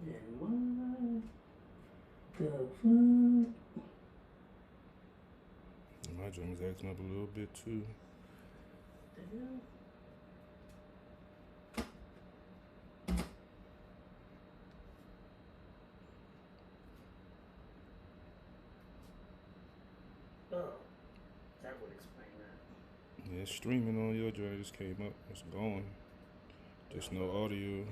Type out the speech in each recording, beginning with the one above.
And what the fuck? My drum is acting up a little bit too. The hell? Oh, that would explain that. Yeah, it's streaming on your joint. It just came up. It's going. Just no audio.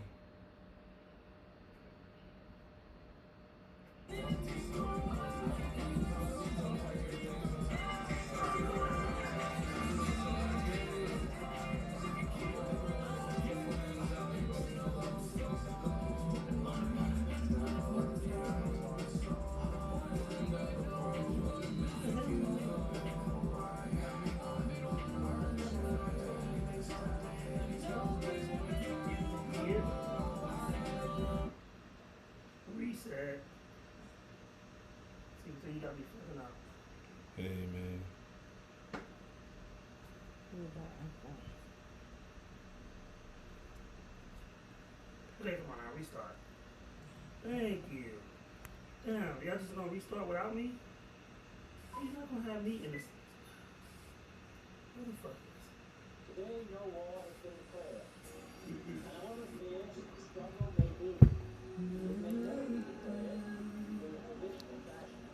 Yeah. Reset. See what you got me fucking up. Hey, man. Okay, come on now, restart. Thank you. Damn, y'all just gonna restart without me? You're not gonna have me in this. What the fuck is this? Today, no war has been declared. However, fears the struggle may be. It may never be declared in a traditional fashion.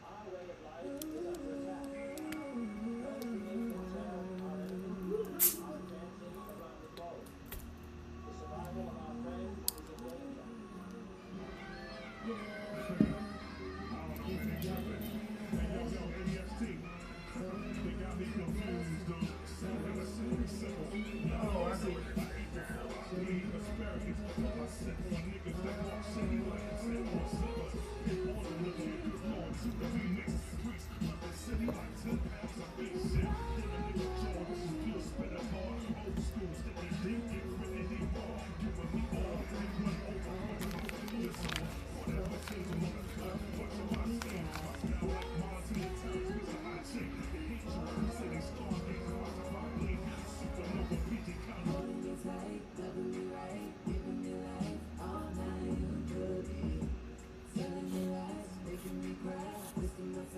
Our way of life is under attack. Those who make the terror our enemy are advancing around the globe. The survival of our friends is in danger. Oh, I see what you're saying now.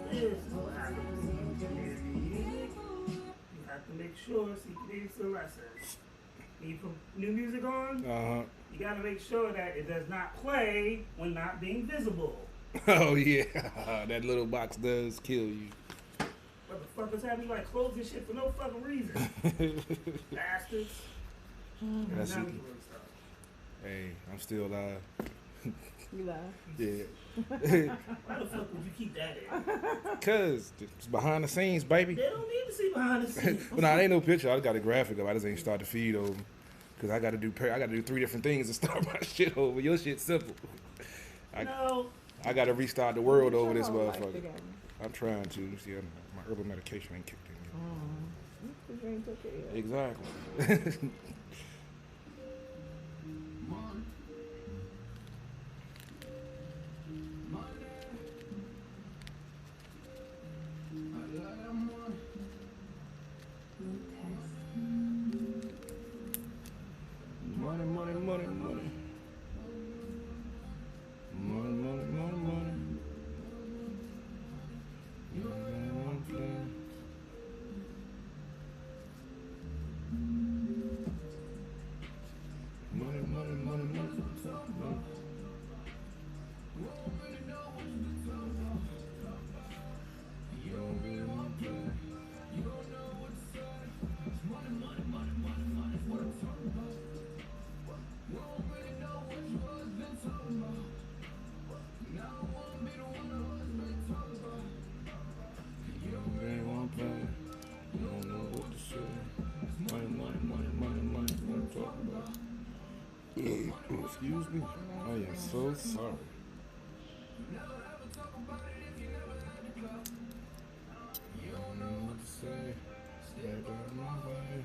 This is what happens when you hear music. You have to make sure, so you can it's a lesson. Need put new music on? You gotta make sure that it does not play when not being visible. Oh, yeah. That little box does kill you. What the fuck is happening? You like close this shit for no fucking reason. Bastards. That's Now it. we can really start. Hey, I'm still live. You laugh. Yeah. Why the fuck would you keep that in? Cause it's behind the scenes, baby. They don't need to see behind the scenes. Well, nah, ain't no picture. I just got a graphic up. I just ain't start the feed over. Cause I gotta do 3 different things to start my shit over. Your shit's simple. No. I gotta restart the world over this Your whole life motherfucker. together. I'm trying to. You see, my herbal medication ain't kicked in yet. Because you ain't took it yet. Exactly. Money, money, money, money. Money, money, money, money. Money, money, money, money. You don't really want to. You don't really want to play. You don't know what to say. Money, money, money, money, money. What I'm talking about. Excuse me. I am so sorry. You don't know what to say. Stay out of my way.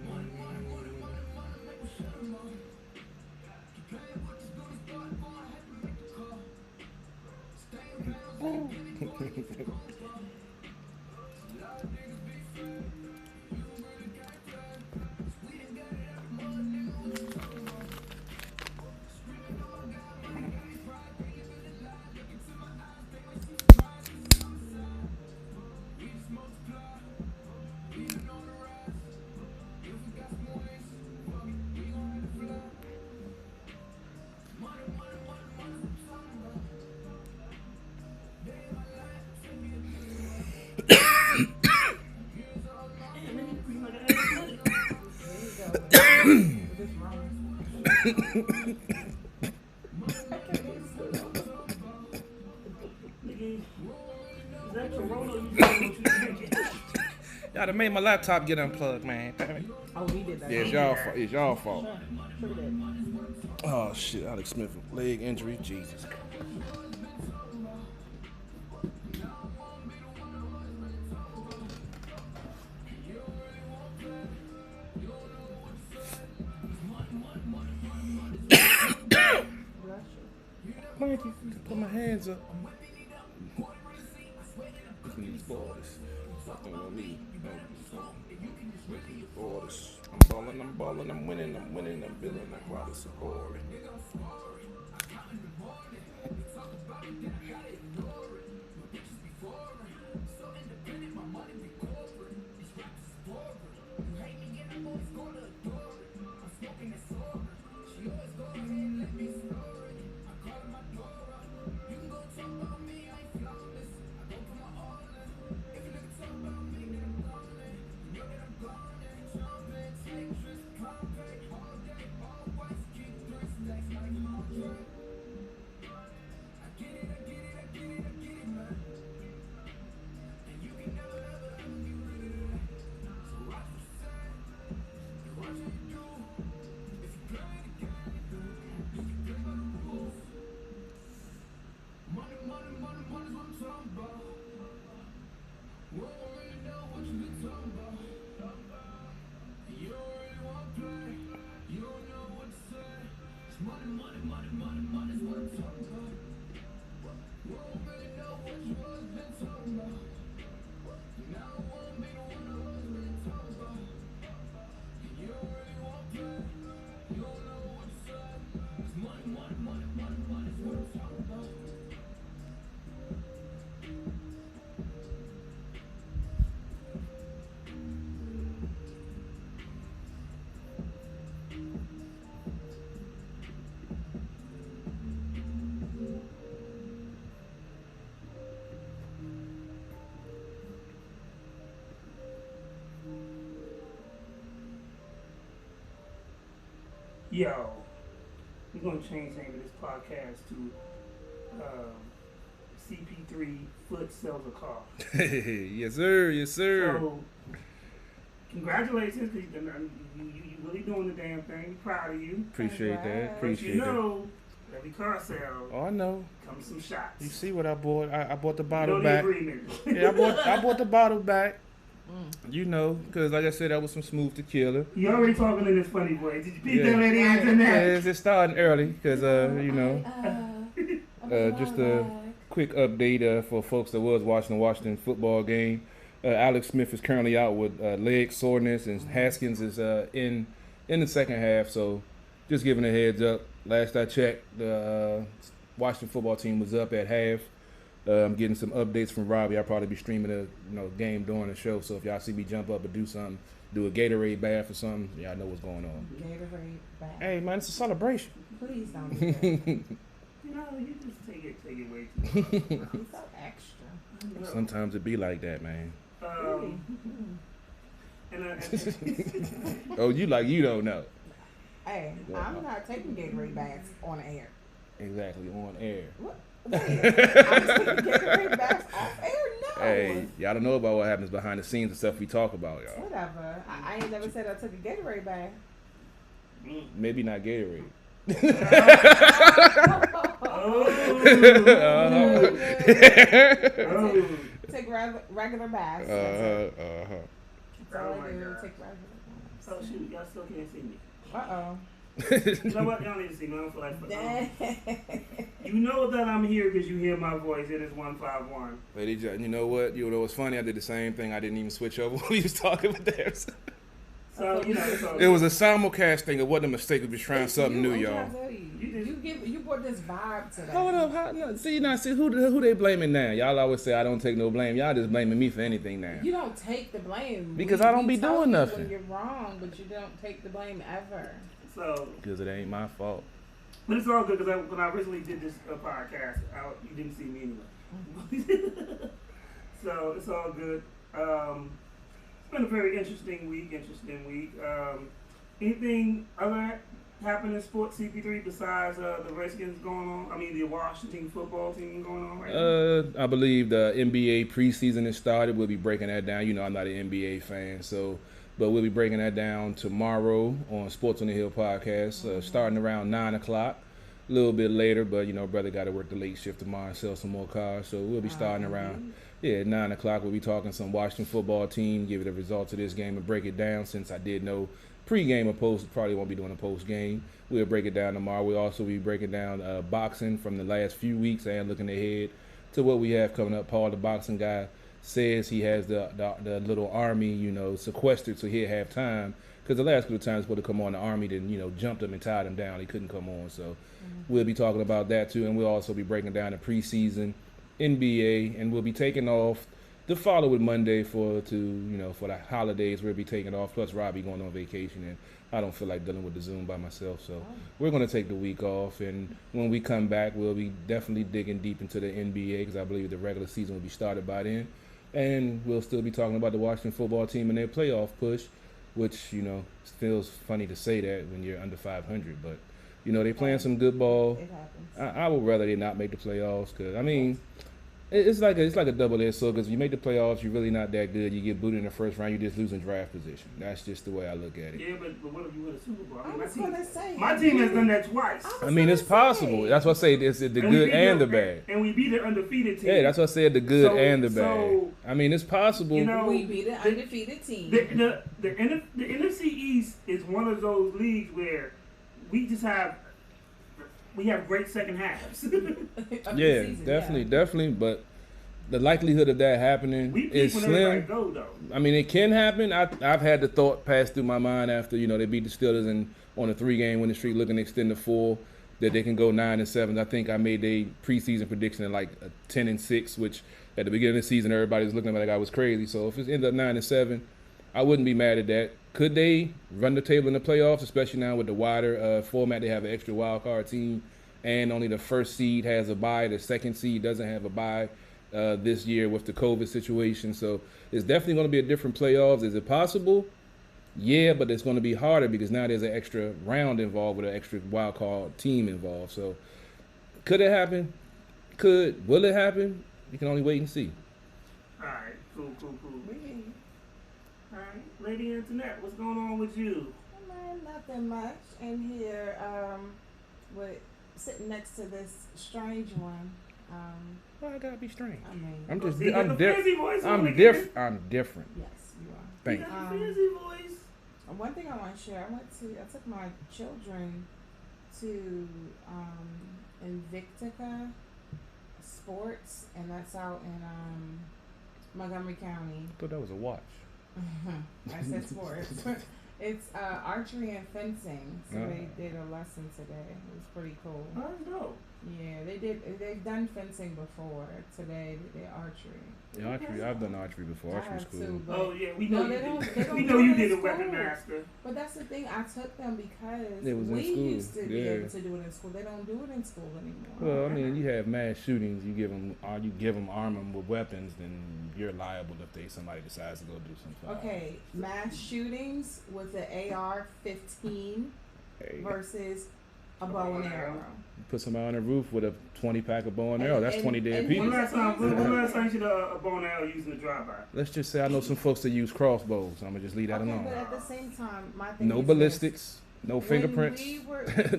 Money, money, money, money. I'd have made my laptop get unplugged, man. Damn it. Oh, we did that. Yeah, it's y'all fault. It's y'all fault. Sure we did. Oh shit, Alex Smith leg injury. Jesus. Thank you. Put my hands up. These boys. Fucking with me. Boys. I'm balling, I'm winning, I'm feeling like why this is boring. Yo, we're going to change the name of this podcast to CP3 Foot Sells a Car. Yes, sir. Yes, sir. So, congratulations, because you really doing the damn thing. Proud of you. Appreciate that. But Appreciate you know, every car sale Oh, I know. comes some shots. You see what I bought? I bought the bottle You know back. the agreement. Yeah, I bought the bottle back. You know, because like I said, that was some smooth tequila. You already talking in this funny voice. Did you peep Yeah. that lady internet? It's starting early because, you know, just a quick update for folks that was watching the Washington football game. Alex Smith is currently out with leg soreness, and Haskins is in the second half. So just giving a heads up. Last I checked, the Washington football team was up at half. I'm getting some updates from Robbie. I'll probably be streaming the game during the show. So if y'all see me jump up and do something, do a Gatorade bath or something, y'all know what's going on. Gatorade bath. Hey man, it's a celebration. Please don't do that. You know, you just take it way too much. He's so extra. Sometimes it be like that, man. And Oh, you don't know. Hey, I'm not taking Gatorade baths on air. Exactly, on air. What? Wait, I'm taking Gatorade baths off air? No. Hey, y'all don't know about what happens behind the scenes and stuff we talk about, y'all. Whatever. I ain't never said I took a Gatorade bath. Maybe not Gatorade. Take regular baths. That's all I do. Take regular baths. Oh shoot, y'all still can't see me. Uh-oh. You know what? Y'all need to see me. I don't feel like you know that I'm here because you hear my voice. It is 151. Ladies, you know what? You know what's funny? I did the same thing. I didn't even switch over when we was talking with them. So, you know, It was a simulcast thing. It wasn't a mistake. We was trying something new, y'all. You brought this vibe to that. Hold up. See who they blaming now? Y'all always say I don't take no blame. Y'all just blaming me for anything now. You don't take the blame. Because I don't be tell doing you nothing. when you're wrong, but you don't take the blame ever. So, because it ain't my fault. But it's all good because when I originally did this podcast, you didn't see me anyway. So it's all good. It's been a very interesting week. Anything other happened in sports, CP3, besides the Redskins going on? I mean, the Washington football team going on right now? I believe the NBA preseason has started. We'll be breaking that down. You know, I'm not an NBA fan, but we'll be breaking that down tomorrow on Sports on the Hill podcast, starting around 9 o'clock. A little bit later, but, you know, brother got to work the late shift tomorrow and sell some more cars. So we'll be starting around, 9 o'clock. We'll be talking some Washington football team, give it the results of this game and break it down, since I did know pre-game or post, probably won't be doing a post-game. We'll break it down tomorrow. We'll also be breaking down boxing from the last few weeks and looking ahead to what we have coming up. Paul, the boxing guy, says he has the little army, you know, sequestered so he'll have time. Because the last couple of times supposed to come on, the army then, you know, jumped him and tied him down. He couldn't come on. So we'll be talking about that too. And we'll also be breaking down the preseason NBA. And we'll be taking off the following Monday for the holidays. We'll be taking off. Plus Robbie going on vacation, and I don't feel like dealing with the Zoom by myself. So we're going to take the week off. And when we come back, we'll be definitely digging deep into the NBA, because I believe the regular season will be started by then. And we'll still be talking about the Washington football team and their playoff push, which, you know, feels funny to say that when you're under 500. But, you know, they're playing some good ball. It happens. I would rather they not make the playoffs, because, I mean, it's like a double-edged sword, because if you make the playoffs, you're really not that good. You get booted in the first round, you just lose in draft position. That's just the way I look at it. Yeah, but what if you win a Super Bowl? I was going to say. My team has done that twice. I mean, it's possible. That's what I say. It's the good and the bad. And we beat an undefeated team. Yeah, that's what I said, the good and the bad. I mean, it's possible. You know, we beat an undefeated team. The NFC East is one of those leagues where we have great second halves. Yeah, definitely. But the likelihood of that happening is slim. I mean, it can happen. I've had the thought pass through my mind after, you know, they beat the Steelers on a 3-game winning streak, looking to extend to 4, that they can go 9-7. I think I made a preseason prediction of like a 10-6, which at the beginning of the season everybody was looking at me like I was crazy. So if it ends up 9-7, I wouldn't be mad at that. Could they run the table in the playoffs, especially now with the wider format? They have an extra wild card team, and only the first seed has a bye. The second seed doesn't have a bye this year with the COVID situation. So it's definitely going to be a different playoffs. Is it possible? Yeah, but it's going to be harder because now there's an extra round involved with an extra wild card team involved. So could it happen? Will it happen? You can only wait and see. All right, cool. All right, Lady Internet, what's going on with you? Nothing much. In here, sitting next to this strange one. Why I gotta be strange? I mean, I'm different. Yes, you are. Thank you. Fancy voice. One thing I want to share, I took my children to Invictica Sports, and that's out in Montgomery County. I thought that was a watch. I said sports. It's archery and fencing. So they did a lesson today. It was pretty cool. Oh, that's dope. Yeah, they've done fencing before. Today they did archery. Yeah, archery. I've done archery before. Archery's cool. Oh yeah, we know we know you did a weapon master. But that's the thing. I took them because we used to be able to do it in school. They don't do it in school anymore. Well, I mean, you have mass shootings. You give them arm them with weapons, then you're liable if somebody decides to go do something. Okay, mass shootings with the AR-15 versus a bow and arrow. Put somebody on the roof with a 20-pack of bow and arrow. That's 20 dead people. When last time you did a bow and arrow using a drive-by? Let's just say I know some folks that use crossbows. I'm gonna just leave that alone. But at the same time, my thing no is ballistics, no fingerprints. The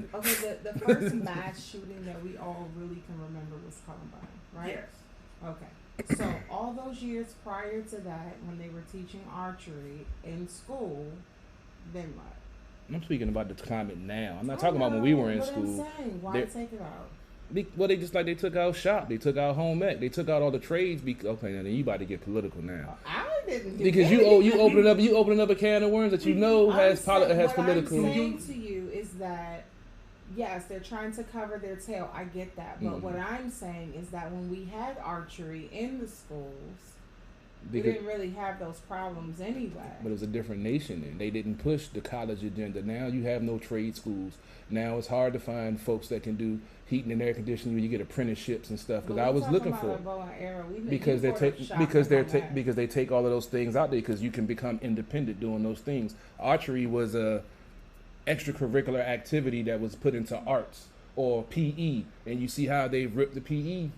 first mass shooting that we all really can remember was Columbine, right? Yes. Okay. So all those years prior to that, when they were teaching archery in school, then what? I'm speaking about the climate now. I'm not talking about when we were in school. I'm saying, why take it out? They took out shop. They took out home ec. They took out all the trades. Okay, now you about to get political now. I didn't do because you opening up a can of worms that you know has political. What I'm saying to you is that yes, they're trying to cover their tail. I get that, but what I'm saying is that when we had archery in the schools, we didn't really have those problems anyway. But it was a different nation then. They didn't push the college agenda. Now you have no trade schools. Now it's hard to find folks that can do heating and air conditioning when you get apprenticeships and stuff. Because I was looking for it. Because they take all of those things out there because you can become independent doing those things. Archery was extracurricular activity that was put into arts or PE, and you see how they ripped the PE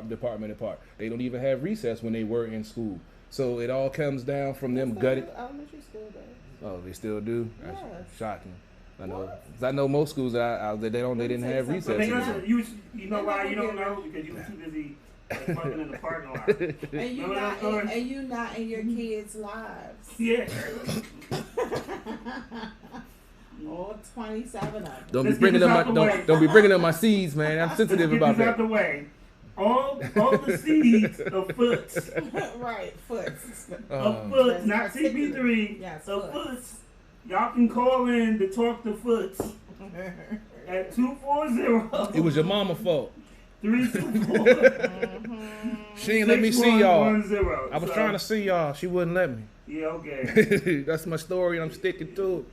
department apart. They don't even have recess when they were in school. So it all comes down from them gutted. Elementary school days. Oh, they still do? That's Yes. shocking. I know. 'Cause I know most schools they didn't have recess. But anymore. you know why you don't know? Because you were too busy fucking in the parking lot. And you not in your kids' lives. Yeah. All 27 of them. Don't be bringing up my seeds, man. I'm sensitive about that. Out the way. All the seeds of foots. Right, foots. Of foots, not CP3. Yes, of foots. Y'all can call in to talk to foots at 240. It was your mama's fault. 324. She ain't let me see y'all. I was so, trying to see y'all. She wouldn't let me. Yeah, okay. That's my story. I'm sticking to it.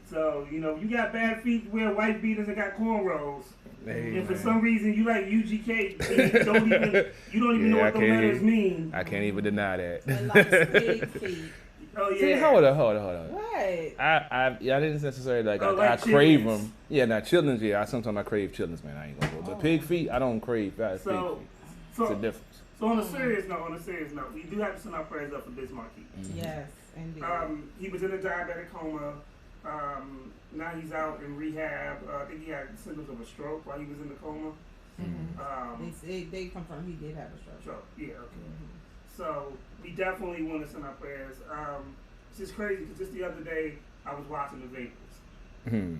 So, you got bad feet, wear white beaters and got cornrows. Hey, and for some reason you like UGK, you don't even know what the letters mean. I can't even deny that. And like big feet. Oh yeah. See, hold on. What? I didn't necessarily I like crave them. Yeah, not chitlins. Yeah, sometimes I crave chitlins, man. I ain't gonna go. But pig feet, I don't crave. Pig feet. It's a difference. So on a serious note, we do have to send our prayers up for Biz Markie. Mm-hmm. Yes, indeed. He was in a diabetic coma. Now he's out in rehab. I think he had symptoms of a stroke while he was in the coma. Mm-hmm. They confirmed he did have a stroke. Yeah, okay. Mm-hmm. So we definitely want to send our prayers. It's just crazy because just the other day I was watching the Vapors. Mm-hmm.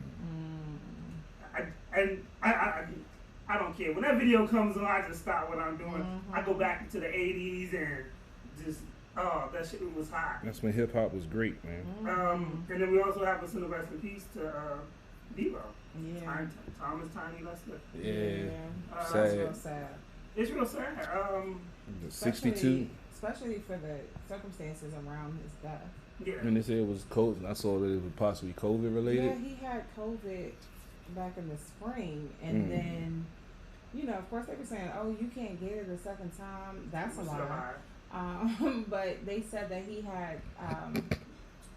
I don't care. When that video comes on, I just stop what I'm doing. Mm-hmm. I go back into the 80s and just, that shit was hot. That's when hip hop was great, man. And then we also have to send a rest in peace to Devo. Yeah. Thomas Tiny Lester. Yeah. That's real sad. It's real sad. 62. Especially for the circumstances around his death. Yeah. And they said it was COVID. I saw that it was possibly COVID related. Yeah, he had COVID back in the spring, and then, of course they were saying, "Oh, you can't get it a second time." That's a lie. But they said that he had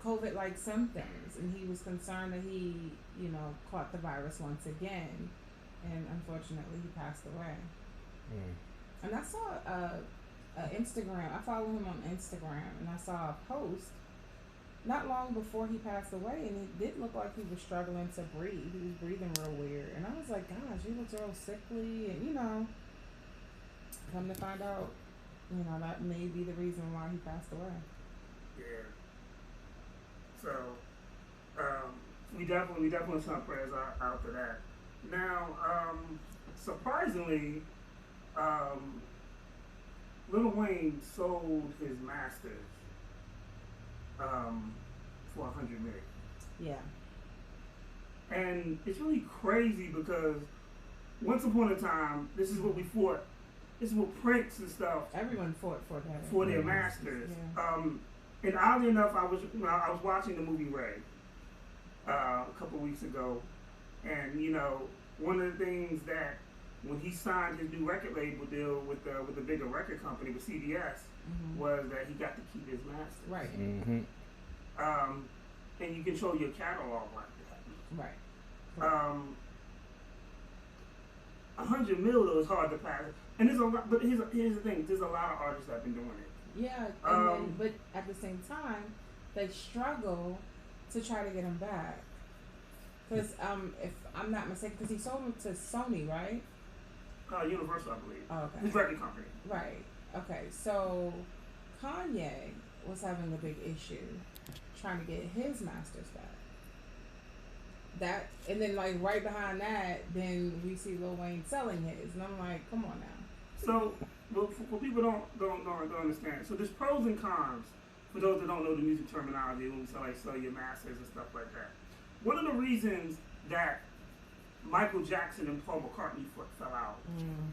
COVID-like symptoms, and he was concerned that he, caught the virus once again, and unfortunately he passed away. And I saw Instagram. I follow him on Instagram, and I saw a post not long before he passed away, and it did look like he was struggling to breathe. He was breathing real weird, and I was like, "Gosh, he looks real sickly." And come to find out, that may be the reason why he passed away. Yeah. So, we definitely send prayers out for that. Now, surprisingly, Lil Wayne sold his masters for $100 million. Yeah. And it's really crazy because once upon a time, this is what we fought. This is what Prince and stuff. Everyone fought for that. For their masters. Yeah. And oddly enough, I was watching the movie Ray a couple weeks ago, and one of the things that when he signed his new record label deal with the bigger record company with CBS was that he got to keep his masters. Right. Mm-hmm. And you control your catalog like that. Right. $100 million though is hard to pass. And there's a lot, but here's the thing: there's a lot of artists that have been doing it. Yeah, but at the same time, they struggle to try to get him back. Because if I'm not mistaken, because he sold him to Sony, right? Universal, I believe. Oh, okay. His record company. Right. Okay. So Kanye was having a big issue trying to get his masters back. That, and then right behind that, then we see Lil Wayne selling his, and I'm like, come on now. So, for people don't understand, so there's pros and cons for those that don't know the music terminology when we say sell your masters and stuff like that. One of the reasons that Michael Jackson and Paul McCartney fell out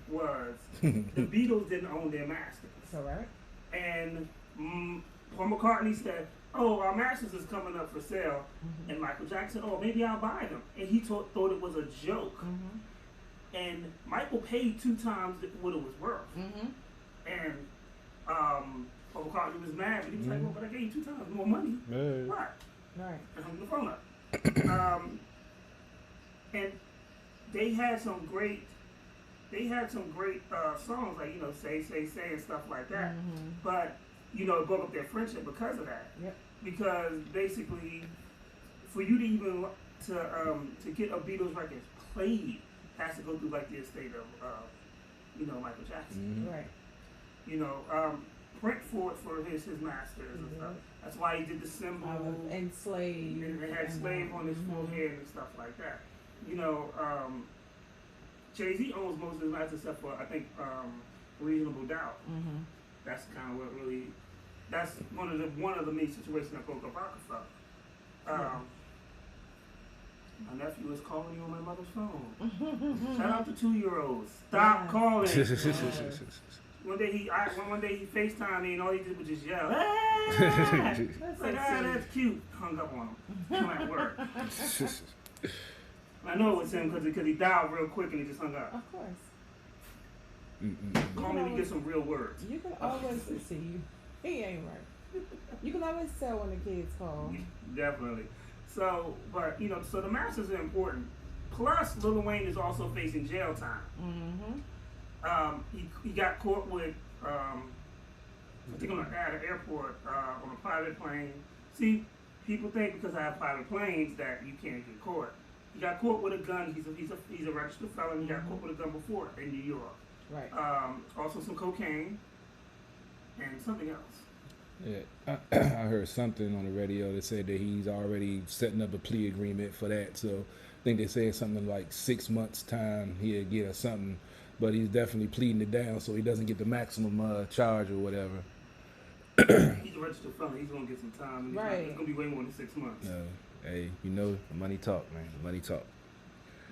was the Beatles didn't own their masters. Correct. And Paul McCartney said, "Oh, our masters is coming up for sale," and Michael Jackson, "Oh, maybe I'll buy them," and he thought it was a joke. And Michael paid 2 times what it was worth. And Paul McCartney was mad, but he was like, "Well, but I gave you 2 times more money. What?" Right. And hung the phone up. and they had some great songs like, you know, say and stuff like that. Mm-hmm. But you know, it broke up their friendship because of that. Yep. Because basically, for you to even to get a Beatles record played, has to go through like the estate of you know, Michael Jackson. Mm-hmm. Right. You know, Prince for his masters and stuff. That's why he did the symbol And slave. and had slave on his forehead and stuff like that. You know, Jay-Z owns most of his masters except for, I think, Reasonable Doubt. Mm-hmm. That's kind of what really. That's one of the main situations that broke up Rockefeller. My nephew is calling you on my mother's phone. Shout out to 2-year-olds. Stop calling. One day he FaceTimed me and all he did was just yell. Ah! Like, that's cute. Hung up on him. I'm at work. I know it was him because he dialed real quick and he just hung up. Of course. Call me to get some real words. You can always see you. He ain't right. You can always tell when the kids call. Definitely. So, but you know, so the masters are important. Plus, Lil Wayne is also facing jail time. Mm-hmm. He got caught with I think at an airport on a private plane. See, people think because I have private planes that you can't get caught. He got caught with a gun. He's a registered felon. He got caught with a gun before in New York. Right. Also some cocaine and something else. Yeah, I heard something on the radio that said that he's already setting up a plea agreement for that. So I think they said something like 6 months time he'll get or something. But he's definitely pleading it down so he doesn't get the maximum charge or whatever. He's a registered felon. He's gonna get some time. Right. It's gonna be way more than 6 months. Hey, you know, money talk, man. Money talk.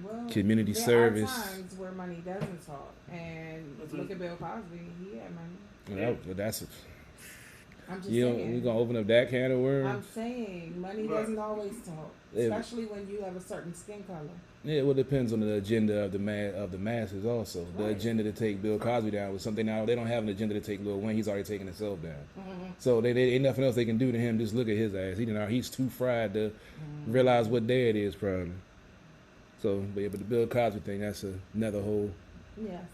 Well, Community there service. are times where money doesn't talk, and look at Bill Cosby. He had money. Well, that's. I'm just You saying. we gonna open up that can of worms? I'm saying money doesn't always talk, especially when you have a certain skin color. Yeah, well, it depends on the agenda of the masses. Also, the Right. agenda to take Bill Cosby down was something. Now they don't have an agenda to take Lil Wayne. He's already taken himself down. Mm-hmm. So they ain't nothing else they can do to him. Just look at his ass. He's too fried to realize what day it is, probably. So, but the Bill Cosby thing, that's another whole. Yes.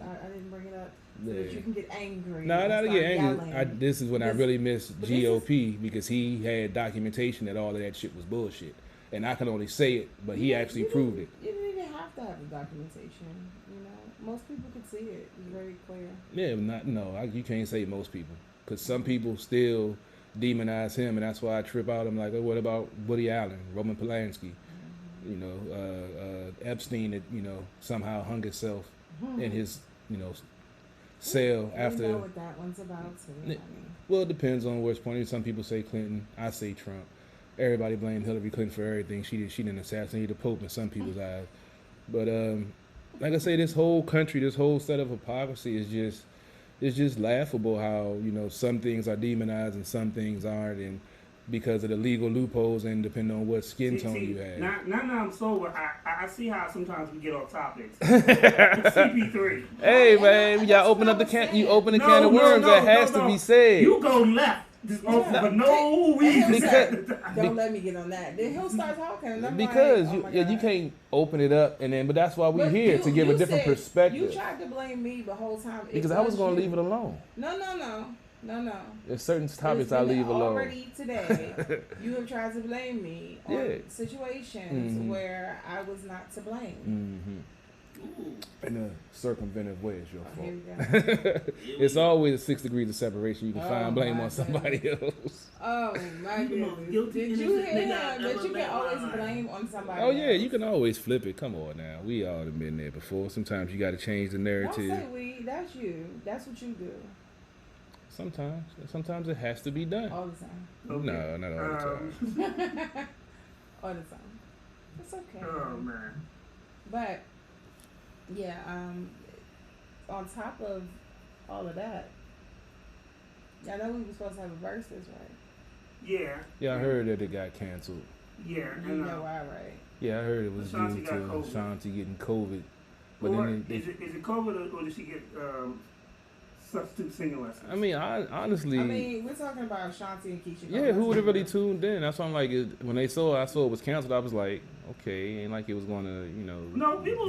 I didn't bring it up so Yeah. that you can get angry. No, not to get angry. Yelling. This is when I really miss but this GOP because he had documentation that all of that shit was bullshit. And I can only say it, but he actually proved it. You didn't even have to have the documentation. You know, most people could see it. It's very clear. Yeah, you can't say most people because some people still demonize him, and that's why I trip out. I'm like, oh, what about Woody Allen, Roman Polanski, you know, Epstein that somehow hung himself in his cell after. You know what that one's about too. I mean. Well, it depends on which point. Some people say Clinton. I say Trump. Everybody blame Hillary Clinton for everything. She didn't assassinate the Pope in some people's eyes. But like I say, this whole country, this whole set of hypocrisy is just laughable. How some things are demonized and some things aren't, and because of the legal loopholes and depending on what skin tone you have. Now I'm sober. I see how sometimes we get off topics. CP3. Hey man, you gotta open up the can. You open a can of worms that has to be said. You go left. Just open for no reason. Don't let me get on that. Then he'll start talking. And I'm because like, you can't open it up and then. But that's why we're here to give a different perspective. You tried to blame me the whole time. Because I was going to leave it alone. No. There's certain topics I leave alone. Already today, you have tried to blame me on situations where I was not to blame. In a circumventive way, it's your fault. Here we go. It's always 6 degrees of separation. You can find blame on somebody else. Oh my goodness! Did you hear him? That you can always blame on somebody. Oh yeah, else. you can always flip it. Come on now, we all have been there before. Sometimes you got to change the narrative. Don't say we. That's you. That's what you do. Sometimes it has to be done. All the time. Okay. No, not all the time. All the time. It's okay. Oh man. But yeah, on top of all of that, I know we were supposed to have a versus, right? Yeah. Yeah, I heard that it got canceled. Yeah. You know why, right? Yeah, I heard it was Ashanti due got to COVID. Ashanti getting COVID. But Or then is it COVID or did she get substitute singing lessons. I mean, honestly. I mean, we're talking about Ashanti and Keisha Cole. Yeah, who would have really tuned in? That's why I'm like, when I saw it was canceled. I was like, okay, ain't like it was going to, you know. No, people.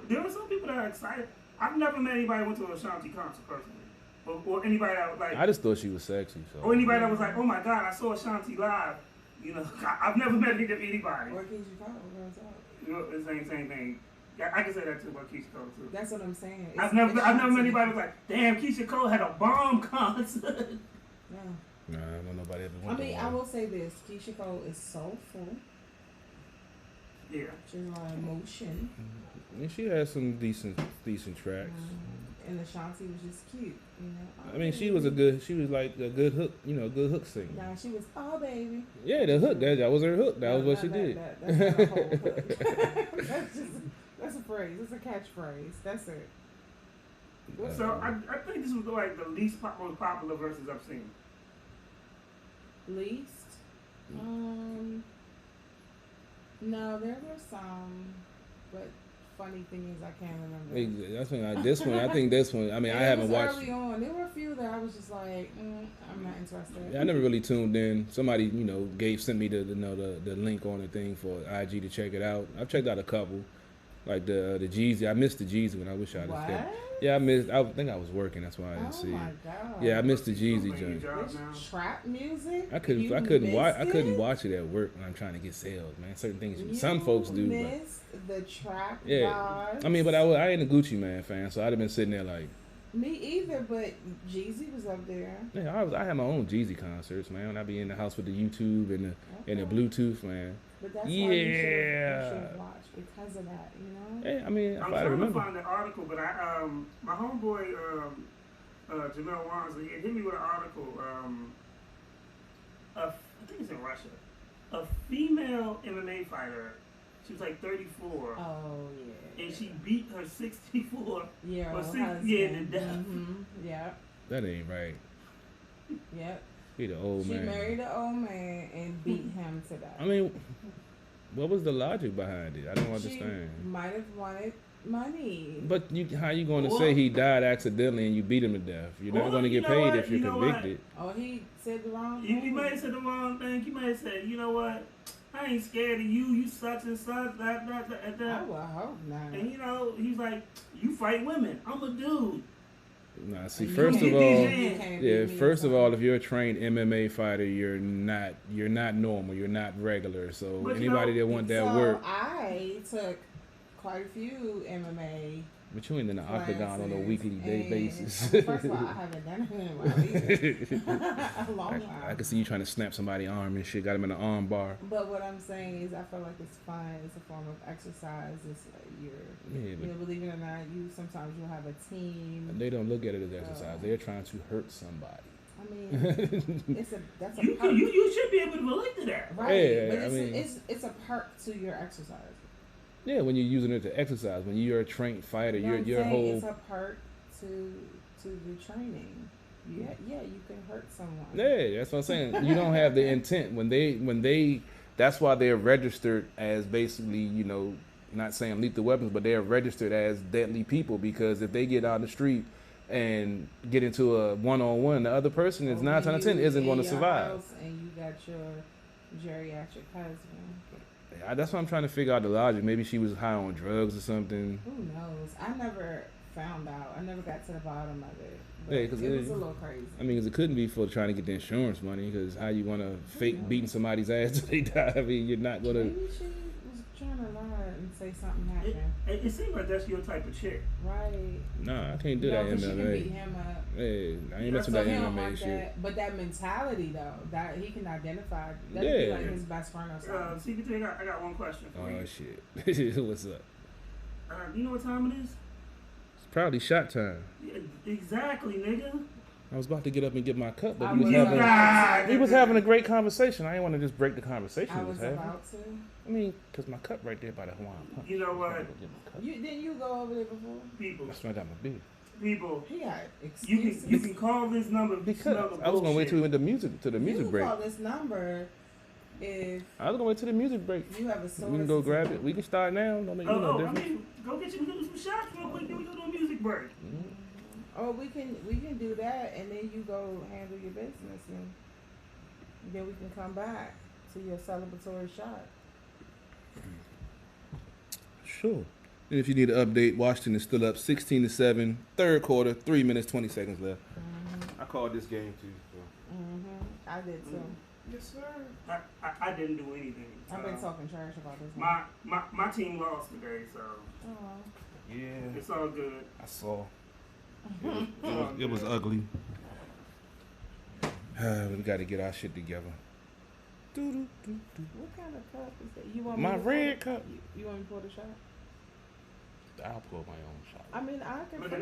There were some people that are excited. I've never met anybody who went to an Ashanti concert personally, or anybody that was like. I just thought she was sexy. So. Or anybody that was like, oh my God, I saw Ashanti live. You know, I've never met anybody. Or Keisha Cole. You know, the same thing. Yeah, I can say that too about Keisha Cole too. That's what I'm saying. I've never met anybody who's like, damn, Keisha Cole had a bomb concert. Yeah. Nah, I don't know nobody ever went. I mean, I will say this: Keisha Cole is soulful. Yeah. She's a lot of emotion. I mean, she has some decent tracks. And Ashanti was just cute, you know. I mean, she was like a good hook, you know, good hook singer. Nah, she was, oh baby. Yeah, the hook, that was her hook. That was what she did. That's not a whole hook. That's a phrase. It's a catchphrase. That's it. So I think this was like the least most popular verses I've seen. Least? No, there were some, but funny thing is I can't remember. That's when I think this one. I mean, I haven't watched. Early on, there were a few that I was just like, I'm not interested. Yeah, I never really tuned in. Somebody, you know, sent me the link on the thing for IG to check it out. I've checked out a couple, like the Jeezy. I missed the Jeezy one. I wish I'd have kept. Yeah, I think I was working. That's why I didn't see it. Oh my God. Yeah, I missed the Jeezy joint. Trap music. I couldn't watch it at work when I'm trying to get sales, man. Certain things some folks do. Missed the trap. Yeah. Gods. I mean, but I ain't a Gucci Man fan, so I'd have been sitting there like. Me either, but Jeezy was up there. Yeah, I had my own Jeezy concerts, man. I'd be in the house with the YouTube and the Bluetooth, man. But that's why you should watch because of that, you know. Yeah, I mean, I'm trying to find the article, but my homeboy Jamel Wansley hit me with an article. I think it's in Russia. A female MMA fighter. She was like 34. Oh yeah. And she beat her 64. Yeah. To death. Mm-hmm. Yeah. That ain't right. Yep. He the old man. She married the old man and beat him to death. I mean, what was the logic behind it? I don't understand. She might have wanted money. But how you going to say he died accidentally and you beat him to death? You're not going to get paid if you're convicted. Oh, he said the wrong thing. He might have said the wrong thing. He might have said, you know what? I ain't scared of you. You such and such. That. Oh, well, I hope not. And you know, he's like, you fight women. I'm a dude. Nah, see, first of all, if you're a trained MMA fighter, you're not normal. You're not regular. So but anybody that want that work. I took quite a few MMA. But you ain't in the octagon on a weekly basis. First of all, I haven't done it in a while. A long while. I can see you trying to snap somebody's arm and shit. Got him in an arm bar. But what I'm saying is, I feel like it's fun. It's a form of exercise. It's like believe it or not, sometimes you'll have a team. They don't look at it as exercise. They're trying to hurt somebody. I mean, that's a perk. You should be able to relate to that, right? Yeah, but it's a perk to your exercise. Yeah, when you're using it to exercise, when you're a trained fighter, your whole. It's a perk to the training. Yeah, you can hurt someone. Yeah, that's what I'm saying. You don't have the intent when they. That's why they're registered as basically, you know, not saying lethal weapons, but they're registered as deadly people because if they get out on the street and get into a one-on-one, the other person is 9 times 10 isn't going to survive. And you got your geriatric husband. That's why I'm trying to figure out the logic. Maybe she was high on drugs or something. Who knows? I never found out. I never got to the bottom of it. Yeah, because it was a little crazy. I mean, because it couldn't be for trying to get the insurance money. Because how you want to fake beating somebody's ass till they die? I mean, you're not going to. Maybe she was trying to lie and say something happened. It seems like that's your type of chick. Right. Nah, I can't do that MMA. She can beat him up. Hey, I ain't messing with that MMA shit. That. But that mentality, though, that he can identify, that would be like his best friend or something. CP3, I got one question for you. Oh, shit. What's up? You know what time it is? It's probably shot time. Yeah, exactly, nigga. I was about to get up and get my cup, but we was having a great conversation. I didn't want to just break the conversation. I was about to. I mean, because my cup right there by the Hawaiian Punch. You know what? Didn't you go over there before? People. That's right, I'm a big. People. He had excuses. You can call this number because I was gonna wait till we went to the music break. You can call this number if I was gonna wait till the music break. You have a source. We can go grab it. We can start now. Don't make no difference. I mean, go get some shots real quick. Then we go to a music break. Mm-hmm. Or we can do that, and then you go handle your business, and then we can come back to your celebratory shot. Sure. And if you need an update, Washington is still up 16-7, third quarter, 3 minutes 20 seconds left. Mm-hmm. I called this game too. So. I did too. Yes, sir. I didn't do anything. I've been talking trash about this one. My team lost today, so Yeah. it's all good. I saw. It was ugly. We got to get our shit together. What kind of cup is that? You want My me to red cup. You want me to pour the shot? I'll pour my own shot. I mean, I can. Look at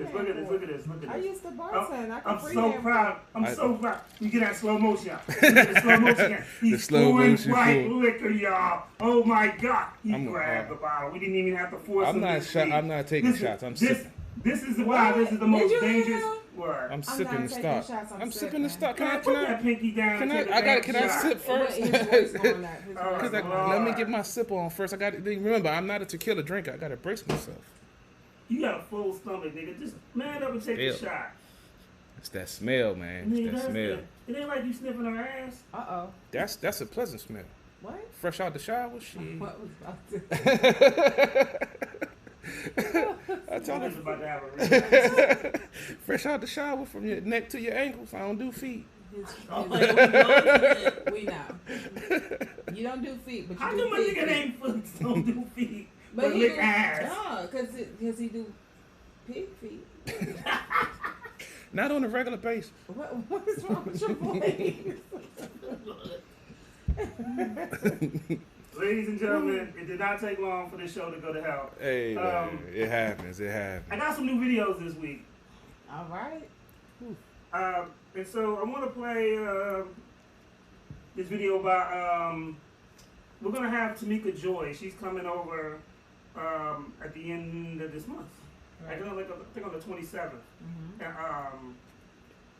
this. I used to bartend. I can I'm so proud. I'm so proud. You get that slow motion. The slow motion. He's pouring white liquor, y'all. Oh my God! He grabbed the bottle. We didn't even have to force him. I'm not taking shots. I'm sipping. This is why this is the most dangerous word. I'm sipping the stock. I'm sipping the stock. Can I put that pinky down? Can I sip first? Because let me get my sip on first. Remember, I'm not a tequila drinker. I gotta brace myself. You got a full stomach, nigga. Just man up and take a shot. It's that smell, man. It's that smell. It ain't like you sniffing her ass. That's a pleasant smell. What? Fresh out the shower, shit. What was about to? I told him about to have a fresh out the shower from your neck to your ankles. I don't do feet. We know. You don't do feet, but you how do come my feet. nigga named Foots don't do feet? But lick ass. No, because he do pig feet. Not on a regular basis. What is wrong with your voice? Ladies and gentlemen, it did not take long for this show to go to hell. Hey, man, it happens. I got some new videos this week. All right. And so I want to play this video about, we're going to have Tamika Joy. She's coming over at the end of this month. Right. I think on the 27th. Mm-hmm. And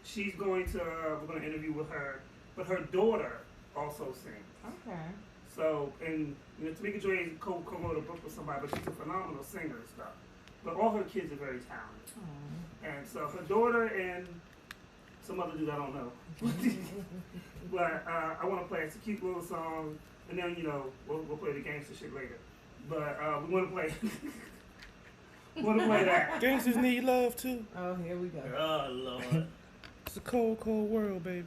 she's going to, we're going to interview with her, but her daughter also sings. Okay. So, and Tamika Joy co-wrote a book with somebody, but she's a phenomenal singer and stuff. But all her kids are very talented. Aww. And so her daughter and some other dude I don't know. But I want to play. It's a cute little song, and then we'll play the gangster shit later. But we want to play. That. Gangsters need love too. Oh, here we go. Oh Lord. It's a cold, cold world, baby.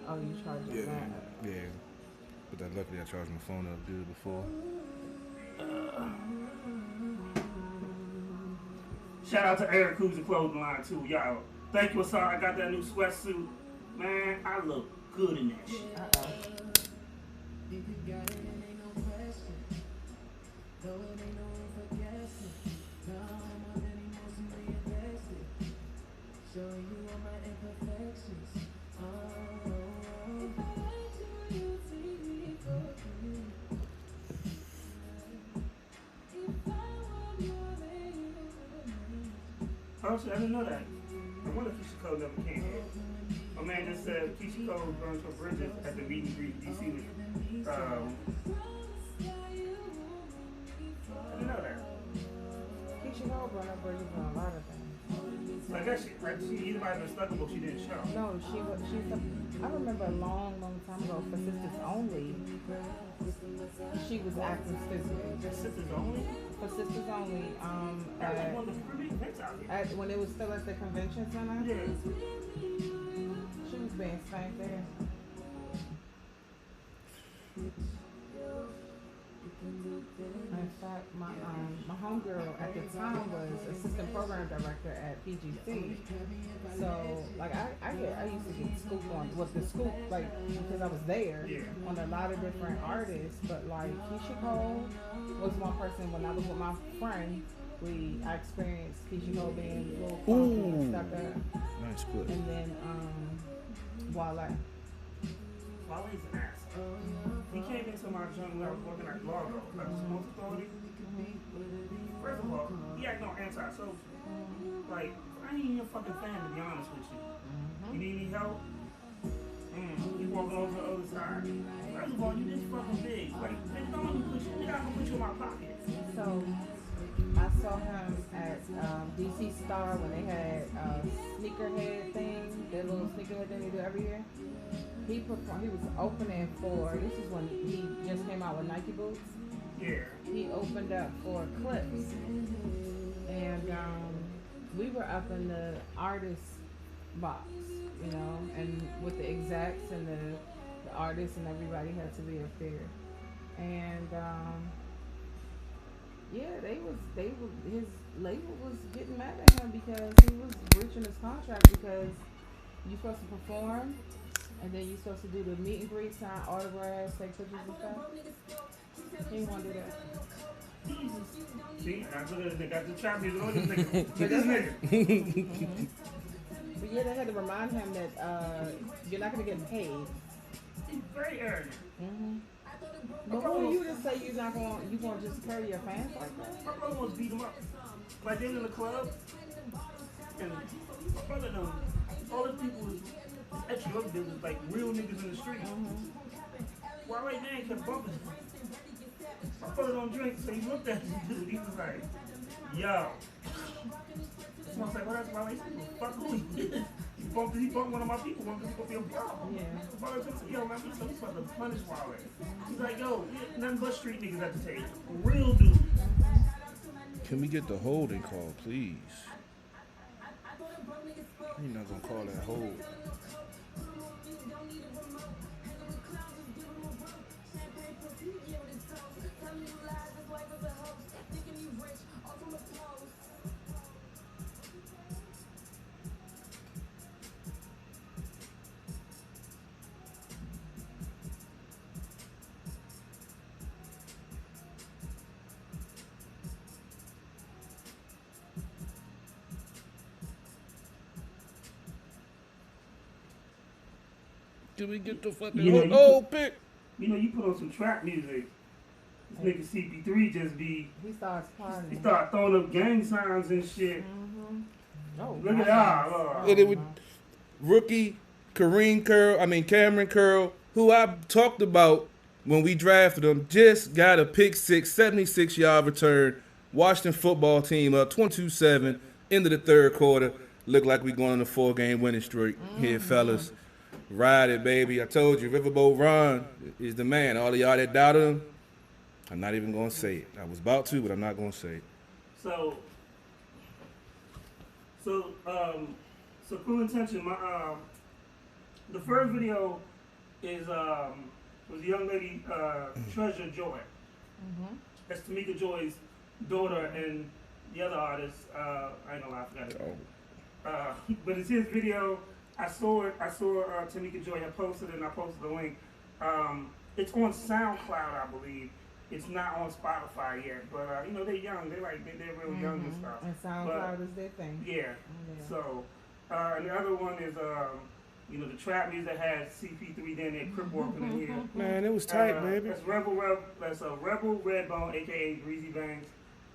Oh, you charged it back? Yeah. But luckily I charged my phone up, did it before. Shout out to Eric Cruiser Clothing Line too, y'all. Thank you, sir. I got that new sweatsuit. Man, I look good in that shit. Oh shit, I didn't know that. I wonder if Keisha Cole never came here. My man just said Keisha Cole burned her bridges at the meet and greet in DC with I didn't know that. Keisha Cole burned her bridges on a lot of things. I guess she either might have been stuck but she didn't show. No, I remember a long time ago for Sisters Only, she was acting stupid. Sisters Only? For Sisters Only, when it was still at the convention center. Yeah. She was being spanked there. In fact, my homegirl at the time was assistant program director at PGC. So, like, I used to get scoop on the scoop, like, because I was there on a lot of different artists. But like Keisha Cole was one person. When I was with my friend, I experienced Keisha Cole being a little funky and stuck up. Nice clip. And then Wale. Wale's an ass. He came into my joint when I was working at Largo, at the Sports Authority. First of all, he acting on anti-social. Like, I ain't even a fucking fan, to be honest with you. You need any help? walking over to the other side. First of all, you just fucking big. Like, nigga, don't let me put you, nigga, I'm gonna put you in my pocket. So I saw him at DC Star when they had sneakerhead thing, their little sneakerhead thing they do every year. He performed. He was opening for. This is when he just came out with Nike boots. Yeah. He opened up for Clips, and we were up in the artist box, you know, and with the execs and the artists and everybody had to be up there, and yeah, his label was getting mad at him because he was breaching his contract because you're supposed to perform. And then you're supposed to do the meet and greet, sign autographs, take pictures and stuff. He didn't want to do that. See, that's what they got the trap music on this nigga. Look at this nigga. But yeah, they had to remind him that you're not going to get paid. He's very arrogant. Mm-hmm. But who are you to say you're not going to just carry your fans like that? My brother wants to beat him up. Like they in the club, and my brother knows all the people is extra drug dealers, like real niggas in the street. Why right now he kept bumping? My brother don't drink, so he looked at this dude. He was like, yo. So I was like, well, that's why they fuck who he is. He bumped one of my people, one because he gonna be a problem. Yeah. My brother said, yo, man, he's supposed to punish Wale. He's like, yo, nothing but street niggas at the table. Real dude. Can we get the holding call, please? You're not gonna call that hold. Can we get the fucking pick? You know, you put on some trap music. This nigga CP3 just be. He starts partying. He start throwing up gang signs and shit. Oh, look at that. And it would rookie Cameron Curl, who I talked about when we drafted him, just got a pick six, 76-yard return. Washington football team up 22-7 into the third quarter. Look like we going on a 4-game winning streak here, fellas. Ride it, baby. I told you, Riverboat Ron is the man. All of y'all that doubted him, I'm not even going to say it. I was about to, but I'm not going to say it. So Cool Intention. The first video is was a young lady, Treasure Joy. That's Tamika Joy's daughter and the other artist. I ain't gonna lie, I forgot it. But it's his video. I saw Tamika Joy had posted it, and I posted the link. It's on SoundCloud, I believe. It's not on Spotify yet, but you know, they're young. They're real young and stuff. And SoundCloud is their thing. Yeah. So, and the other one is you know, the trap music has CP3 then and Crip walking in here. Man, it was tight, baby. That's Rebel Redbone, aka Breezy Banks.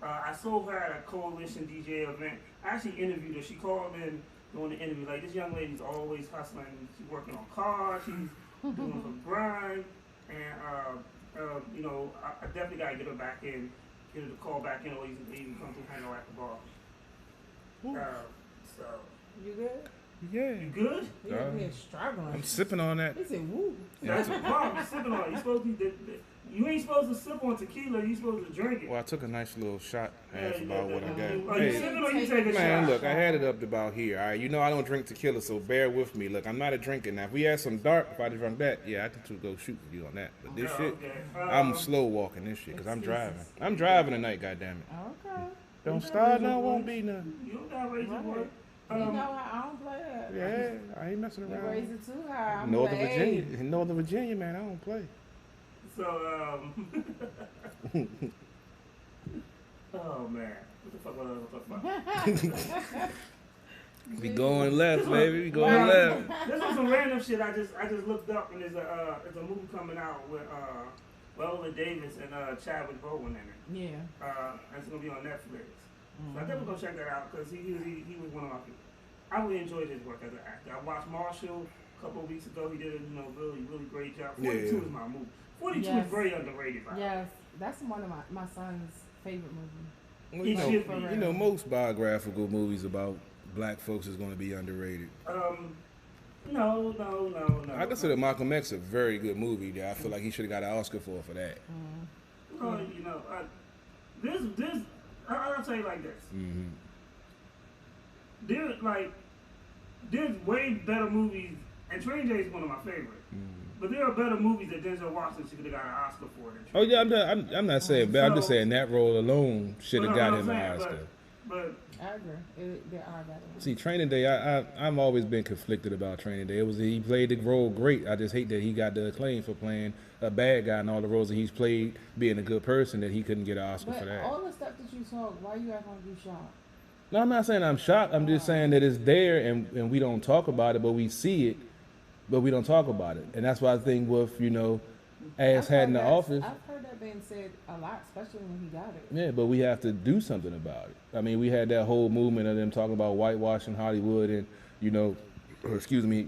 I saw her at a Coalition DJ event. I actually interviewed her. She called in doing the interview. Like, this young lady's always hustling. She's working on cars. She's doing her grind. And, you know, I definitely got to get her back in, get her to call back in, or even come to hang out at the bar. So. You good? Yeah. You good? You're over here struggling. I'm sipping on that. He said, woo. That's the problem. You're sipping on it. You're supposed to you ain't supposed to sip on tequila. You're supposed to drink it. Well, I took a nice little shot. That's about what I got. Are you sipping or you take a Man, shot? look, I had it up to about here. All right, you know I don't drink tequila, so bear with me. Look, I'm not a drinker now. If we had some dark, if I drunk that, yeah, I could go shoot with you on that. But this shit, I'm slow walking this shit because I'm driving. I'm driving tonight, goddammit. Okay. Don't start now, won't be nothing. You don't got raise your voice. You know how I don't play that. Yeah, I ain't messing You around. raise it too high. I'm Northern like, Virginia, hey. in Northern Virginia, man, I don't play. So, oh man, what the fuck was I talking about? We going left, baby. We going left. This was some random shit. I just looked up, and there's a movie coming out with Viola Davis and Chadwick Boseman in it. Yeah. And it's gonna be on Netflix. So I definitely gonna check that out because he was one of my people. I really enjoyed his work as an actor. I watched Marshall. a couple of weeks ago. He did a really great job. 42 is my movie. 42 is very underrated. Yes, that's one of my son's favorite movies. Well, you know, most biographical movies about black folks is going to be underrated. No. I consider Malcolm X a very good movie. That I feel like he should have got an Oscar for that. I'll tell you like this. Mm-hmm. There's way better movies, and Training Day is one of my favorites. Mm-hmm. But there are better movies that Denzel Washington should have got an Oscar for. Oh yeah, I'm not saying, but I'm just saying that role alone should have got him an Oscar. But I agree. There are better ones. See, Training Day, I've always been conflicted about Training Day. He played the role great. I just hate that he got the acclaim for playing a bad guy in all the roles that he's played, being a good person, that he couldn't get an Oscar for that. All the stuff that you saw, why you acting like you shocked? No, I'm not saying I'm shocked. I'm just saying that it's there and we don't talk about it, but we see it, but we don't talk about it. And that's why I think with, Ass Hat in the Office. I've heard that being said a lot, especially when he got it. Yeah, but we have to do something about it. I mean, we had that whole movement of them talking about whitewashing Hollywood and,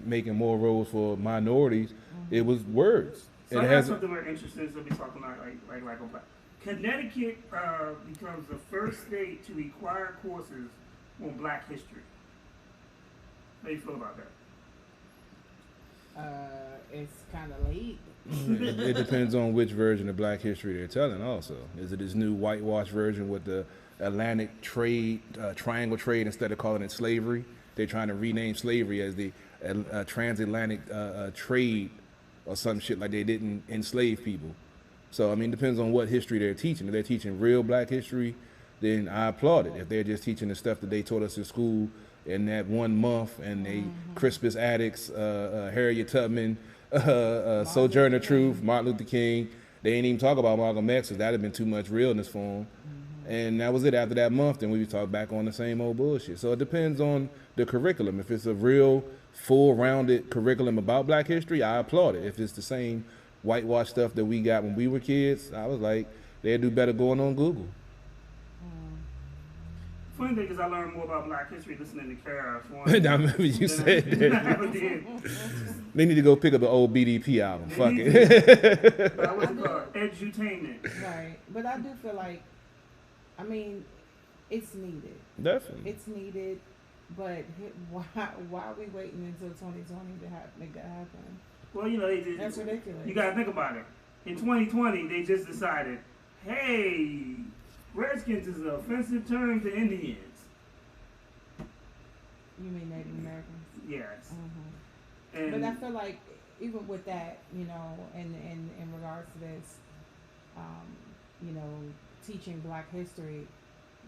making more roles for minorities. Mm-hmm. It was words. So that's something we're interested in be talking about, like Connecticut becomes the first state to require courses on Black history. How do you feel about that? It's kind of late. It depends on which version of Black history they're telling also. Is it this new whitewash version with the Atlantic trade, triangle trade, instead of calling it slavery? They're trying to rename slavery as the transatlantic trade or some shit, like they didn't enslave people. So, I mean, it depends on what history they're teaching. If they're teaching real Black history, then I applaud it. If they're just teaching the stuff that they taught us in school in that 1 month, and they Crispus Attucks, Harriet Tubman, Sojourner Truth, Martin Luther King, they ain't even talk about Malcolm X, because that'd have been too much realness for them. And that was it. After that month, then we would talk back on the same old bullshit. So it depends on the curriculum. If it's a real full rounded curriculum about Black history, I applaud it. If it's the same whitewash stuff that we got when we were kids, I was like, they'd do better going on Google. Funny thing is, I learned more about Black history listening to KRS One. I remember you said that. They need to go pick up an old BDP album. Fuck it. That was called Edutainment. Right, but I do feel like, I mean, it's needed. Definitely, it's needed. But why are we waiting until 2020 to make that happen? Well, that's ridiculous. You gotta think about it. In 2020, they just decided, hey, Redskins is an offensive term to Indians. You mean Native Americans? Yes. Mm-hmm. But I feel like even with that, in regards to this, teaching Black history,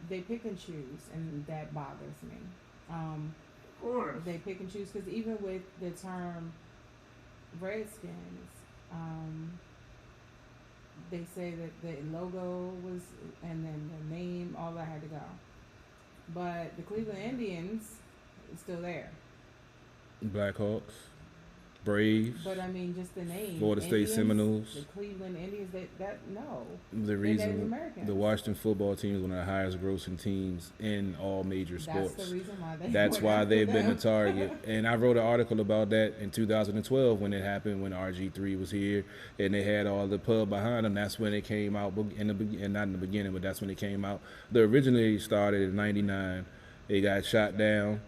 they pick and choose, and that bothers me. Of course. They pick and choose, because even with the term Redskins, they say that the logo was, and then the name, all that had to go. But the Cleveland Indians is still there. Blackhawks, Braves. But I mean, just the name. Florida State Seminoles. The Cleveland Indians, no. The reason the Washington football team is one of the highest grossing teams in all major sports. That's the reason why That's why they've been the target. And I wrote an article about that in 2012 when it happened, when RG3 was here and they had all the pub behind them. That's when it came out, not in the beginning, but that's when it came out. They originally started in '99. They got shot down.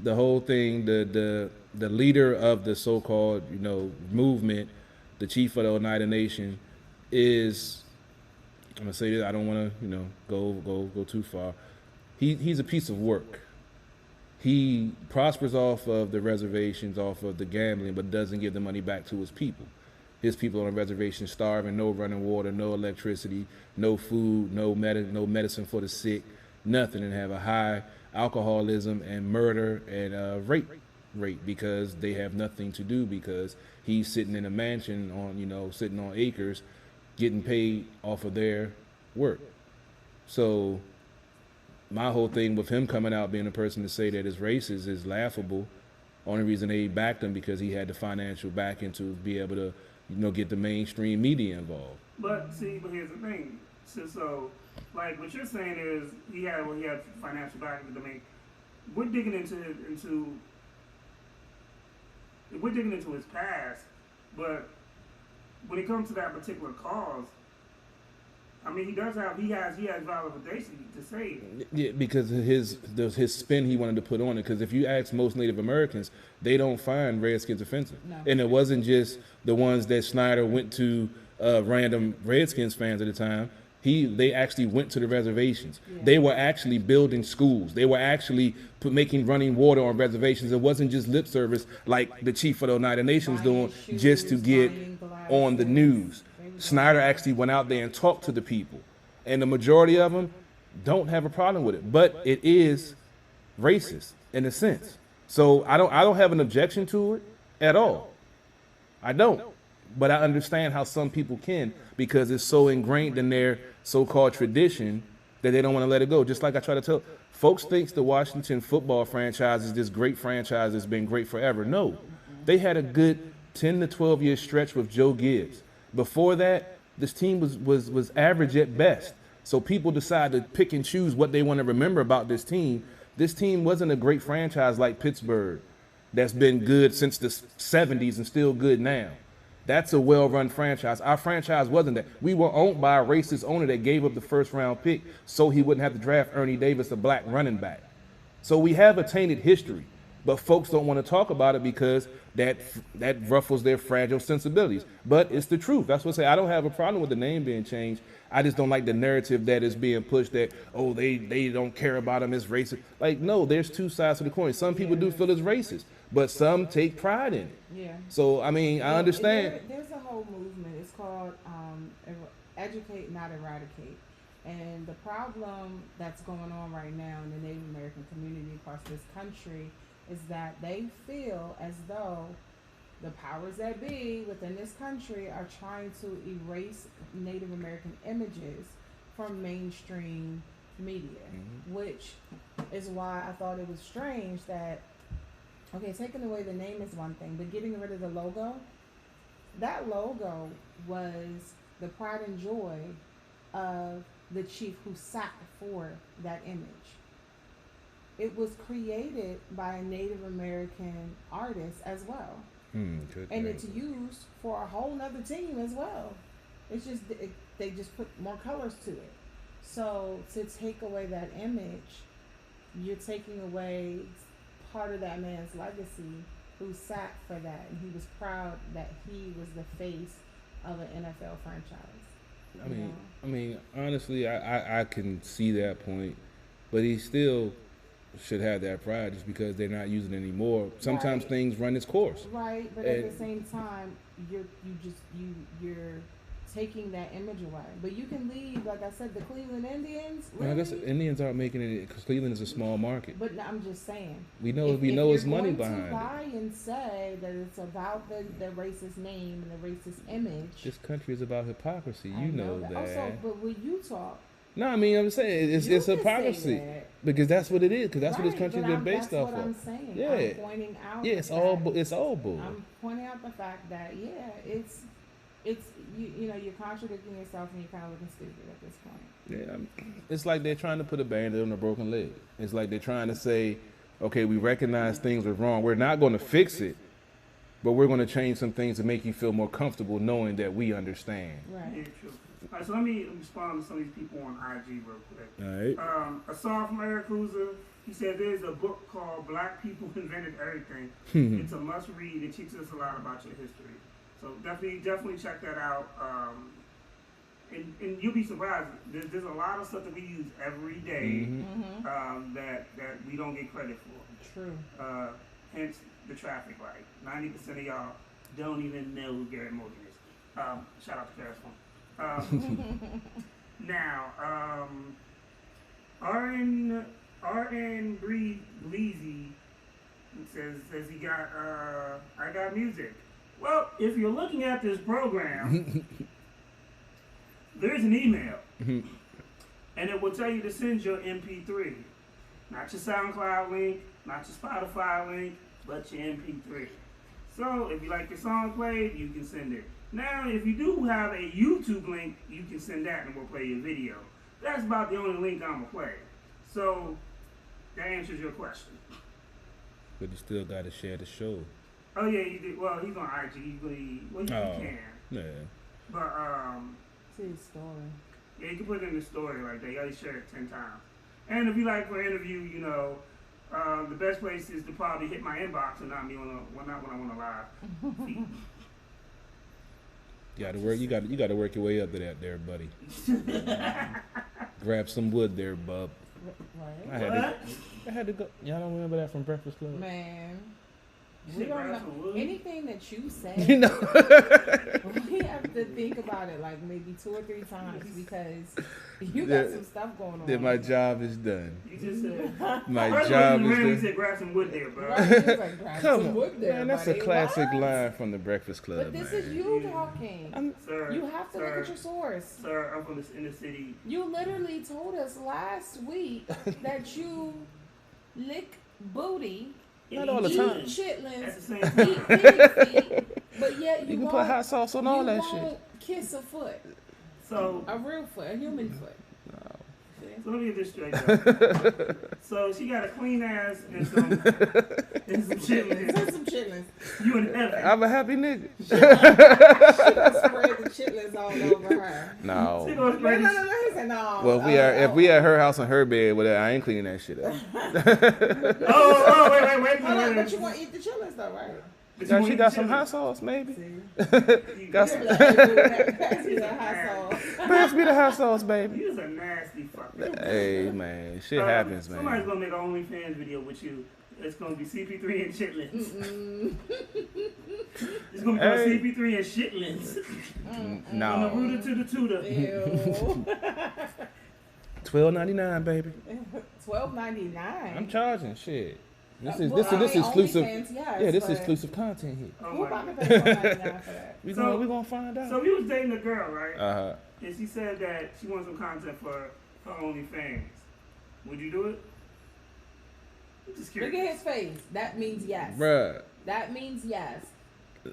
The whole thing, the leader of the so-called, movement, the chief of the Oneida Nation, is, I'm gonna say this, I don't want to, go too far. He's a piece of work. He prospers off of the reservations, off of the gambling, but doesn't give the money back to his people. His people on the reservation starving, no running water, no electricity, no food, no medicine for the sick, nothing, and have a high alcoholism and murder and rape because they have nothing to do, because he's sitting in a mansion on sitting on acres getting paid off of their work. So my whole thing with him coming out being a person to say that his racist is laughable. Only reason they backed him because he had the financial backing to be able to get the mainstream media involved. But here's the thing. So like what you're saying is he had financial backing. I mean, we're digging into we're digging into his past, but when it comes to that particular cause, I mean, he has validation to say it. Yeah, because of his spin he wanted to put on it. Because if you ask most Native Americans, they don't find Redskins offensive. No. And it wasn't just the ones that Snyder went to random Redskins fans at the time. They actually went to the reservations. Yeah. They were actually building schools. They were actually making running water on reservations. It wasn't just lip service like the chief of the United Nations doing just to get on the news. Snyder actually went out there and talked to the people, and the majority of them don't have a problem with it. But it is racist in a sense. So I don't have an objection to it at all. I don't. But I understand how some people can, because it's so ingrained in their so-called tradition that they don't want to let it go. Just like I try to tell folks, thinks the Washington football franchise is this great franchise that's been great forever. No, they had a good 10 to 12 year stretch with Joe Gibbs. Before that, this team was average at best. So people decide to pick and choose what they want to remember about this team. This team wasn't a great franchise like Pittsburgh that's been good since the 70s and still good now. That's a well-run franchise. Our franchise wasn't that. We were owned by a racist owner that gave up the first-round pick so he wouldn't have to draft Ernie Davis, a black running back. So we have a tainted history, but folks don't want to talk about it because that ruffles their fragile sensibilities. But it's the truth. That's what I say. I don't have a problem with the name being changed. I just don't like the narrative that is being pushed that, oh, they don't care about him as racist. Like, no, there's two sides to the coin. Some people do feel it's racist, but some take pride in it. Yeah. So, I mean, I understand. There's a whole movement. It's called Educate, Not Eradicate. And the problem that's going on right now in the Native American community across this country is that they feel as though the powers that be within this country are trying to erase Native American images from mainstream media, which is why I thought it was strange that, okay, taking away the name is one thing, but getting rid of the logo, that logo was the pride and joy of the chief who sat for that image. It was created by a Native American artist as well. And it's used for a whole nother team as well. It's just, they just put more colors to it. So to take away that image, you're taking away part of that man's legacy who sat for that, and he was proud that he was the face of an NFL franchise. I mean, honestly, I can see that point, but he still should have that pride just because they're not using it anymore. Sometimes things run its course. Right, but at the same time, you're taking that image away. But you can leave, like I said, the Cleveland Indians. Really? I guess Indians aren't making it because Cleveland is a small market. But I'm just saying. We know it's money behind it. If you're going to lie and say that it's about the racist name and the racist image. This country is about hypocrisy. You know that. Also, but when you talk. No, I mean, I'm saying it's hypocrisy because that's what it is. Because that's what this country's been based off of. That's what I'm saying. Yeah. I'm pointing out. Yeah, it's all bull. I'm pointing out the fact that it's you're contradicting yourself and you're kind of looking stupid at this point. Yeah, it's like they're trying to put a band-aid on a broken leg. It's like they're trying to say, okay, we recognize things are wrong. We're not going to fix it, but we're going to change some things to make you feel more comfortable knowing that we understand. Right. Yeah, true. All right, so let me respond to some of these people on IG real quick. All right. A song from Eric Cruiser. He said there's a book called Black People Invented Everything. It's a must read. It teaches us a lot about your history. So definitely check that out. And you'll be surprised. There's a lot of stuff that we use every day that we don't get credit for. True. Hence the traffic light. 90% of y'all don't even know who Garrett Morgan is. Shout out to Paris One. Now, R.N. Bleezy says he got I got music. Well, if you're looking at this program, there's an email, and it will tell you to send your MP3, not your SoundCloud link, not your Spotify link, but your MP3. So if you like your song played, you can send it. Now, if you do have a YouTube link, you can send that and we'll play your video. That's about the only link I'm going to play. So, that answers your question. But you still got to share the show. Oh yeah, you did. Well, he's on IG. Well, you can. Yeah. But See his story. yeah, you can put it in the story like that. You gotta share it 10 times. And if you like for an interview, you know, the best place is to probably hit my inbox and not me not when I want to live feed. You got to work your way up to that, there, buddy. Grab some wood, there, bub. What? I had to go. Y'all don't remember that from Breakfast Club? Man. We don't know. Anything that you say, You know. we have to think about it like maybe 2 or 3 times because you got some stuff going on. Then my job is done. You just said My first job you is done. said grab some wood there, bro. Right, he was like, grab Come some on, wood there, man. That's buddy. a classic What? line from the Breakfast Club. But this man. is you talking. Sir, You have to look at your source. Sir, I'm from the inner city. You literally told us last week that you lick booty, Not all the eat time. At the chitlins, same eat time. pig feet, but yet you You can won't, put hot sauce on all you that won't shit. kiss a foot, So a real foot, a human foot. let me get this straight though. So she got a clean ass and some chitlins. Send some chitlins. You in heaven. I'm a happy nigga. She gonna spread the chitlins all over her. She No. gonna No, spread no, this- no, no. He said no. Well, if we at her house on her bed, well, I ain't cleaning that shit up. Oh, wait. Hold on, but you want to eat the chitlins though, right? Now she got some hot sauce, maybe. See? Got some. Pass me the hot sauce. Pass me the hot sauce, baby. You's a nasty fucker. Hey man, shit happens, Somebody's man. gonna make an OnlyFans video with you. It's gonna be CP3 and shitlins. It's gonna be called Hey. CP3 and shitlins. From the No. rooter to the tutor. Ew. $12.99, baby. $12.99. I'm charging shit. This is Well, this exclusive. OnlyFans, yes, Yeah, this but is exclusive content here. Oh Who my about to God. pay $12.99 for that? We So- gonna find out. So we was dating a girl, right? Uh-huh. And she said that she wants some content for her OnlyFans. Would you do it? I'm just Look curious. at his face. That means yes. Bruh, That means yes.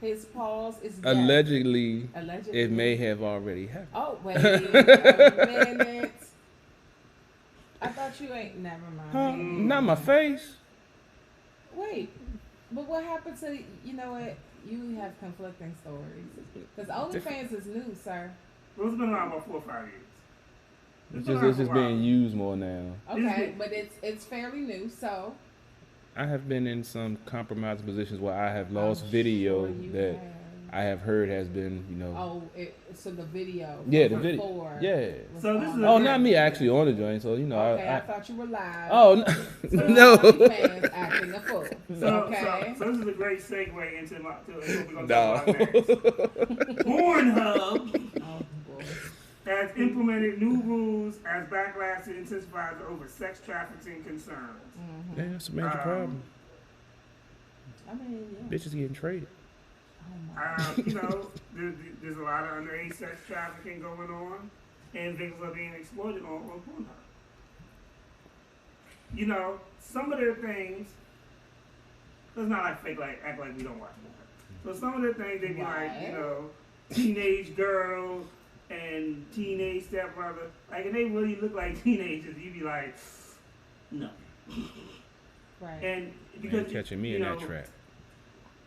His pause is yes. allegedly, Allegedly. it may have already happened. Oh, wait a minute. I thought you ain't. Never Huh? mind. Not my face. Wait. But what happened to, you know what? You have conflicting stories. Because OnlyFans is new, sir. Well, it's been around about 4 or 5 years. It's just being used more now. Okay, but it's fairly new, so. I have been in some compromised positions where I have lost I'm video sure you that have. I have heard has been, Oh, so the video. Yeah, the before video. Yeah. was So this on is Oh, a- not me actually on the joint, so you know. Okay, I I thought you were live. oh no. OnlyFans acting a fool. So, Okay. so this is a great segue into what we're going to No. talk about next. Pornhub Oh boy. has implemented new rules as backlash intensifies over sex trafficking concerns. Mhm. Yeah, that's a major problem. I mean, yeah. Bitches getting traded. Oh my. You know, there's a lot of underage sex trafficking going on, and victims are being exploited on Pornhub. You know, some of their things, let's not act like we don't watch Pornhub. So some of the things they be like, you know, teenage girl and teenage stepbrother, like, and they really look like teenagers. You be like, no. Right. And You because ain't catching me you in know, that trap.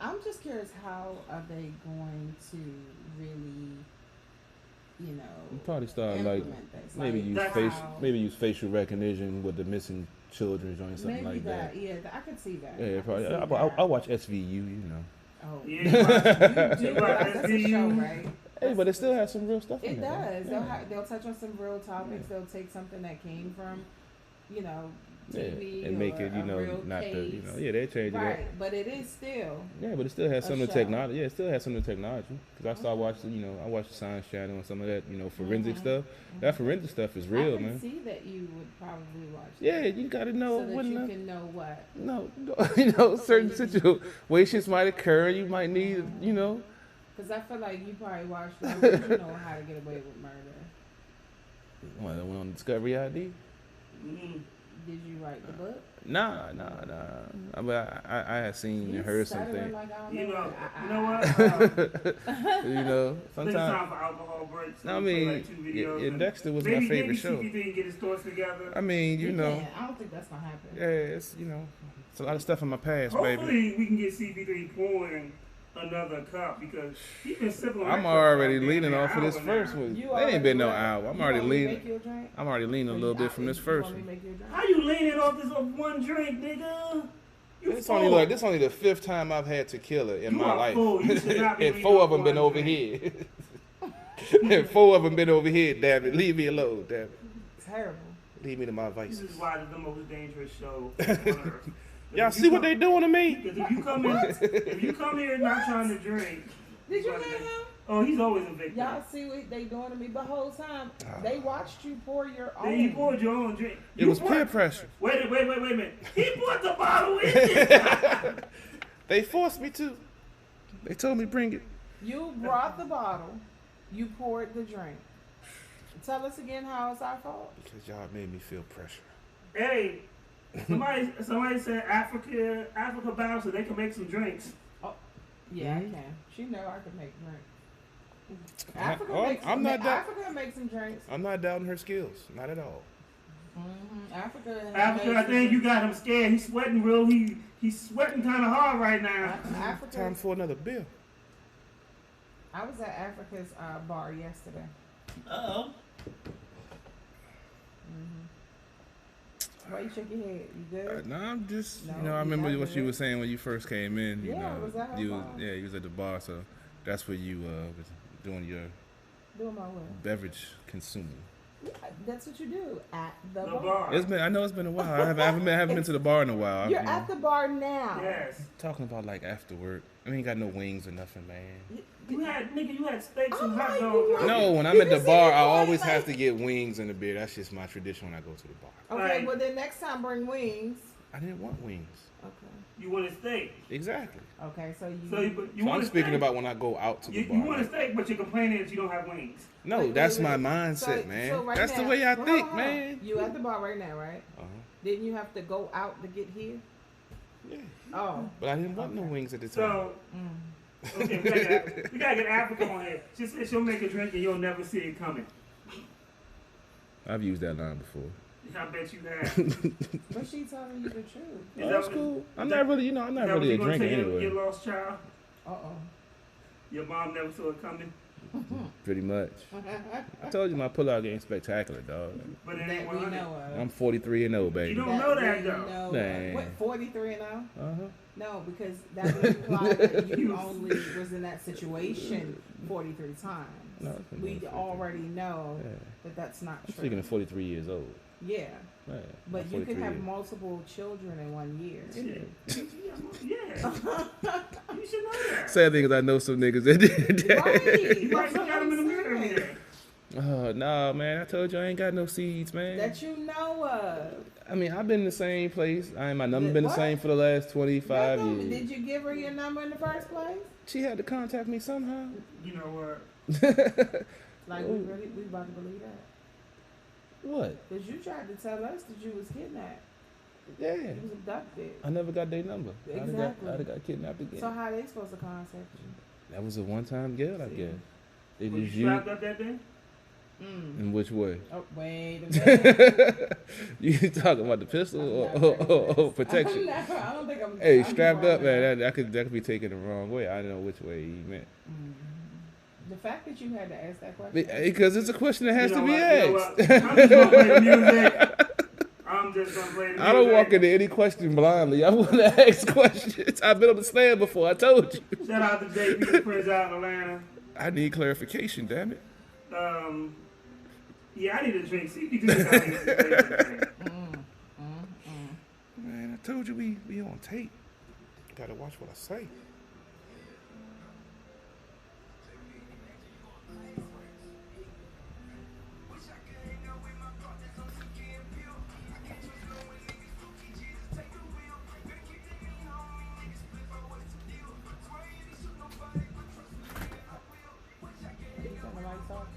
I'm just curious, how are they going to really, you know, You probably start like implement this? maybe Like, use how- use facial recognition with the missing children or something maybe like that. Yeah, I could see that. Yeah, I probably. could see I that. watch SVU, you know. Oh, yeah, you do realize that's a show, right? Hey, but it still has some real stuff in It there. does. Yeah. They'll touch on some real topics. They'll take something that came from, you know, Yeah, TV and make or it, you a know, real not case. the, you know, yeah, they change it up. Right, but it is still. Yeah, but it still has A some of the show. technology. Yeah, it still has some of the technology. Because I started watching, you know, I watched the Science Channel and some of that, you know, forensic stuff. That forensic stuff is I real, can man. see that you would probably watch. Yeah, that, you got to know so that when you can know what. no, you know, certain situations might occur. You might need, you know. Because I feel like you probably watched that. You know how to get away with murder. Well, I went on Discovery ID. mm, Did you write the book? Nah. I mean, I had seen and You heard stuttering something. like I don't you know, what. you know what? You know, It's sometimes. time for alcohol breaks. I We play, mean, like, 2 videos yeah, and Dexter was maybe my favorite show. CP3 can get his thoughts together. I mean, you know, can't. I don't think that's gonna happen. yeah, it's, you know, It's a lot of stuff in my past, Hopefully baby. we can get CP3 pouring another cup because he's been sipping on that I'm cup already for leaning an off of this hour first now. one. You It ain't been no already hour. I'm you already want me to leaning. make you a drink? I'm already leaning a little bit from this You first want me one. to make you a drink? How you leaning off this one drink, nigga? You It's full. only like this only the 5th time I've had tequila in You my are life, full. You should not be and leaning 4 of off them been one over drink. here. And 4 of them been over here. Damn it, leave me alone. Damn it, Terrible. leave me to my This vices. is why it's the most dangerous show on earth. Y'all see what they doing to me? Because if you come here not trying to drink, Did you hear him? oh, he's always a victim. Y'all see what they doing to me the whole time? They watched you pour your own. Then you poured your own drink. It was peer pressure. Wait a minute. He put the bottle in there. They forced me to. They told me bring it. You brought the bottle. You poured the drink. Tell us again how it's our fault. Because y'all made me feel pressure. Hey, somebody said Africa bounce so they can make some drinks. Oh, yeah, I can. She know I can make drinks. I'm not Africa makes some drinks. I'm not doubting her skills. Not at all. Africa, I think you got him scared. He's sweating real. He's sweating kind of hard right now. Africa. Time for another beer. I was at Africa's bar yesterday. Uh-oh. Why you shake your head? You good? No, I'm just, No, I remember you what you haven't. were saying when you first came in. You Yeah, know, was at her you bar. you was at the bar, so that's where you was doing your Doing my way. beverage consuming. Yeah, that's what you do at the The bar. bar. I know it's been a while. I haven't been to the bar in a while. You're at the bar now. Yes. Talking about like after work. I ain't got no wings or nothing, man. You had steaks and I'm hot like, dogs. you right? No, when I'm Did at you the see bar, the I boy, always like- have to get wings and a beer. That's just my tradition when I go to the bar. Okay, Right. well then next time bring wings. I didn't want wings. Okay. You want a steak. Exactly. Okay, so you. So you So want I'm a speaking steak. about when I go out to the You bar. want a steak, but you're complaining that you don't have wings. No, Wait, that's wait, my wait. mindset, So- man. so right That's the now- way I hold think, on. man. You at the bar right now, right? Uh-huh. Didn't you have to go out to get here? Yeah. Oh. But I didn't want no Okay. wings at the time. So, okay, we gotta get Africa on here. She said she'll make a drink and you'll never see it coming. I've used that line before. I bet you have. But she telling you the truth. Is Oh, that that's what- cool. I'm is not that- really, I'm not Is that what really you a gonna drinker tell your anyway. lost child? Uh-oh. Your mom never saw it coming? Pretty much. I told you my pullout game spectacular, dog. But it ain't That we 100. know of. I'm 43 and 0, You baby. don't know that, we though. know of. Man. What, 43 and 0? Uh-huh. No, because that would imply that you only was in that situation 43 times. No, it's been We 43. already know Yeah. that that's not I'm true. speaking of 43 years old. Yeah, Yeah, but I'm you could 43 have years. multiple children in 1 year. Yeah. You should know that. Sad thing is I know some niggas that did that. Right. You might That's look what at them in the I'm mirror every saying. day. Oh, nah, man. I told you I ain't got no seeds, man. That you know of. I mean, I've been in the same place. My number been the What? same for the last 25 That don't- years. Did you give her your number in the first place? She had to contact me somehow. You know what? Like, we about to believe that? What? Because you tried to tell us that you was kidnapped. Yeah. You was abducted. I never got their number. Exactly. I'd have got kidnapped again. So how they supposed to contact you? That was a one-time deal, I See? guess. They Was just you used. strapped up that day? In which way? Oh, wait a minute. You talking about the pistol or, I'm or, not or, nervous. protection? I don't think I'm. Hey, I'm strapped wrong up, man. enough. That could be taken the wrong way. I don't know which way he meant. The fact that you had to ask that question. Because it's a question that has You know to be what? You know asked. what? I'm just gonna play the music. I'm just gonna play the music. I don't walk into any question blindly. I want to ask questions. I've been on the stand before. I told you. Shout out to JP the Prince out in Atlanta. I need clarification, damn it. Yeah, I need a drink. CP2 got me a drink. Man, I told you we on tape. Gotta watch what I say. You turn the lights off?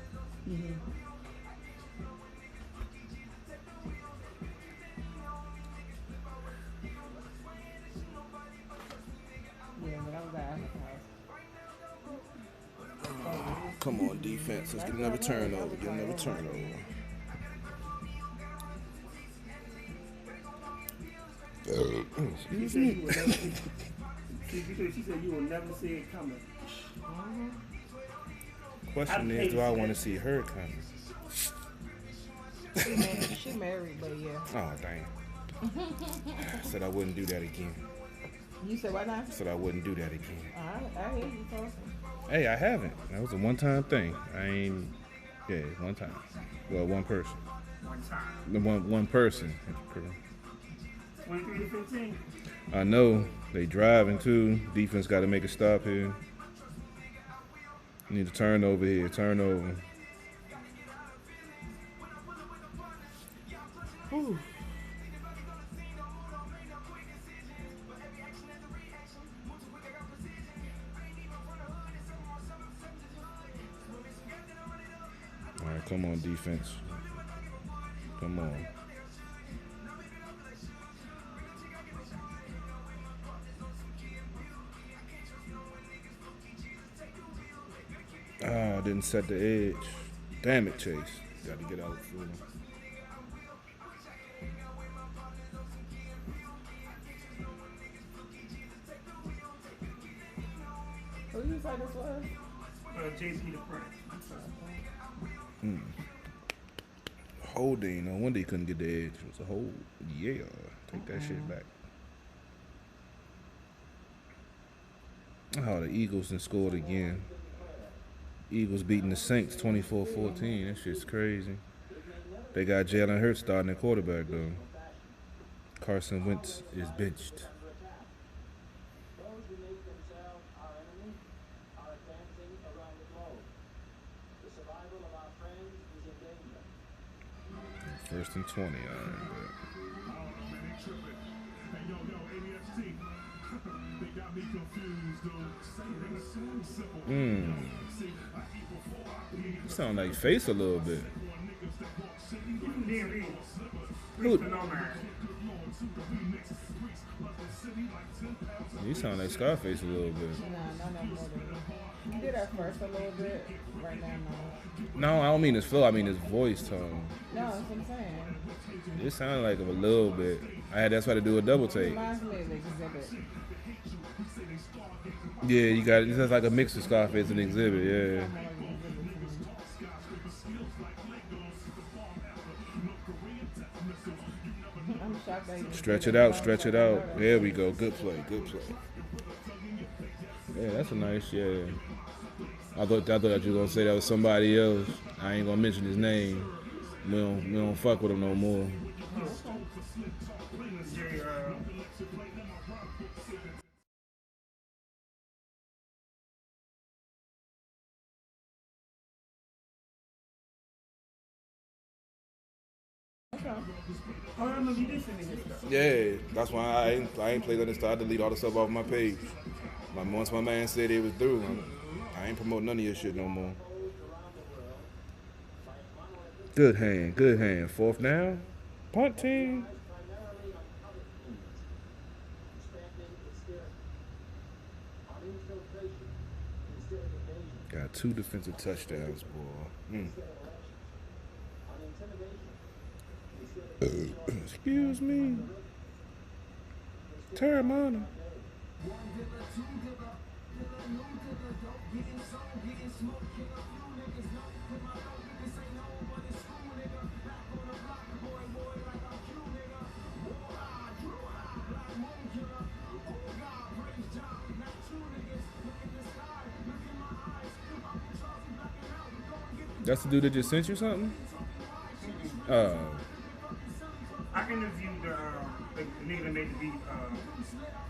Yeah, but I was at Africa house. Come on, defense. Let's get another turnover. Get another turnover. She said you will never see. Because she said you will never see it coming. Question is, do I want to see her coming? She married, but yeah. Oh, dang. I said I wouldn't do that again. You said what now? I said I wouldn't do that again. I hear you talking. Hey, I haven't. That was a one-time thing. I ain't. Yeah, one time. Well, one person. One time. The one person. 23 to 15. I know they driving too. Defense got to make a stop here. Need a turnover here. Turnover. Whew. All right, come on, defense. Come on. Ah, didn't set the edge. Damn it, Chase. Got to get out for him. Who you say this was? JP the Prince. Holding. No wonder he couldn't get the edge. It was a hold. Yeah. Take that shit back. Oh, the Eagles done scored again. Eagles beating the Saints 24-14. That shit's crazy. They got Jalen Hurts starting at quarterback, though. Carson Wentz is benched. Those who make themselves our enemy are advancing around the globe. The survival of our friends is in danger. First and 20. All right, You sound like Face a little bit. Who? You sound like Scarface a little bit. Nah, not more than you did at first a little bit. Right now, no. No, I don't mean his flow. I mean his voice tone. No, that's what I'm saying. It sounded like him a little bit. That's why to do a double take. Reminds me of Exhibit. Yeah, you got it. It sounds like a mix of Scarface and Exhibit. Yeah. I'm shocked that you Stretch it out, stretch it out. There we go. Good play, good play. Yeah, that's a nice, yeah. I thought you were gonna say that was somebody else. I ain't gonna mention his name. We don't fuck with him no more. Oh, I remember you did send me this stuff. Yeah, that's why I ain't played on this stuff. I delete all the stuff off my page. Once my man said it was through, I ain't promoting none of your shit no more. Good hand, good hand. Fourth down. Punt team. Got 2 defensive touchdowns, boy. Excuse me. Terramana. That's the dude that just sent you something? I interviewed the nigga that made the beat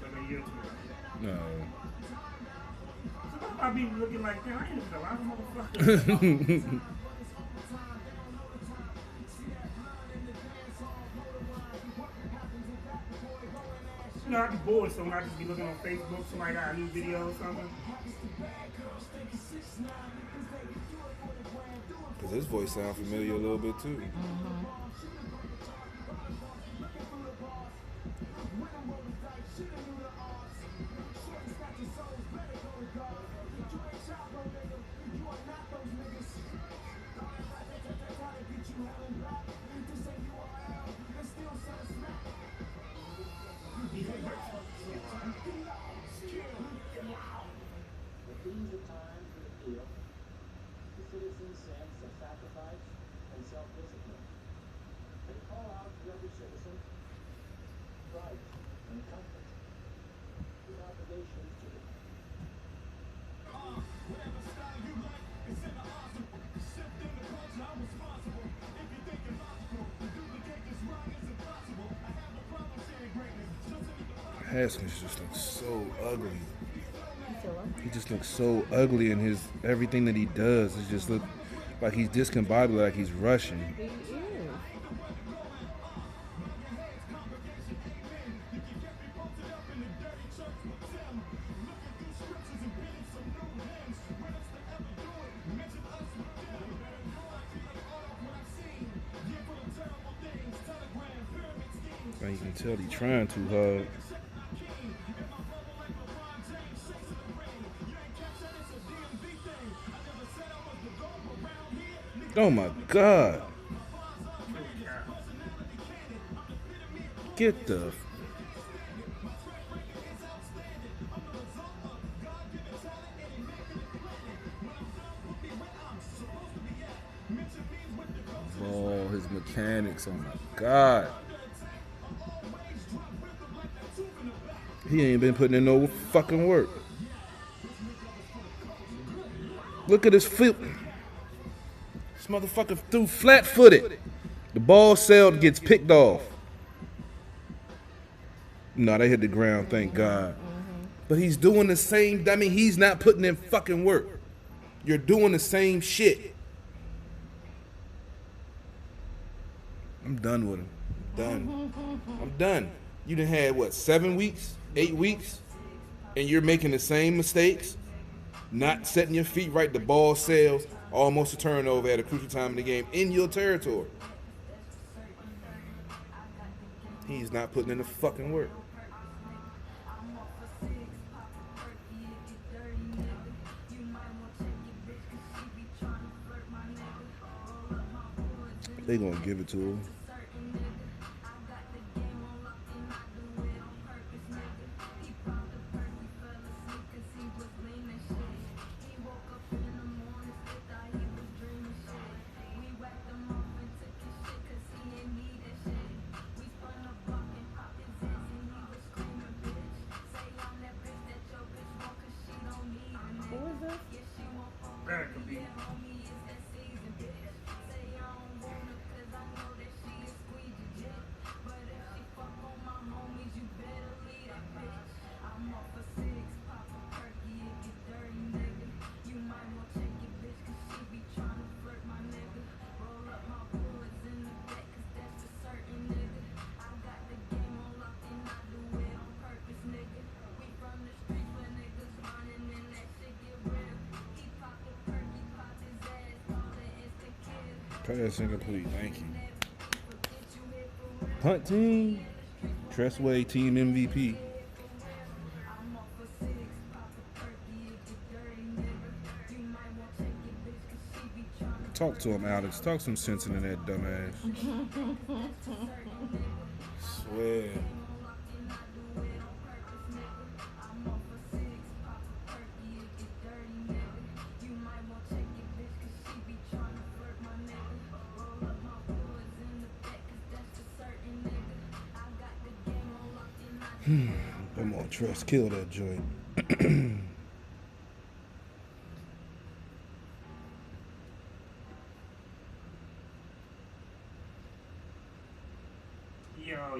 like a year or two ago. No. So I be looking like, damn, I interviewed a lot of motherfuckers. You know, I be bored, so when I just be looking on Facebook, somebody got a new video or something. Because his voice sounds familiar a little bit too. time to appeal to citizens' sense of sacrifice and self-discipline. They call out to every citizen privacy and comfort. His obligations to the Haskins just looks so ugly. He just looks so ugly in his everything that he does. It just looks like he's discombobulated, like he's rushing. He is. Now you can tell he's trying too hard. Oh my God. Get the. Oh, his mechanics. Oh my God. He ain't been putting in no fucking work. Look at his feet. This motherfucker threw flat-footed. The ball sailed, gets picked off. No, they hit the ground, thank God. But he's doing the same. I mean, he's not putting in fucking work. You're doing the same shit. I'm done with him. Done. I'm done. You done had, what, 7 weeks? 8 weeks? And you're making the same mistakes? Not setting your feet right, the ball sails, almost a turnover at a crucial time in the game in your territory. He's not putting in the fucking work. They gonna give it to him. That could be. Pass incomplete, thank you. Punt team, Tressway team MVP. Talk to him, Alex. Talk some sense into that dumbass. Swear. Come on, Tress, kill that joint.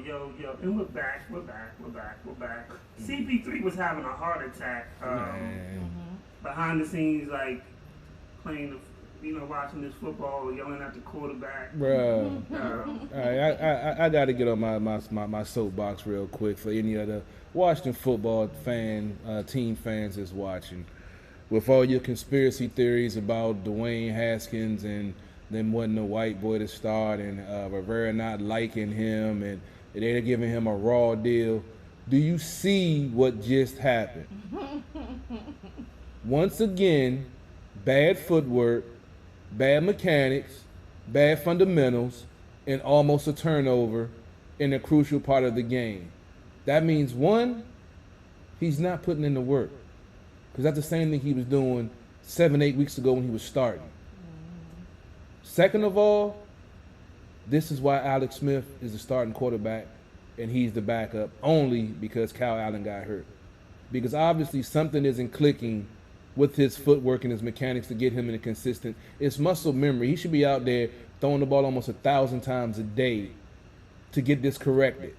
Yo, and we're back. CP3 was having a heart attack behind the scenes, like playing watching this football, yelling at the quarterback. Bruh. I got to get on my soapbox real quick for any other Washington football team fans that's watching. With all your conspiracy theories about Dwayne Haskins and them wanting the white boy to start and Rivera not liking him and they're giving him a raw deal, do you see what just happened? Once again, bad footwork, bad mechanics, bad fundamentals, and almost a turnover in a crucial part of the game. That means, one, he's not putting in the work. Because that's the same thing he was doing 7-8 weeks ago when he was starting. Second of all, this is why Alex Smith is the starting quarterback and he's the backup only because Kyle Allen got hurt. Because obviously something isn't clicking with his footwork and his mechanics to get him in a consistent. It's muscle memory. He should be out there throwing the ball almost 1,000 times a day to get this corrected.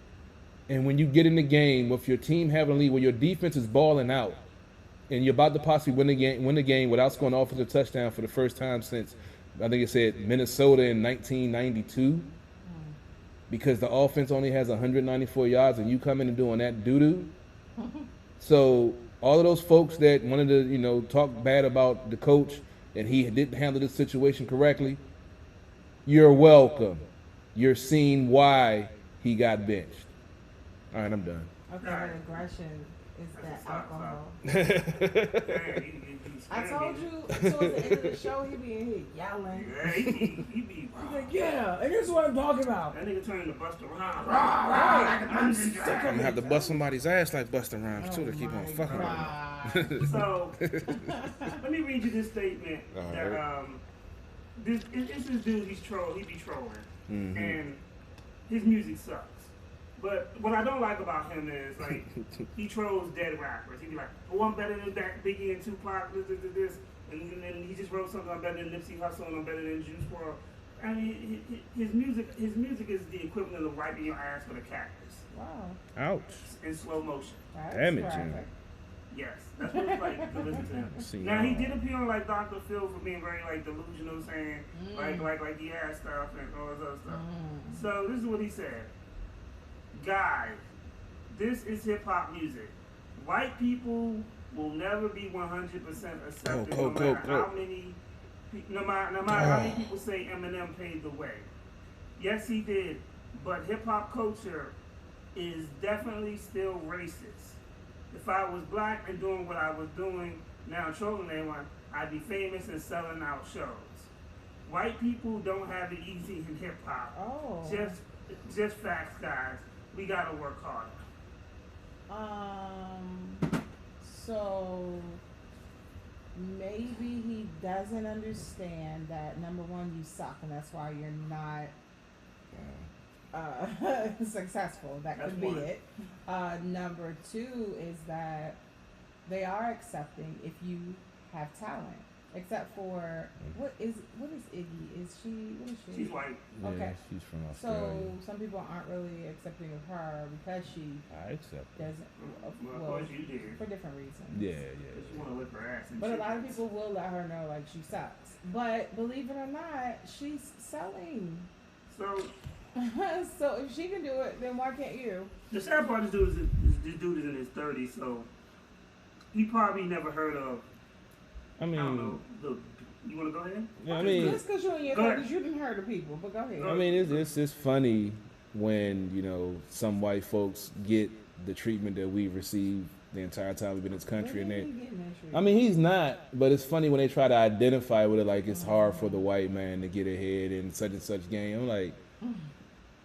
And when you get in the game with your team having a lead where your defense is balling out and you're about to possibly win the game without scoring an offensive touchdown for the first time since, I think it said Minnesota in 1992, because the offense only has 194 yards and you come in and doing that doo-doo. So all of those folks that wanted to, talk bad about the coach and he didn't handle the situation correctly, you're welcome. You're seeing why he got benched. All right, I'm done. Okay, aggression is that alcohol. I told you towards the end of the show he be in here yelling. Yeah, he be He's like, yeah, and this is what I'm talking about. That nigga turning to Busta Rhymes. I'm sick I'm going to have to bust somebody's ass like Busta Rhymes, too, to keep on fucking with me. So, let me read you this statement that, this dude, he be trolling, and his music sucks. But what I don't like about him is, like, he trolls dead rappers. He be like, oh, I'm better than Biggie and Tupac, this. And then he just wrote something, I'm better than Nipsey Hussle and I'm better than Juice WRLD. I mean, his music is the equivalent of wiping your ass with a cactus. Wow. Ouch. In slow motion. Damaging. Yes, that's what it's like to listen to him. Now, he did appear on, like, Dr. Phil for being very, like, delusional, saying, like he had stuff and all this other stuff. So, this is what he said. Guys, this is hip-hop music. White people will never be 100% accepted no matter how many people say Eminem paved the way. Yes, he did, but hip-hop culture is definitely still racist. If I was black and doing what I was doing now trolling everyone, I'd be famous and selling out shows. White people don't have it easy in hip-hop. Oh. Just facts, guys. We gotta work harder. So maybe he doesn't understand that number one, you suck, and that's why you're not successful. That could be it. Number two is that they are accepting if you have talent. Except for what is Iggy? What is she? She's white. Okay. Yeah, she's from Australia. So some people aren't really accepting of her because she doesn't. Well, of course you did. For different reasons. Yeah. She want to whip her ass. But a lot of people will let her know like she sucks. But believe it or not, she's selling. So if she can do it, then why can't you? The sad part is this dude is in his 30s, so he probably never heard of. I don't know. You want to go ahead? Yeah, I mean, just because you're in your 30s, you didn't heard of people, but go ahead. I mean, it's funny when some white folks get the treatment that we've received the entire time we've been in this country, and he's not. But it's funny when they try to identify with it, like it's hard for the white man to get ahead in such and such game. I'm like,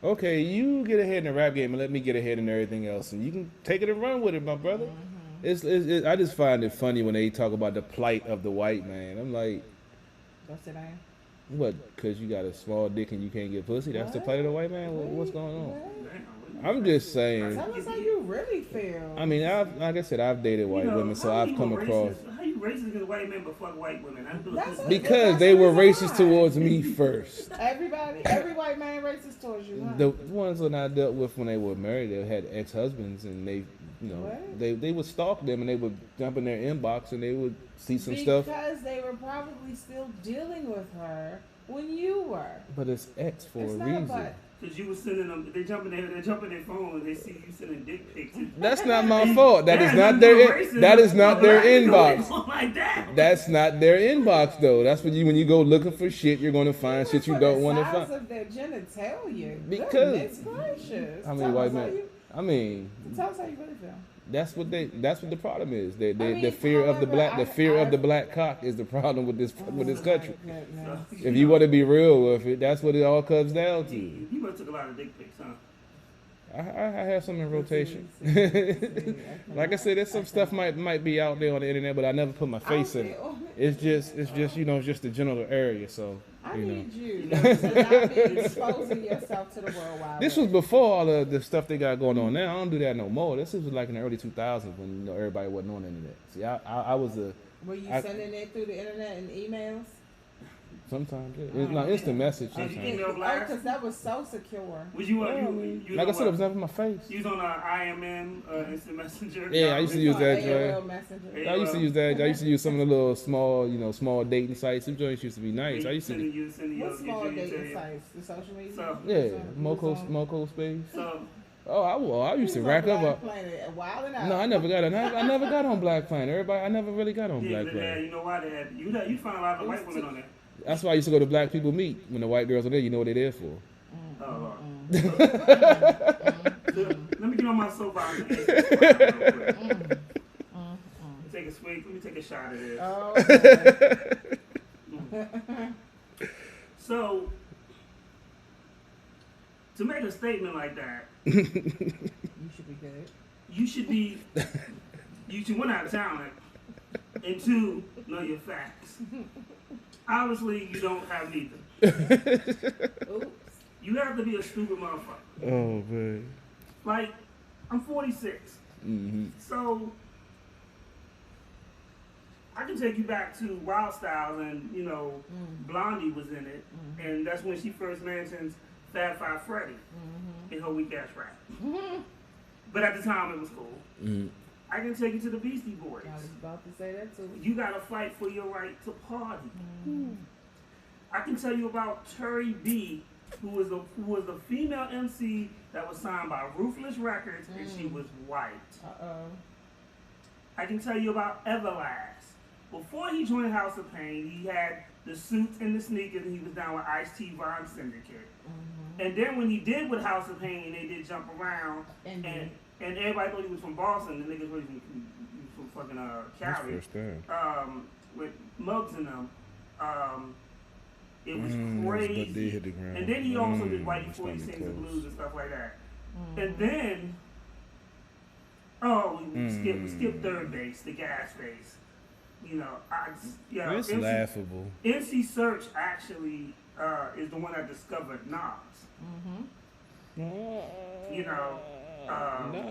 okay, you get ahead in the rap game and let me get ahead in everything else, and you can take it and run with it, my brother. I just find it funny when they talk about the plight of the white man. I'm like, what's it on? What? Because you got a small dick and you can't get pussy? That's the plight of the white man? What's going on? What? I'm just saying. Tell us how you really feel. I mean, like I said, I've dated white women, so I've come across. How you racist against white men but fuck white women? Because they were racist towards me first. Every white man racist towards you. Huh? The ones that I dealt with when they were married, they had ex-husbands, and they would stalk them, and they would jump in their inbox, and they would see some stuff. Because they were probably still dealing with her when you were. But it's ex for a reason. Because you were sending them, they jump in their phone and they see you sending dick pics. That's not my fault. That is not their inbox. Like that. That's not their inbox though. That's when you go looking for shit, you're gonna find shit you don't want to find. Because of their genitalia. Because goodness gracious. I mean, white man. Tell us how you really feel. That's what the problem is. The fear of the black cock is the problem with this country. If you want to be real with it, that's what it all comes down to. You must took a lot of dick pics, huh? I have some in rotation. See, Like I said, there's some stuff might be out there on the internet, but I never put my face in it. It's just it's just the general area. So I you know. need you to not be exposing yourself to the World Wide This Web. was before all of the stuff they got going on now. I don't do that no more. This was like in the early 2000s when everybody wasn't on the internet. See, I was a Were you sending it through the internet and emails? sometimes it's not instant message. Did you Sometimes. email blast? Because that was so secure. Was you Like I said, it was never my face. You was on IMM, Instant Messenger? Yeah, I used to use that AOL joint. Messenger. I used to use that. I used to use some of the little small dating sites. Them joints used to be nice. I used to. What small dating sites? The social media? So, Yeah, Moco Space. So. I used to rack up. No, I never got on. I never got on Black Planet. I never really got on Black Planet. Yeah, you know why they had you find a lot of white women on there. That's why I used to go to Black People Meet when the white girls are there. You know what they're there for. Oh, let me get on my soapbox. Let me take a swig. Let me take a shot of this. Oh, okay. So, to make a statement like that, you should be good. You should one, have talent, and two, know your facts. Obviously, you don't have neither. Oops. You have to be a stupid motherfucker. Oh man. Like, I'm 46. Mm-hmm. So, I can take you back to Wild Styles and, Blondie was in it. And that's when she first mentions Fab Five Freddy in her weak ass rap. But at the time, it was cool. Mm-hmm. I can take you to the Beastie Boys. I was about to say that too. You gotta fight for your right to party. I can tell you about Terry B, who was the female MC that was signed by Ruthless Records, and she was white. I can tell you about Everlast. Before he joined House of Pain, he had the suits and the sneakers, and he was down with Ice-T Von Syndicate. And then when he did with House of Pain, they did Jump Around, and everybody thought he was from Boston. The niggas were from fucking Cali. With Muggs and them. It was crazy. Hit the ground. And then he also did Whitey 40 Sings the Blues and stuff like that. And then, we skip third base, the gas base. It's laughable. NC Search actually is the one that discovered Nas. No,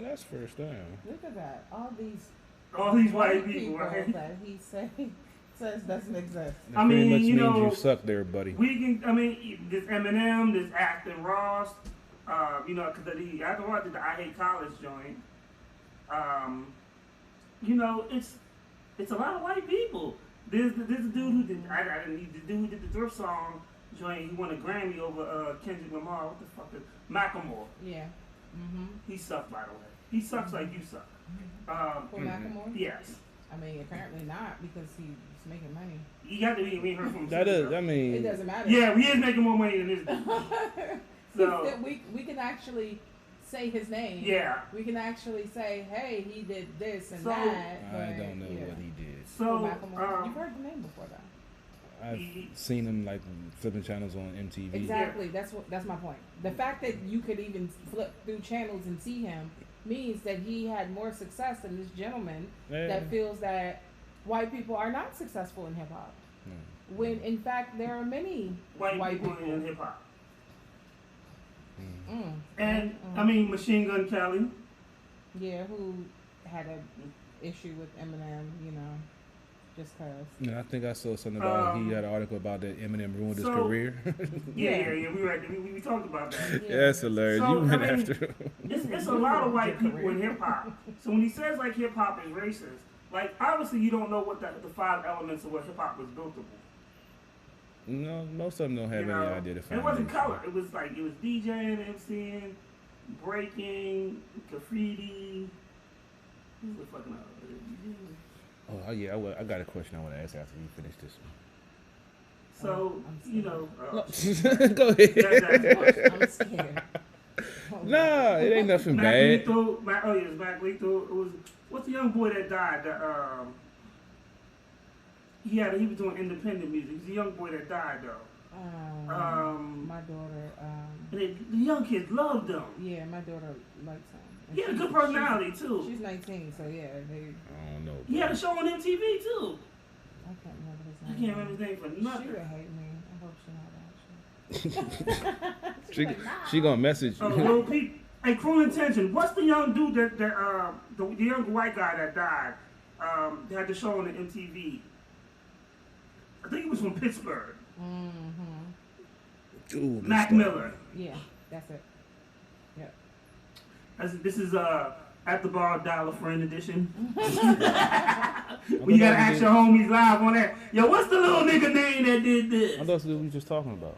that's first time. Look at that. All these white people, right? That he says doesn't exist. That pretty much means you suck there, buddy. This Eminem, this Acton Ross, because after all, I did the I Hate College joint. It's a lot of white people. There's a dude who did the thrift song joint. He won a Grammy over Kendrick Lamar. What the fuck is Macklemore? Yeah. He sucked, by the way. He sucks like you suck. Macklemore? Yes. I mean, apparently not, because he's making money. You got to be. We ain't heard from him. That is. I mean, it doesn't matter. Yeah, we is making more money than this dude. So we can actually say his name. Yeah. We can actually say, hey, he did this and that. I don't know what he did. So you've heard the name before, though. I've seen him like flipping channels on MTV. Exactly. That's my point. The fact that you could even flip through channels and see him means that he had more success than this gentleman that feels that white people are not successful in hip hop. When in fact there are many white people in hip hop. And I mean Machine Gun Kelly. Yeah, who had an issue with Eminem, just cause. Yeah, I think I saw something about he had an article about that Eminem ruined his career. Yeah. We talked about that. Yeah, that's hilarious. So, you went after. It's a lot of white people in hip hop. So when he says like hip hop is racist, like obviously you don't know what the 5 elements of what hip hop was built upon. No, most of them don't have any idea. It wasn't color. It was DJing, MCing, breaking, graffiti. Who's the fucking Oh yeah, I got a question I want to ask after we finish this one. So go ahead. I'm scared. Nah, it ain't nothing bad. Mac Lethal. It was what's the young boy that died? He was doing independent music. He's a young boy that died though. My daughter. The young kids loved them. Yeah, my daughter likes him. He had a good personality too. She's 19, so yeah. I don't know. He had a show on MTV too. I can't remember his I name. can't remember his name for nothing. She would hate me. I hope she not actually. she gonna message you. Well, hey, Cruel Intention. What's the young dude that the young white guy that died? They had the show on the MTV. I think he was from Pittsburgh. Mm-hmm. Ooh, Mac Miller. Yeah, that's it. Yep. This is at the bar dollar friend edition. We gotta ask your homies live on that. Yo, what's the little nigga name that did this? I thought that's what we were just talking about.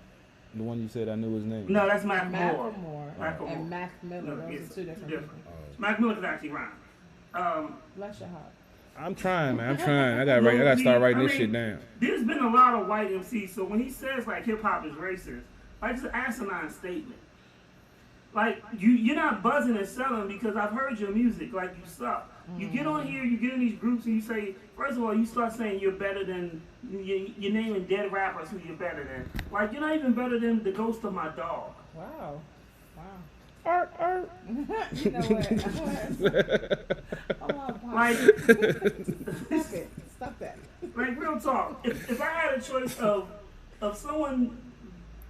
The one you said I knew his name. No, that's Mac Moore. And Mac Miller. Those are two different people. Mac Miller could actually rhyme. Bless your heart. I'm trying, man. I'm trying. I gotta start writing this shit down. There's been a lot of white MCs, so when he says like hip hop is racist, like it's an asinine statement. Like you're not buzzing and selling because I've heard your music. Like you suck. You get on here, you get in these groups, and you say, first of all, you start saying you're better than you're naming dead rappers who you're better than. Like you're not even better than the ghost of my dog. Wow. Art. You know what? Like, Stop that. Like real talk. If I had a choice of someone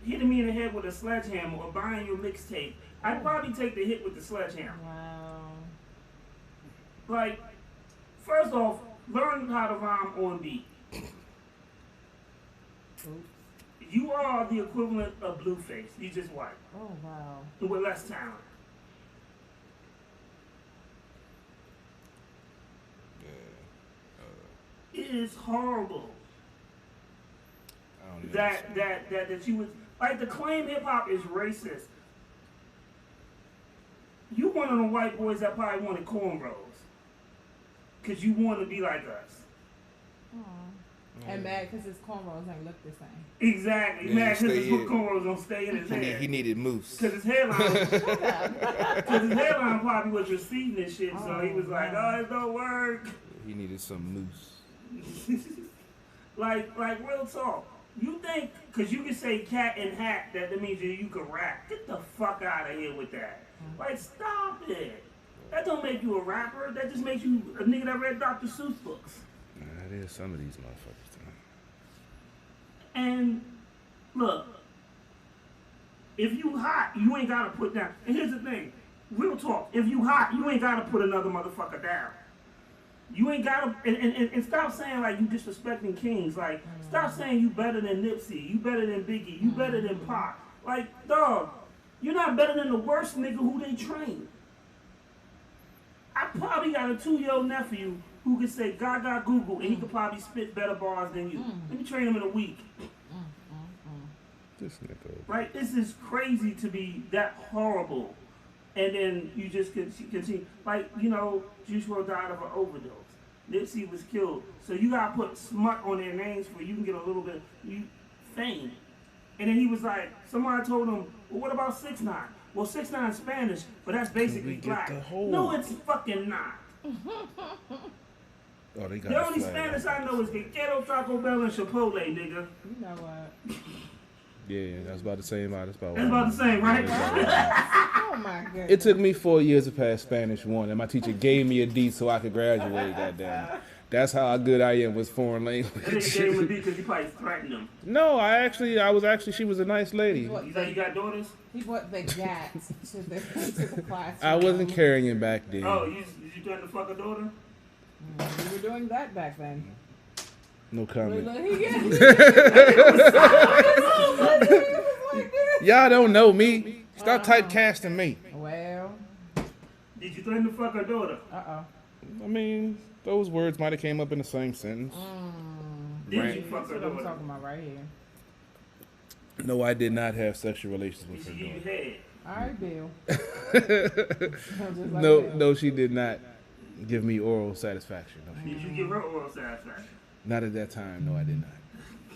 hitting me in the head with a sledgehammer or buying your mixtape, I'd probably take the hit with the sledgehammer. Wow. Like, first off, learn how to rhyme on beat. Oops. You are the equivalent of Blueface. You just white. Oh, wow. With less talent. It is horrible that you would like to claim hip hop is racist. You one of the white boys that probably wanted cornrows because you want to be like us. And mad because his cornrows ain't look the same. Exactly. Mad because his cornrows don't stay in his hair. He needed mousse. Because his hairline probably was receding and shit, so he was like, oh, it don't work. He needed some mousse. like real talk. You think, because you can say cat and hat, that means you can rap. Get the fuck out of here with that. Like, stop it. That don't make you a rapper. That just makes you a nigga that read Dr. Seuss books. That is some of these motherfuckers, too. And, look, if you hot, you ain't got to put down. And here's the thing. Real talk. If you hot, you ain't got to put another motherfucker down. You ain't gotta, and stop saying like you disrespecting kings. Like, stop saying you better than Nipsey, you better than Biggie, you better than Pac. Like, dog, you're not better than the worst nigga who they trained. I probably got a 2-year-old nephew who could say Gaga Google and he could probably spit better bars than you. Let me train him in a week. This nigga. Right? This is crazy to be that horrible. And then you just continue. Like, you know, Juice WRLD died of an overdose. Nipsey was killed. So you got to put smut on their names for you can get a little bit fame. And then he was like, somebody told him, well, what about 6ix9ine? Well, 6ix9ine is Spanish, but that's basically black. No, it's fucking not. Oh, they got the only Spanish I know is Ghetto, Taco Bell, and Chipotle, nigga. You know what? Yeah, that's about the same. That's about the same, right? Oh my goodness. It took me 4 years to pass Spanish 1, and my teacher gave me a D so I could graduate. Goddamn. That's how good I am with foreign language. I think he gave him a D because he probably threatened him. No, she was a nice lady. You thought you got daughters? He brought the gat to the classroom. I wasn't carrying back then. Oh, did you threaten to fuck a daughter? We were doing that back then. No comment. Y'all don't know me. Stop typecasting me. Well. Did you threaten to fuck her daughter? I mean, those words might have came up in the same sentence. Did you fuck her That's what I'm daughter? talking about right here. No, I did not have sexual relations with her Did she give daughter. you head? All right, Bill. No, she did not give me oral satisfaction. No, Did you give her oral satisfaction? not at that time. No, I did not.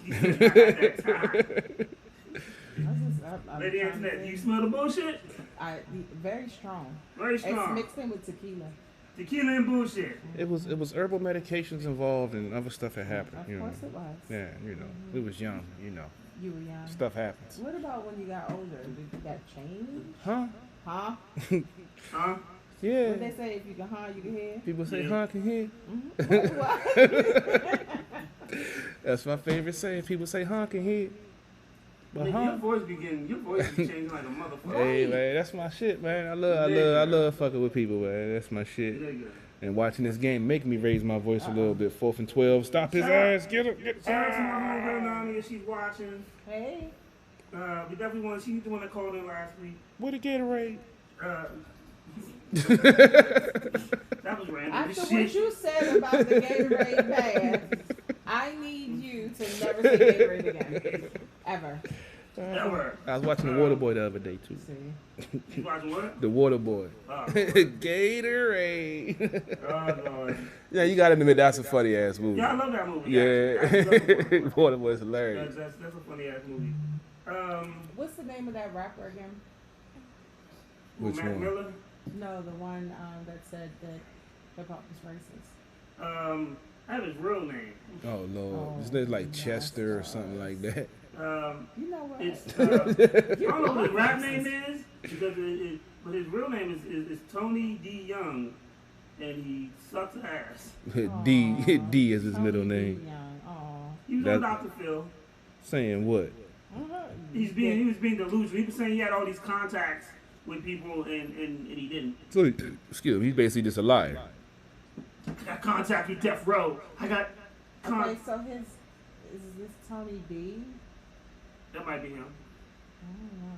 You said not at that time. Lady Antoinette, you smell the bullshit? Very strong. Very strong. It's mixed in with tequila. Tequila and bullshit. It was herbal medications involved and other stuff had happened. Of You know. course it was. Yeah, you know, we was young. You know, You were young. stuff happens. What about when you got older? Did that change? Huh? Huh? Huh? Yeah. What they say? If you can you can hear. People say Yeah. honk and hear. Mm-hmm. What? That's my favorite saying. People say honk and hear. But Nigga, huh? your voice be changing like a motherfucker. Hey man, that's my shit, man. I love fucking with people, man. That's my shit. Nigga. And watching this game make me raise my voice a little bit. 4th and 12. Stop his ass. Get him. Shout out to my homegirl Nani if she's watching. Hey. We definitely she's the one that called in last week. What a Gatorade. That was random. After as what shit. you said about the Gatorade bath, I need you to never say Gatorade again. Ever. Ever. I was watching The Waterboy the other day too. See? You watching what? The Waterboy. Oh, Gatorade. oh Lord. Yeah, you gotta admit that's a funny ass movie. Yeah, I love that movie. Yeah. actually. I love Waterboy's hilarious. that's a funny ass movie. What's the name of that rapper again? Which Mac one? Miller. No, the one that said that hip hop was racist. I have his real name. Oh Lord, Oh, isn't it like no, Chester or something like that? You know what? It's I don't know what his rap name is because but his real name is Tony D. Young, and he sucks ass. D Aw, D is his Tony middle D. name. Young. Aw. He was That- on Dr. Phil. Saying what? He was being delusional. He was saying he had all these contacts with people and he didn't. So, excuse me, he's basically just a liar. I got contact with Death Row. I got Okay, so is this Tony D? That might be him. I don't know.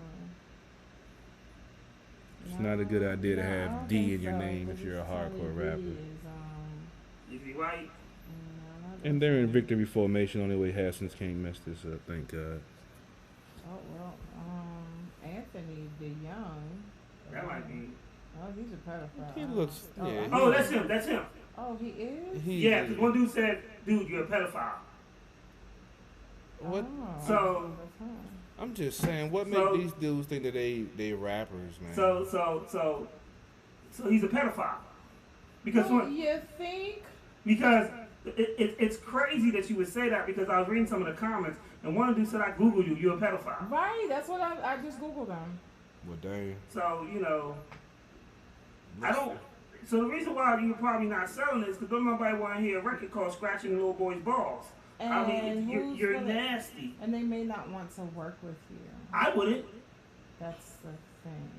It's not a good idea to No, I have don't D think in your so, name 'cause if you're a this Tony hardcore D rapper. is, Is he white? no, I don't And they're in think- victory formation. Only way Haskins can't mess this up. Thank God. Oh well, Anthony DeYoung. That might be. Oh, he's a pedophile. He looks. Oh, Yeah. Oh, that's him. That's him. Oh, he is. Yeah, because one dude said, "Dude, you're a pedophile." What? Oh, So- that's him. I'm just saying, what So- make these dudes think that they rappers, man? So he's a pedophile. Because Oh, you think? it's crazy that you would say that because I was reading some of the comments and one dude said, "I Googled you. You're a pedophile." Right. That's what I just googled him. Well, dang. So I don't. So the reason why you're probably not selling it is because don't nobody want to hear a record called "Scratching the Little Boy's Balls." I And mean, you're gonna- nasty. And they may not want to work with you. I wouldn't. That's the thing.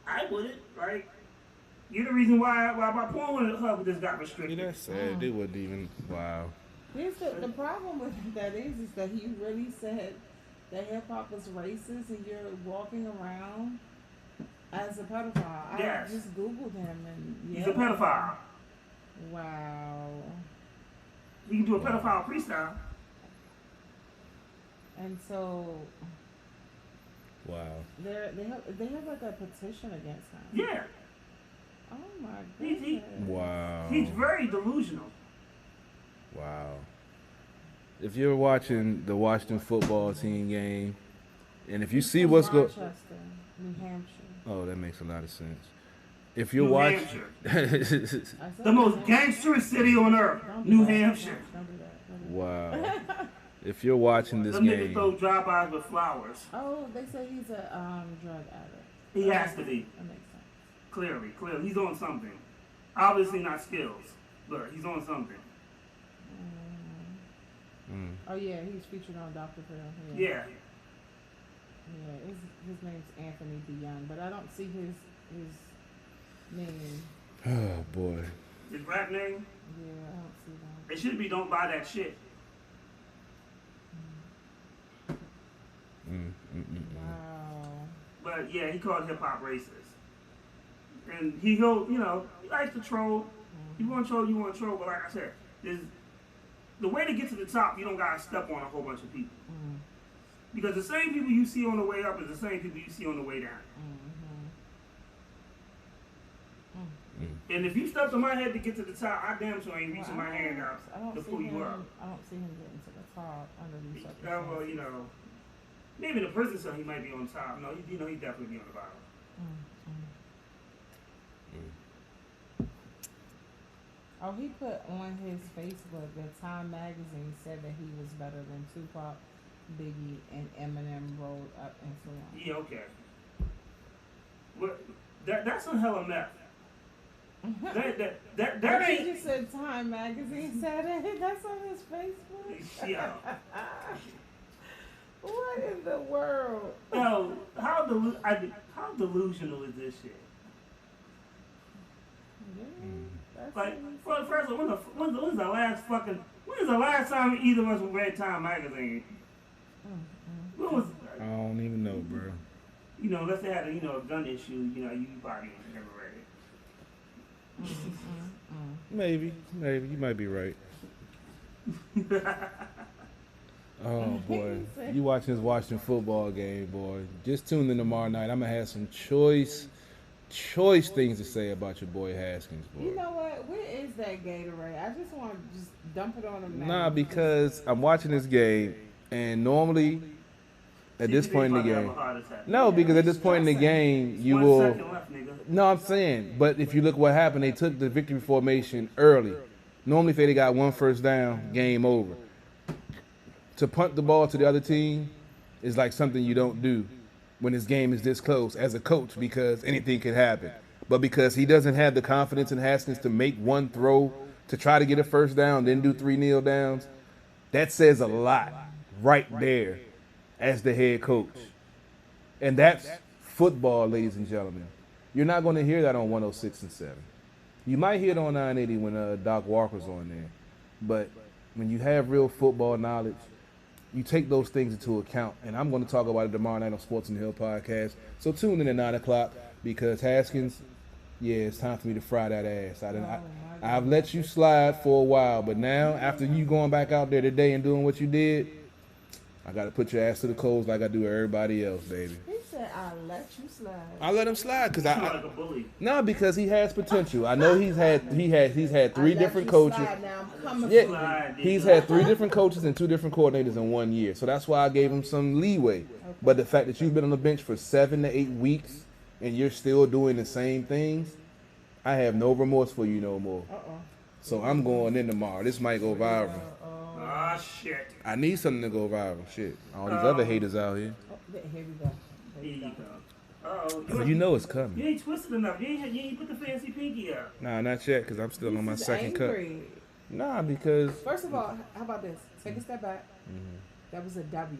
I wouldn't. Like, you're the reason why my Pornhub just got Yeah, restricted. that's sad. They wouldn't even. Wow. Here's the problem with that is that he really said that hip hop was racist and you're walking around as a pedophile. Yes. I just googled him and He's a pedophile. Wow. You can do a pedophile freestyle. And so Wow. they have like a petition against him. Yeah, Oh my He- goodness. Wow. he's very delusional. Wow. If you're watching the Washington football team game, and if you see From what's going, Rochester, New Hampshire. oh, that makes a lot of sense. If you're New watching, Hampshire, I said the most New Hampshire. gangsterest city on earth, Don't do New that. Hampshire. Don't do that. Don't do that. wow. If you're watching this Them niggas throw game, drive-bys with flowers. Oh, they say he's a drug addict. He has to be. That makes sense. Clearly. He's on something. Obviously not skills, but he's on something. Oh yeah, he's featured on Dr. Phil. Yeah. Yeah, his name's Anthony DeYoung, but I don't see his name. oh boy. His rap name, Yeah, I don't see that. it should be "Don't Buy That Shit." Wow. But yeah, he called hip hop racist. And he likes to troll. You want to troll, but like I said, the way to get to the top, you don't gotta step on a whole bunch of people. Because the same people you see on the way up is the same people you see on the way down. And if you stepped on my head to get to the top, I damn sure ain't reaching my hand out to pull you up. I don't see him getting to the top under these Well, circumstances. maybe in the prison cell he might be on top. No, he definitely be on the bottom. Oh, he put on his Facebook that Time Magazine said that he was better than Tupac, Biggie, and Eminem rolled up into one. Yeah, okay. But that's a hell of meth. That I ain't. just said Time Magazine said it. That's on his Facebook. Yeah. What in the world? Yo, how delusional is this shit? Yeah, Like, first of all, when's the last time either of us read Time Magazine? When was? I don't even know, bro. You know, unless they had a gun issue, you probably never read it. Maybe you might be right. Oh boy, you watching this Washington football game, boy. Just tune in tomorrow night. I'm gonna have some choice things to say about your boy Haskins, boy. You know what? Where is that Gatorade? I just want to just dump it on him now. Nah, because I'm watching this game, and normally at this point in the game, no, because at this point in the game, you will. 1 second left, nigga. No, I'm saying, but if you look what happened, they took the victory formation early. Normally, if they got one first down, game over. To punt the ball to the other team is like something you don't do when this game is this close as a coach, because anything could happen. But because he doesn't have the confidence in Haskins to make one throw to try to get a first down, then do 3 kneel downs, that says a lot right there as the head coach. And that's football, ladies and gentlemen. You're not going to hear that on 106 and 7. You might hear it on 980 when Doc Walker's on there. But when you have real football knowledge, you take those things into account. And I'm going to talk about it tomorrow night on Sports on the Hill podcast. So tune in at 9 o'clock because Haskins, yeah, it's time for me to fry that ass. I've let you slide for a while, but now after you going back out there today and doing what you did, I got to put your ass to the coals like I do everybody else, baby. He said, "I'll let you slide." I let him slide because Like a bully. no, because he has potential. I know he's had 3 different coaches. Now I'm coming Yeah, for you. he's had 3 different coaches and 2 different coordinators in 1 year. So that's why I gave him some leeway. But the fact that you've been on the bench for 7 to 8 weeks and you're still doing the same things, I have no remorse for you no more. So I'm going in tomorrow. This might go viral. Ah, shit. I need something to go viral. Shit. All these other haters out here. Here we go. Here you go. So you know it's coming. You ain't twisted enough. You ain't put the fancy pinky up. Nah, not yet, because I'm still on my second cup. Angry. Nah, because... First of all, how about this? Take a step back. That was a W.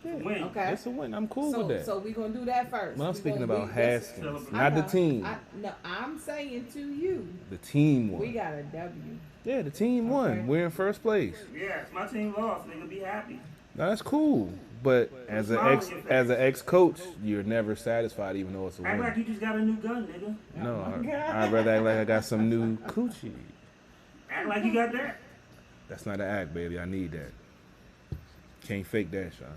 Win. Okay. It's a win. I'm cool with that. So we're going to do that first. But I'm speaking about Haskins, Haskins, I not the team. No, I'm saying to you. The team won. We got a W. Yeah, the team won. Okay. We're in first place. Yes, my team lost. Nigga, be happy. Now, that's cool. But as an ex-coach, you're never satisfied even though it's a Act win. like you just got a new gun, nigga. No, I'd rather act like I got some new coochie. Act like you got that. That's not an act, baby. I need that. Can't fake that, Sean.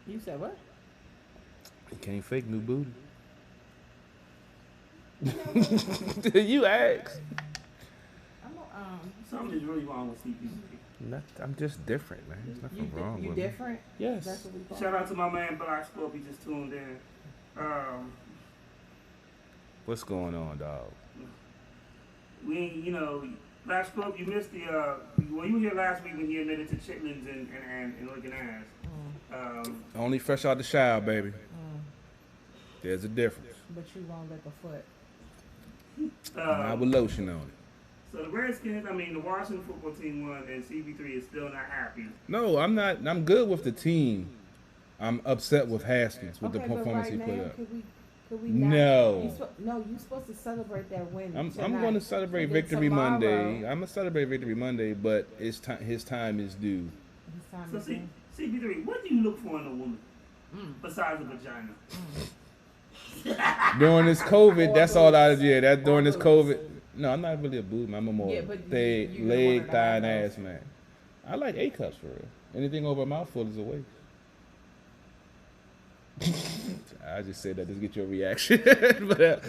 You said what? You can't fake new booty. You asked. Something is really wrong with CP3. I'm just different, man. There's nothing wrong You with me. different? Yes. That's what we call Shout out to my man Black Scorp. He just tuned in. What's going on, dog? Black Scorp, you missed the. Well, you were here last week when he admitted to chitlins and looking ass. Only fresh out the shower, baby. There's a difference. But you won't let the foot. Not with lotion on it. So the Redskins, the Washington football team won, and CP3 is still not happy. No, I'm not. I'm good with the team. I'm upset with Haskins with the but performance right he put now, up. Could we not? No. You're supposed to celebrate that win. I'm tonight. going to celebrate And then Victory tomorrow, Monday. I'm going to celebrate Victory Monday, but his time is due. It's time So to win. CP3, what do you look for in a woman besides a vagina? During this COVID, that's all I did. That during this COVID. No, I'm not really a boob man. I'm a more but thick, you don't leg, want thigh, an and eyebrow. ass man. I like A cups for real. Anything over a mouthful is a waste. I just said that just to get your reaction. But,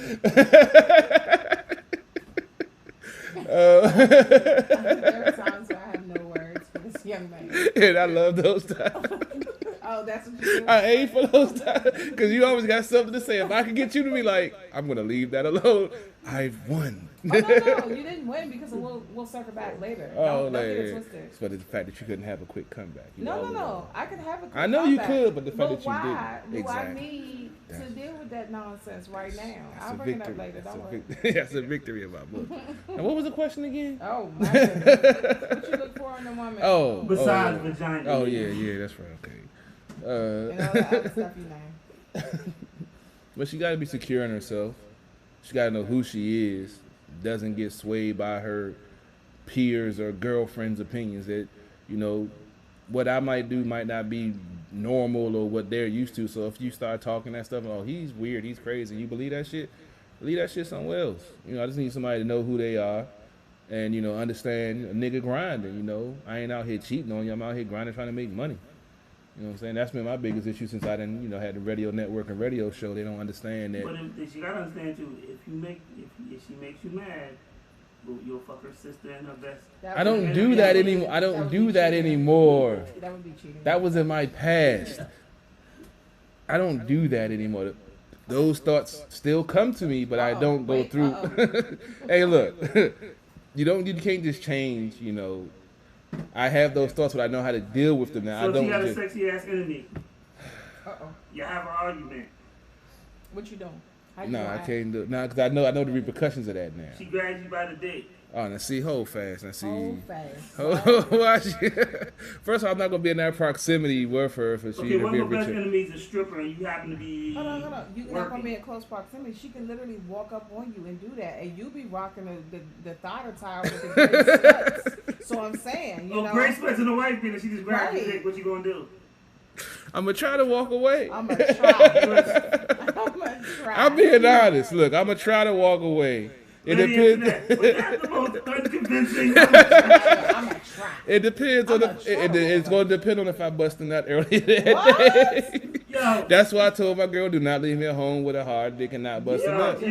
There are times where I have no words for this young man. and I love those times. Oh, that's what you do? I aim for those times because you always got something to say. If I could get you to be like, I'm gonna leave that alone. I've won. no, you didn't win because we'll circle back later. Don't get it twisted. It's for the fact that you couldn't have a quick comeback. No. I could have a quick comeback. I know you could, but the fact that you why didn't. do I need to deal with that nonsense right now? I'll a bring victory. it up later. Don't worry. That's a victory in my book. And what was the question again? Oh, my goodness. What you look for in a woman? Besides vagina. Oh, yeah, that's right. Okay. And all that other stuff you name. But she got to be secure in herself. She got to know who she is. Doesn't get swayed by her peers or girlfriends' opinions that, what I might do might not be normal or what they're used to. So if you start talking that stuff, oh, he's weird, he's crazy, you believe that shit, leave that shit somewhere else. I just need somebody to know who they are and, understand a nigga grinding, I ain't out here cheating on you. I'm out here grinding trying to make money. You know what I'm saying? That's been my biggest issue since I done, had the radio network and radio show. They don't understand that. But she gotta understand too. If she makes you mad, you'll fuck her sister and her best. I don't do that anymore. I don't do that anymore. That would be cheating. That was in my past. I don't do that anymore. Those thoughts still come to me, but I don't go through. Hey, look, you can't just change. I have those thoughts, but I know how to deal with them now. So I don't. She got a sexy ass enemy. Uh-oh. You have an argument. What you doing? No, I can't do it. No, because I know the repercussions of that now. She grabs you by the dick. Oh, now see, hold fast. Now see. Hold fast. Watch. First of all, I'm not gonna be in that proximity with her if she Okay, one be a of her best bitch. enemies is a stripper, and you happen to be. Hold on. You're not gonna be in close proximity. She can literally walk up on you and do that, and you be rocking the thigh towel with the great sweats. So I'm saying, great sweats and the wife being, she just grabs your dick. What you gonna do? I'm gonna try to walk away. I'm gonna try. I'm being honest. Look, I'm gonna try to walk away. It depends. That's the most unconvincing. I'm gonna try. It depends on it's gonna depend on if I bust in that early that day. Yo. That's why I told my girl, do not leave me at home with a hard dick and not busting up.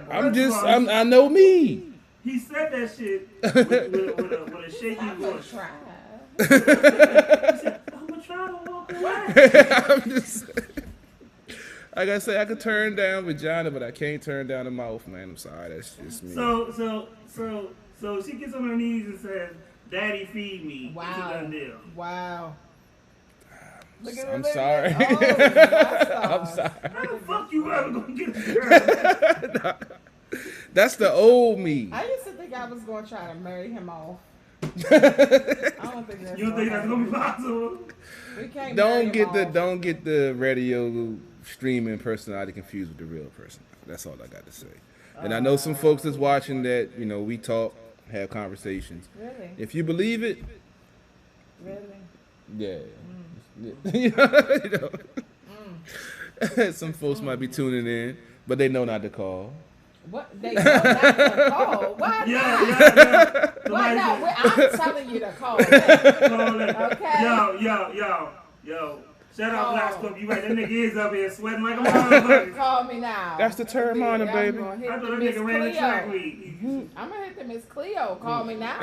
I know me. He said that shit with a shaky voice. He said, I'm gonna try to walk away. I'm just. Like I say, I could turn down vagina, but I can't turn down the mouth, man. I'm sorry, that's just me. So she gets on her knees and says, "Daddy, feed me." Wow. It's a done deal. Wow. I'm sorry. I'm sorry. How the fuck you ever gonna get a girl? That's the old me. I used to think I was gonna try to marry him off. I don't think that's. You don't think that's gonna be possible? We can't. Don't get the radio streaming personality confused with the real person. That's all I got to say. And I know some folks that's watching that, we talk, have conversations. Really? If you believe it, really? Yeah. Some folks might be tuning in, but they know not to call. What? They know not to call? Why not? Yeah. Why not? I'm telling you to call. Okay? Yo. Shut up, Black Club. You right. That nigga is up here sweating like a motherfucker. Call me now. That's the term on it, baby. I thought that nigga ran the track meet. I'm going to hit the Miss Cleo. Call me now.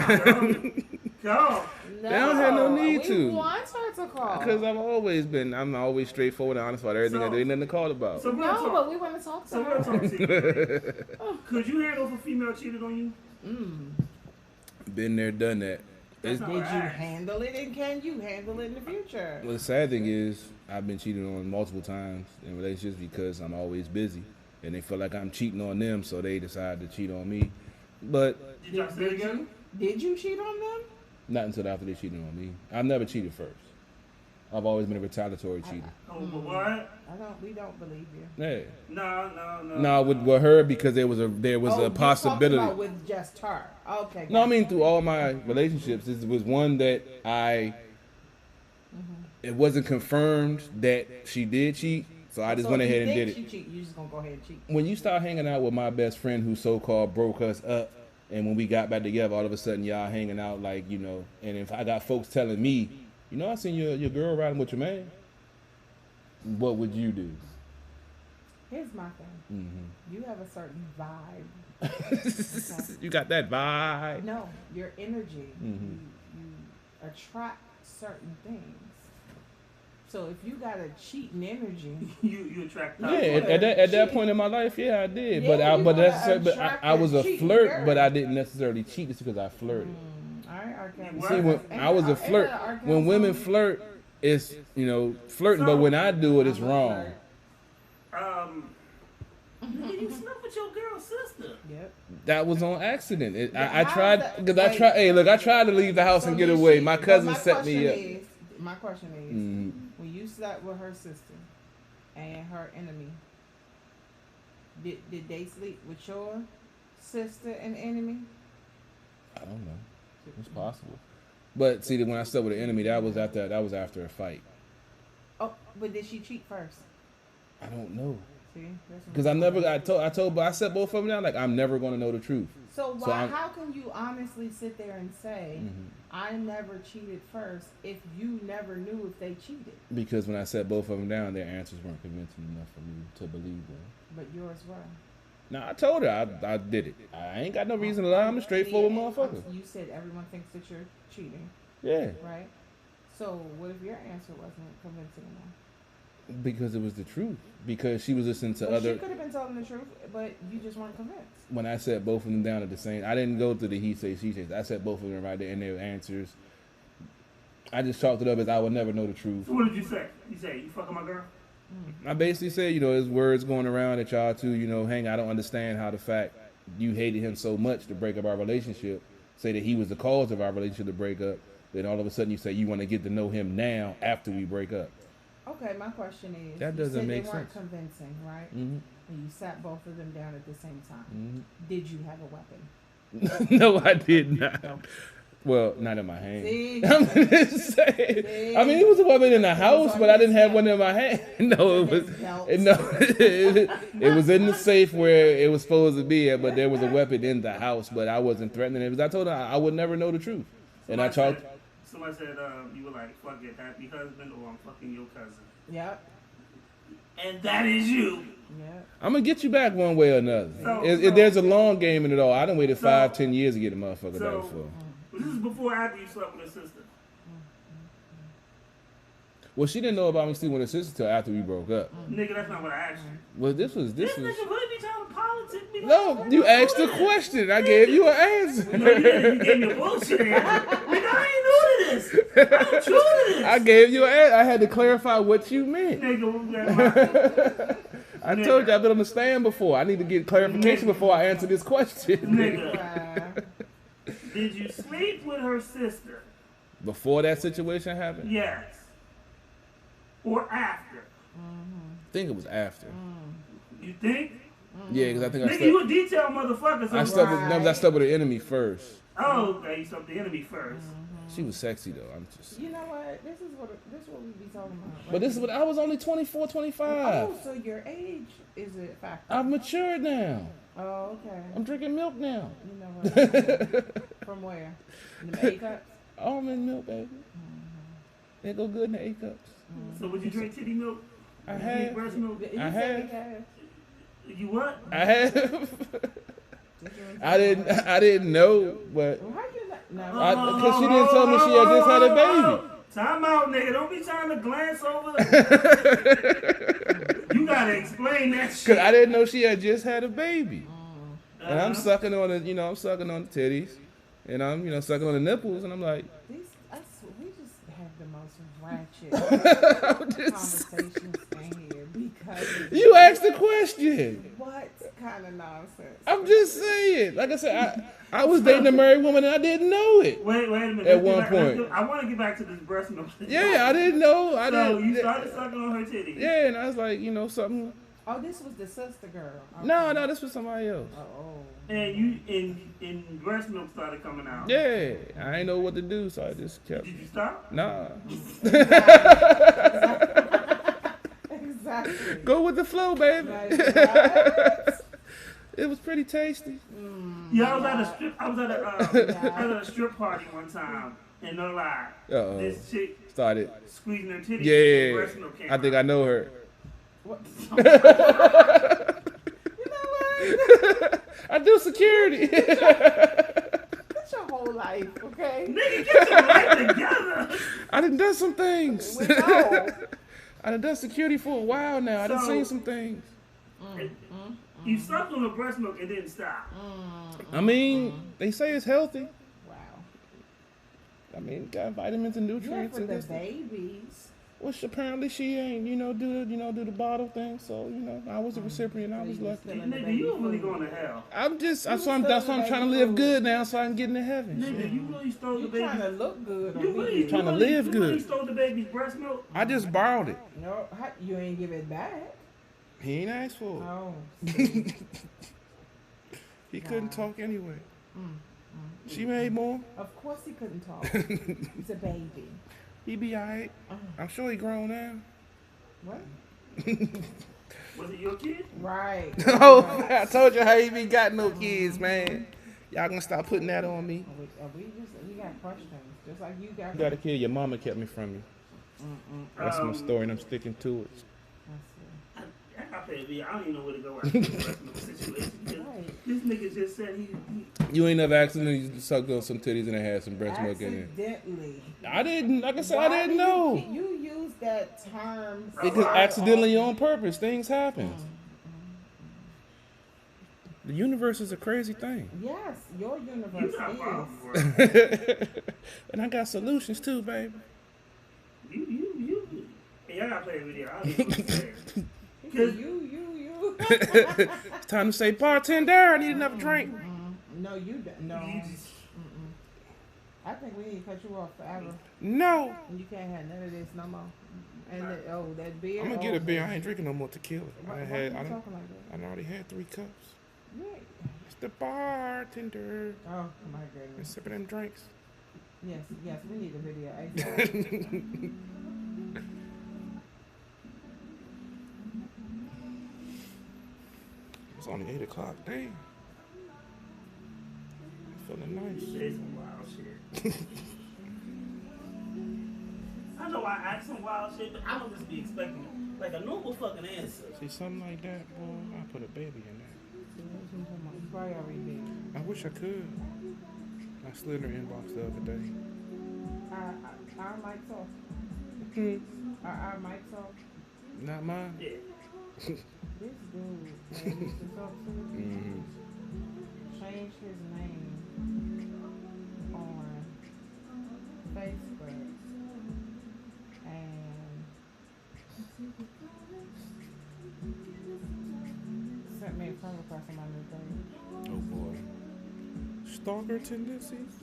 Call. They don't have no need to. We want her to call. Because I'm always straightforward and honest about everything. There ain't nothing to call about. But we want to talk to her. Could you handle if a female cheated on you? Been there, done that. Did you handle it, and can you handle it in the future? Well, the sad thing is, I've been cheated on multiple times in relationships because I'm always busy, and they feel like I'm cheating on them, so they decide to cheat on me. But did you cheat on them? Not until after they cheated on me. I've never cheated first. I've always been a retaliatory cheater. What? We don't believe you. Yeah. No. No, with her because there was a possibility. About with just her. Okay. No, I mean through all my relationships, this was one that it wasn't confirmed that she did cheat, so I just went ahead and did it. You just gonna go ahead and cheat. When you start hanging out with my best friend who so-called broke us up, and when we got back together, all of a sudden y'all hanging out like, and if I got folks telling me, I seen your girl riding with your man, what would you do? Here's my thing. You have a certain vibe. Okay. You got that vibe? No, your energy. You attract certain things. So if you got a cheating energy, you attract. Yeah, at that point in my life, yeah, I did. Yeah, but I was a cheating flirt, girl. but I didn't necessarily cheat just because I flirted. All right, R. See, when I was a flirt, when women flirt, it's flirting, but when I do it, it's wrong. You slept with your girl's sister. Yep. That was on accident. I tried because I tried. Hey, look, I tried to leave the house and get away. My cousin set me up. My question is, when you slept with her sister and her enemy, did they sleep with your sister and enemy? I don't know. It's possible. But see, when I slept with an enemy, that was after a fight. Oh, but did she cheat first? I don't know. See, because I set both of them down. Like, I'm never going to know the truth. So how can you honestly sit there and say, I never cheated first if you never knew if they cheated? Because when I set both of them down, their answers weren't convincing enough for me to believe them. But yours were. Now, I told her I did it. I ain't got no reason to lie. I'm a straightforward motherfucker. You said everyone thinks that you're cheating. Yeah. Right? So what if your answer wasn't convincing enough? Because it was the truth. Because she was listening to other. She could have been telling the truth, but you just weren't convinced. When I set both of them down at the same, I didn't go through the he say she says. I set both of them right there and their answers. I just chalked it up as I would never know the truth. So what did you say? You say you fucking my girl? I basically said, there's words going around that y'all two, hang. I don't understand how the fact you hated him so much to break up our relationship, say that he was the cause of our relationship to break up. Then all of a sudden you say you want to get to know him now after we break up. Okay, my question is, that doesn't make sense. They weren't convincing, right? And you sat both of them down at the same time. Did you have a weapon? No, I did not. No. Well, not in my hand. See? I'm just saying. See? I mean, it was a weapon in the house, but I didn't have one in my hand. No, it was it was in the safe where it was supposed to be, but there was a weapon in the house, but I wasn't threatening it because I told her I would never know the truth. Somebody I talked. Somebody said you were like, fuck your happy husband or I'm fucking your cousin. Yep. And that is you. Yep. I'm going to get you back one way or another. There's a long game in it all. I done waited 5-10 years to get a motherfucker back before. This is before after you slept with her sister. Well, she didn't know about me sleeping with her sister till after we broke up. Nigga, that's not what I asked you. Well, this was. Nigga really be trying to politic me. No, you asked the question. I gave you an answer. No, you gave me a bullshit answer. Nigga, I ain't new to this. I'm true to this. I gave you an answer. I had to clarify what you meant. Nigga, I told you I've been on the stand before. I need to get clarification before I answer this question. Nigga. Did you sleep with her sister? Before that situation happened? Yes. Or after? I think it was after. You think? Yeah, because I think Nigga, you a detailed motherfucker. So I slept with the enemy first. Oh, okay. You slept with the enemy first. She was sexy, though. I'm just. You know what? This is what we be talking about. Right? But this is what I was only 24, 25. Oh, so your age is a factor. I've matured now. Oh, okay. I'm drinking milk now. You know what? From where? In the A cups? Almond milk, baby. They go good in the A cups. So would you drink titty milk? I have. Breast milk? I have. You what? I have. I didn't know, but because she didn't tell me she had just had a baby. Time out, nigga. Don't be trying to glance over. You gotta explain that shit. Because I didn't know she had just had a baby. And I'm sucking on the, I'm sucking on the titties. And I'm, sucking on the nipples. And I'm like. We just have the most ratchet conversations in here because. You asked the question. What kind of nonsense? I'm just saying. Like I said, I was dating a married woman and I didn't know it. Wait a minute. At one point. I want to get back to this breast milk. Yeah, I didn't know. So you started sucking on her titties. Yeah, and I was like, something. Oh, this was the sister girl. Okay. No, this was somebody else. Oh. And you and breast milk started coming out. Yeah, I ain't know what to do, so I just kept. Did you stop? Nah. Exactly. Go with the flow, baby. It was pretty tasty. Yeah, I was at a strip party one time, and no lie, this chick started squeezing her titties. Yeah, breast milk came I think out. I know her. What? You know what? I do security. That's your whole life, okay? Nigga, get your life together. I done done some things. We know. I done done security for a while now. I done So- seen some things. You sucked on the breast milk and didn't stop. I mean, they say it's healthy. Wow. I mean, got vitamins and Yeah, nutrients for and the this. babies. Which apparently she ain't, do the bottle thing. So I was a recipient. I was you was lucky. feeling- Nigga, you really going to hell. That's why I'm still trying to baby live food. good now, so I can get into heaven. Nigga, Shit. you really stole the You baby. trying to look good. You really Trying to you really- live you really good. stole the baby's breast milk. I just borrowed it. No, you ain't give it back. He ain't asked for it. Oh. He couldn't talk anyway. Mm, She made more. Of course he couldn't talk. He's a baby. He be alright. I'm sure he grown now. What? Was it your kid? Right. Oh, I told you how he be got no kids, man. Y'all gonna stop putting that on me. We got questions. Just like you got. You gotta kill your mama kept me from you. That's my story and I'm sticking to it. I pay a bill. I don't even know where to go after the breast milk situation. This nigga just said he You ain't never accidentally sucked on some titties and it had some breast milk in it. Accidentally. I didn't, like I said, Why I didn't do know. You use that term. Because accidentally on purpose, things happen. The universe is a crazy thing. Yes, your you universe got is. problems, bro. And I got solutions too, baby. You. Hey, y'all gotta play a video. I don't even know what to say. You. It's time to say, bartender, I need another drink. No, you don't. No. You just- I think we need to cut you off forever. No. You can't have none of this no more. And that beer. I'm gonna get a beer. I ain't drinking no more tequila. Why I you done talking like that? already had 3 cups. Yeah. It's the bartender. Oh my Been goodness. sipping them drinks. Yes, we need a video. ASAP. It's only 8 o'clock. Damn. Feeling nice. Say some wild shit. I know I ask some wild shit, but I don't just be expecting like a normal fucking answer. See, something like that, boy, I put a baby in there. You probably already did. I wish I could. I slid in her inbox the other day. Our mic's off. Our mic's off. Not mine. Yeah. This dude that I used to talk to changed his name on Facebook and sent me a friend request on my new page. Oh boy. Stalker tendencies?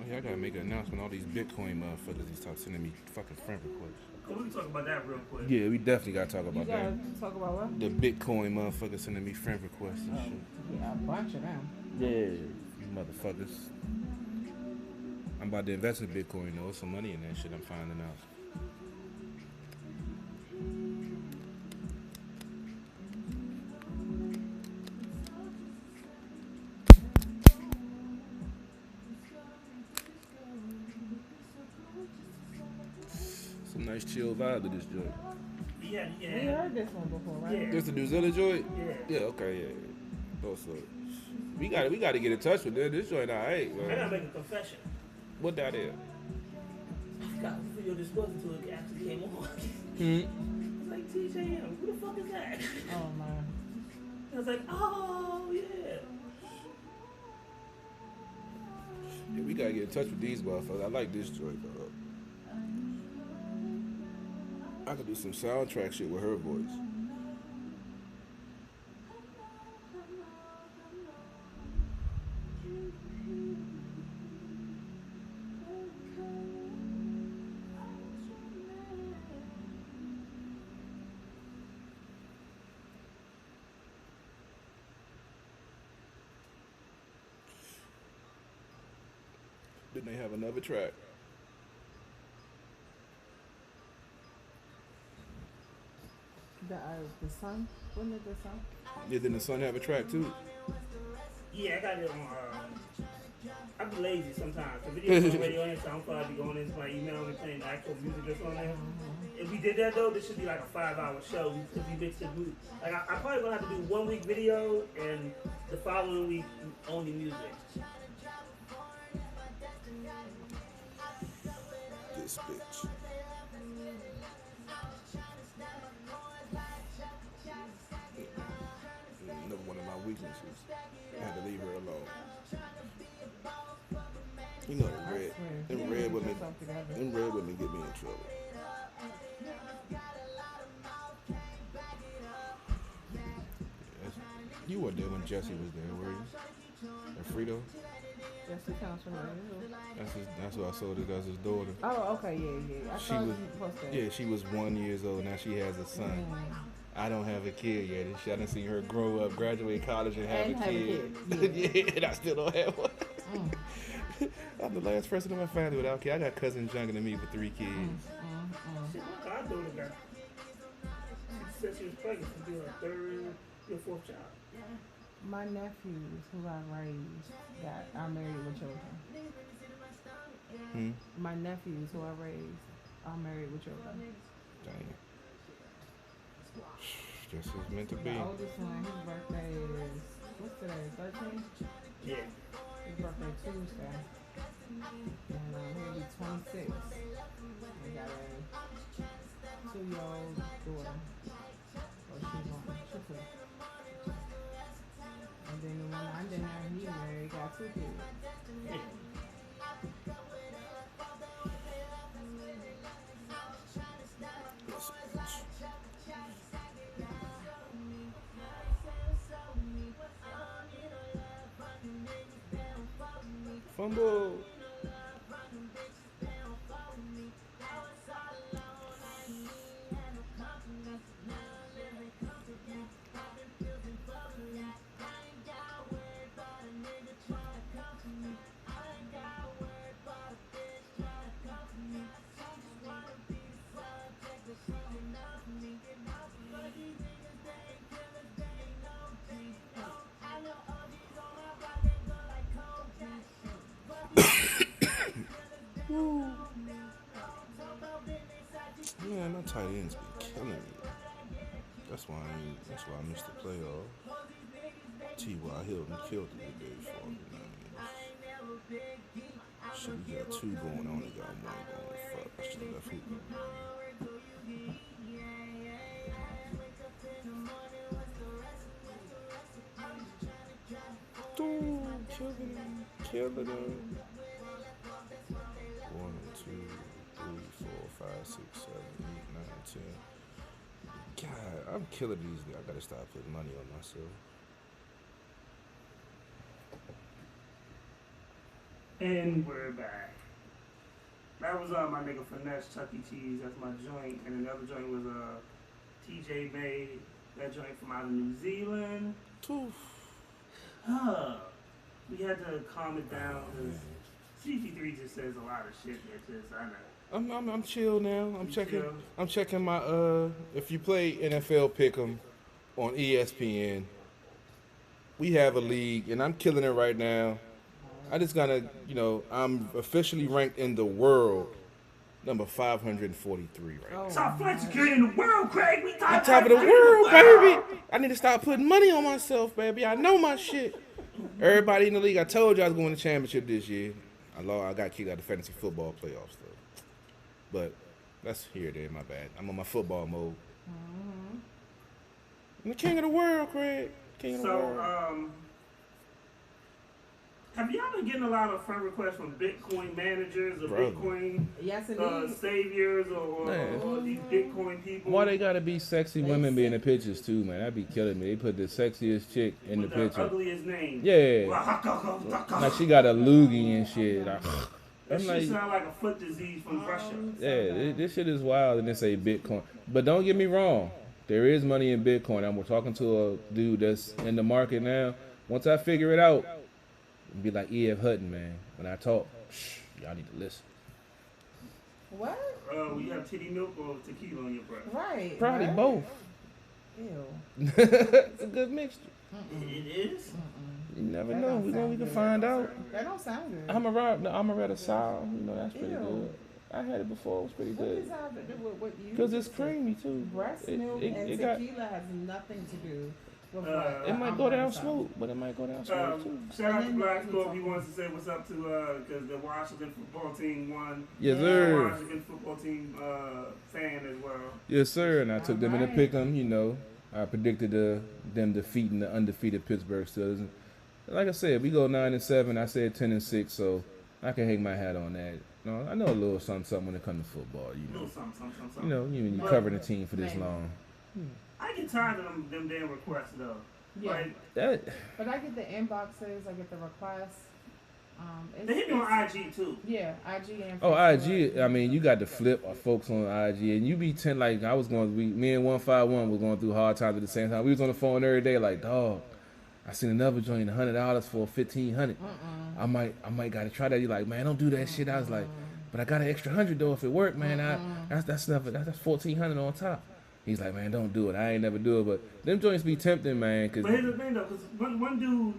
Oh yeah, I gotta make an announcement. All these Bitcoin motherfuckers, they start sending me fucking friend requests. Oh, we can talk about that real quick. Yeah, we definitely gotta talk You about gotta that. talk about what? The Bitcoin motherfuckers sending me friend requests and shit. Yeah, a bunch of them. Yeah, you motherfuckers. I'm about to invest in Bitcoin though. There's some money in that shit I'm finding out. Some nice chill vibe to this joint. Yeah. We heard this one before, right? Yeah. This the New Zealand joint? Yeah. Yeah, okay, yeah. Thought so. We gotta get in touch with this. This joint alright, I gotta man. make a confession. What that is? I forgot what video this was until it actually came on. Hmm. It's like TJM. Who the fuck is that? Oh man. I was like, oh yeah. Yeah, we gotta get in touch with these motherfuckers. I like this joint, dog. I could do some soundtrack shit with her voice. Then they have another track. The sun? When did the sun? Yeah, then the Sun have a track too. Yeah, I got it on I be lazy sometimes. The videos on the radio and SoundCloud, I be going into my email and playing actual music that's on there. If we did that though, this should be like a 5-hour show because we mix the music. Like I probably gonna have to do 1 week video and the following week only music. This bitch. Another one of my weaknesses. I had to leave her alone. You know, them red women get me in trouble. You were there when Jesse was there, were you? And Frito? Jesse comes from where? That's who I sold it as his daughter. Oh, okay, yeah. She was 1 year old. Now she has a son. I don't have a kid yet. I done seen her grow up, graduate college, and have a kid. Yeah, and I still don't have one. I'm the last person in my family without a kid. I got cousins younger than me with 3 kids. I do it now. She said she was pregnant to be her 3rd or 4th child. My nephews who I raised are married with children. My nephews who I raised are married with children. Dang. Guess it's meant to be. The oldest one, his birthday is, what's today, 13? Yeah. His birthday Tuesday. And he'll be 26. I got a 2-year-old daughter. Or she's 2. And then the one I didn't have, he married, got 2 kids. Yeah. Fumble. Man, my tight ends be killing me. That's why I missed the playoff. T.Y. Hilton killed it today for me, man. Shit, we got 2 going on. Only got 1 going. Fuck, I should have left hooping. Dude, killing him. 1, 2, 3, 4, 5, 6, 7, 8, 9, 10. God, I'm killing these. I gotta stop putting money on myself. And we're back. That was my nigga Finesse Chuck E. Cheese. That's my joint. And another joint was TJ made that joint from out of New Zealand. We had to calm it down because CP3 just says a lot of shit that just I know. I'm chill now. Chill? I'm checking my if you play NFL Pick'em on ESPN, we have a league and I'm killing it right now. I just gotta, I'm officially ranked in the world number 543 right now. Top flight security in the world, Craig. We on top of the world, baby. I need to start putting money on myself, baby. I know my shit. Everybody in the league, I told you I was going to championship this year. I got kicked out of the fantasy football playoffs, though. But that's here, there, my bad. I'm on my football mode. I'm the king of the world, Craig. King of the world. Have y'all been getting a lot of friend requests from Bitcoin managers or Bitcoin saviors or these Bitcoin people? Why they gotta be sexy women be in the pictures too, man? That'd be killing me. They put the sexiest chick in the picture. The ugliest name. Yeah. Like she got a loogie and shit. That shit sound like a foot disease from Russia. Yeah, this shit is wild and they say Bitcoin. But don't get me wrong. There is money in Bitcoin. I'm talking to a dude that's in the market now. Once I figure it out, be like E.F. Hutton, man. When I talk, y'all need to listen. What? You have titty milk or tequila on your breath? Right. Probably both. Ew. It's a good mixture. It is? You never That know. don't We sound can good. find out. That don't sound good. I'm a red sour. You know, that's pretty Ew. good. I had it before. It was pretty What good. does that have to do with what you? Because it's just said? creamy too. Breast milk and tequila has nothing to do with what. It might go down smooth, but it might go down smooth too. Shout out to Black Scope. He wants to say what's up to because the Washington football team won. Yes, sir. Washington football team fan as well. Yes, sir. And I took them in to pick them. You know, I predicted them defeating the undefeated Pittsburgh Steelers. And like I said, we go 9-7. I said 10-6, so I can hang my hat on that. No, I know a little something when it comes to football. You know, something. You know, when you covering the team for this long. I get tired of them damn requests though. Yeah. Like That. But I get the inboxes, I get the requests. They hit me on IG too. Yeah, IG and Oh, Facebook. IG. I mean, you got the flip of folks on IG, and you be like I was going. Me and 151 was going through hard times at the same time. We was on the phone every day, like, dog. I seen another joint, $100 for $1,500. I might gotta try that. You like, man, don't do that shit. I was like, but I got an extra $100 though if it worked, man. That's $1,400 on top. He's like, man, don't do it. I ain't never do it, but them joints be tempting, man. But here's the thing though, because one dude,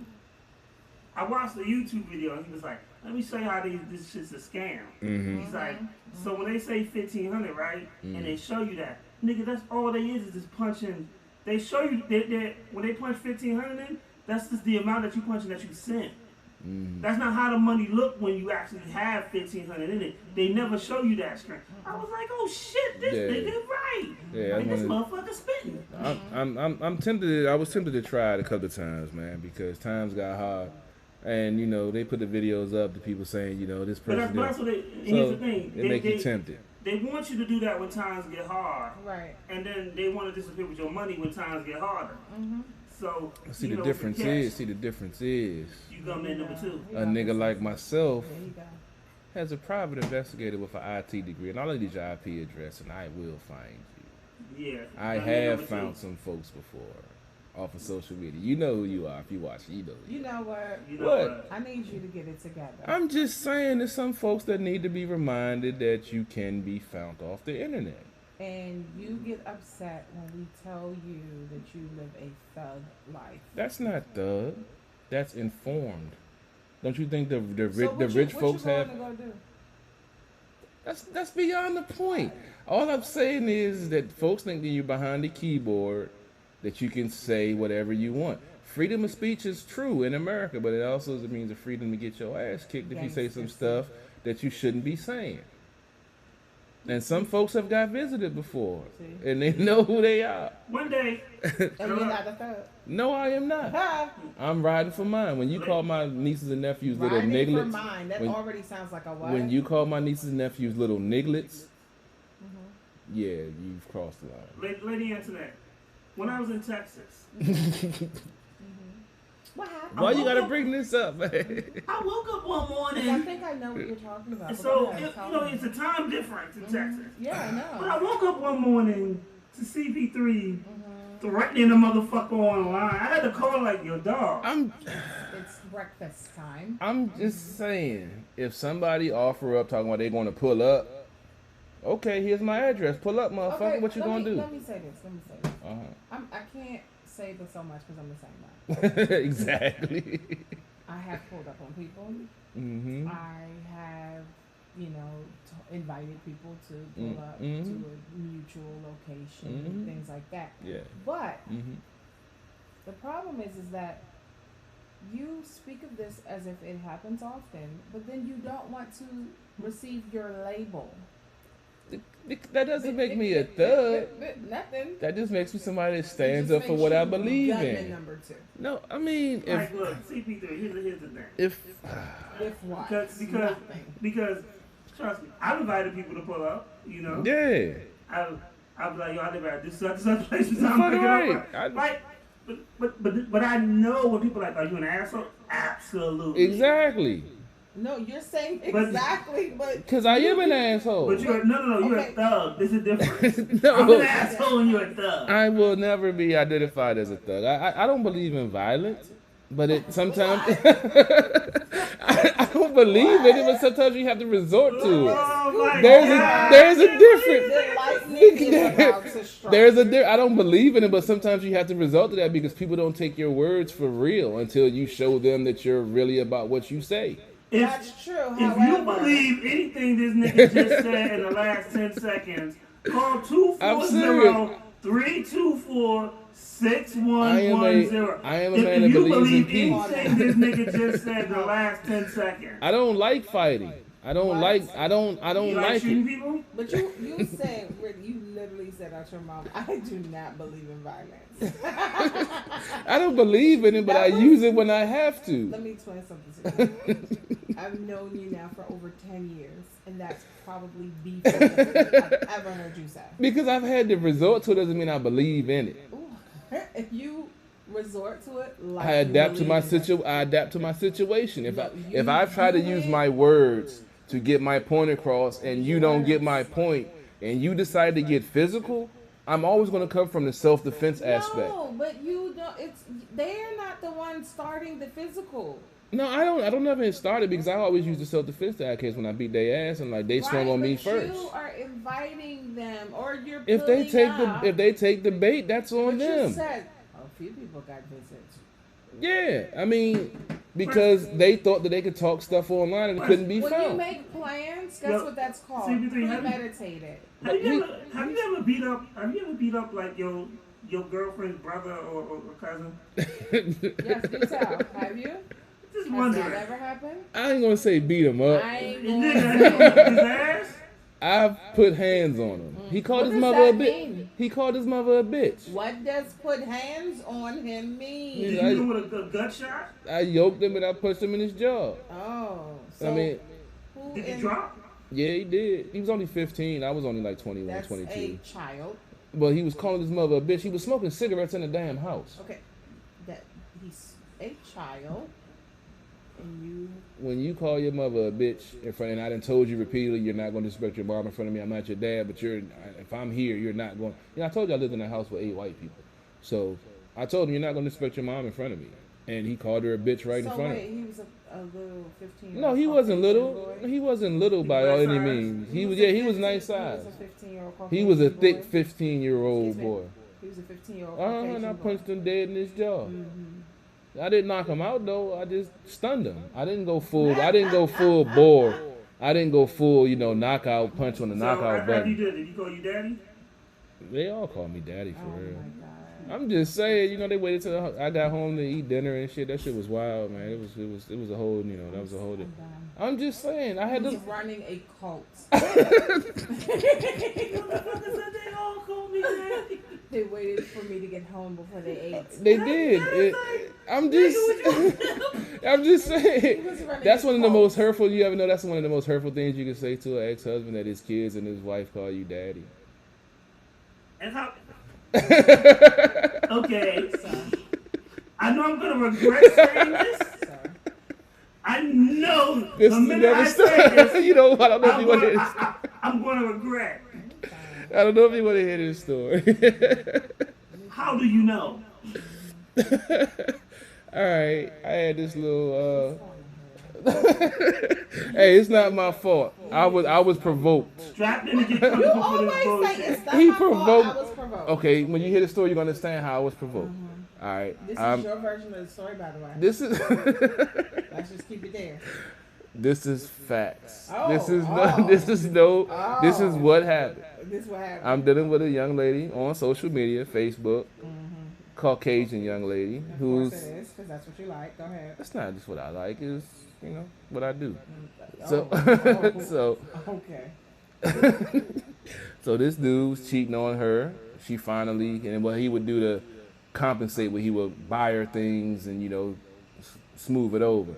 I watched a YouTube video and he was like, let me show you how this shit's a scam. He's like, so when they say $1,500, right, and they show you that, nigga, that's all they is just punching. They show you that when they punch $1,500 in, that's just the amount that you punching that you sent. That's not how the money look when you actually have $1,500 in it. They never show you that screen. I was like, oh shit, this nigga right. Yeah, like, this motherfucker spitting. I'm tempted. I was tempted to try it a couple of times, man, because times got hard, and you know they put the videos up to people saying, you know, this person. But that's what here's the thing. It make you tempted. They want you to do that when times get hard, right? And then they want to disappear with your money when times get harder. So see the difference is. You come in number two. A nigga like myself has a private investigator with an IT degree, and I'll leave your IP address, and I will find you. Yeah. I have found some folks before off of social media. You know who you are if you watch. You know. You know what? What? I need you to get it together. I'm just saying, there's some folks that need to be reminded that you can be found off the internet. And you get upset when we tell you that you live a thug life. That's not thug. That's informed. Don't you think the rich folks have? That's beyond the point. All I'm saying is that folks think that you're behind the keyboard, that you can say whatever you want. Freedom of speech is true in America, but it also means the freedom to get your ass kicked if you say some stuff that you shouldn't be saying. And some folks have got visited before, and they know who they are. One day. And you're not a thug. No, I am not. I'm riding for mine. When you call my nieces and nephews little nigglets. nigglets. For mine. That already sounds like a what? When you call my nieces and nephews little nigglets, yeah, you've crossed the line. Lady Antoinette, when I was in Texas. What happened? Why you gotta bring this up, man? I woke up one morning. I think I know what you're talking about. And so, it's a time difference in Texas. Yeah, I know. But I woke up one morning to CP3 threatening a motherfucker online. I had to call like your dog. It's breakfast time. I'm just saying, if somebody offer up talking about they going to pull up, okay, here's my address. Pull up, motherfucker. Okay, what you gonna do? Let me say this. I can't say this so much because I'm the same now. Exactly. I have pulled up on people. I have, invited people to pull up to a mutual location, things like that. Yeah. But the problem is that you speak of this as if it happens often, but then you don't want to receive your label. That doesn't make me a thug. Nothing. That just makes me somebody that stands up for what I believe in. Number two. No, I mean, if like, look, CP3. Here's the thing. If what? Because trust me, I've invited people to pull up. You know. Yeah. I'll be like, yo, I live at this other place. I'm picking up. Right. But I know when people are like, are you an asshole? Absolutely. Exactly. No, you're saying exactly, but because I am an asshole. But you're you're a thug. This is different. No, I'm an asshole and you're a thug. I will never be identified as a thug. I don't believe in violence, but it sometimes I don't believe in it, but sometimes you have to resort to it. Oh my There's God. a difference. The lightning is about to strike. I don't believe in it, but sometimes you have to resort to that because people don't take your words for real until you show them that you're really about what you say. That's true. If you believe anything this nigga just said in the last 10 seconds, call 240-324-6110. I am a man that believes in peace. If you believe anything this nigga just said in the last 10 seconds. I don't like fighting. I don't like shooting it. people? But you said, you literally said out your mouth, I do not believe in violence. I don't believe in it, but I use it when I have to. Let me explain something to you. I've known you now for over 10 years, and that's probably the funniest thing I've ever heard you say. Because I've had to resort to it doesn't mean I believe in it. Ooh. If you resort to it, like I adapt to my situation. If I try to use my words to get my point across and you don't get my point and you decide to get physical, I'm always going to come from the self-defense aspect. No, but you don't. They're not the ones starting the physical. No, I don't ever start it because I always use the self-defense case when I beat their ass and like they swung on me first. You are inviting them, or you're if they take the bait, that's on them. You said a few people got visits. Yeah, I mean, because they thought that they could talk stuff online and it couldn't be found. When you make plans, guess what that's called? Premeditated. Have you ever beat up like your girlfriend's brother or cousin? Yes, do tell. Have you? Just Has wondering. that ever happened? I ain't gonna say beat him up. I ain't gonna say his ass. I've put hands on him. He called his mother a bitch. He called his mother a bitch. What does put hands on him mean? Did you do with a gut shot? I yoked him and I punched him in his jaw. Oh, so I mean, did he drop? Yeah, he did. He was only 15. I was only like 21, that's 22. A child. But he was calling his mother a bitch. He was smoking cigarettes in the damn house. Okay, that he's a child. And when you call your mother a bitch in front, and I done told you repeatedly, you're not going to disrespect your mom in front of me. I'm not your dad, but if I'm here, you're not going. I told you I lived in a house with 8 white people, so I told him you're not going to disrespect your mom in front of me, and he called her a bitch right in front of me. He was a little 15. No, he wasn't little. He wasn't little by any means. He was nice size. He was a thick 15-year-old boy. He was a 15-year-old. And I punched him dead in his jaw. Mm-hmm. I didn't knock him out though. I just stunned him. I didn't go full bore. I didn't go full, knockout punch on the knockout button. Did he call you daddy? They all call me daddy for real. My God. I'm just saying, they waited till I got home to eat dinner and shit. That shit was wild, man. It was a whole, that was a whole. I'm just saying, I had to. Running a cult. They waited for me to get home before they ate. They did. I'm just saying. That's one of the most hurtful. You ever know? That's one of the most hurtful things you can say to an ex-husband, that his kids and his wife call you daddy. And how? Okay. I know I'm gonna regret saying this. I know this the is minute I say this, I don't know if you want to hear this story. I'm gonna regret. I don't know if you want to hear this story. How do you know? All right, I had this little. Hey, it's not my fault. I was provoked. Strapped in to get comfortable for this bullshit. He provoked. I was provoked. Okay, when you hear the story, you're gonna understand how I was provoked. All right. This is your version of the story, by the way. This is. Let's just keep it there. This is facts. This is what happened. This is what happened. I'm dealing with a young lady on social media, Facebook, Caucasian young lady who's. Of course it is, because that's what you like. Go ahead. That's not just what I like. It's what I do. So. Okay. So this dude's cheating on her. She finally, and what he would do to compensate, he would buy her things and smooth it over.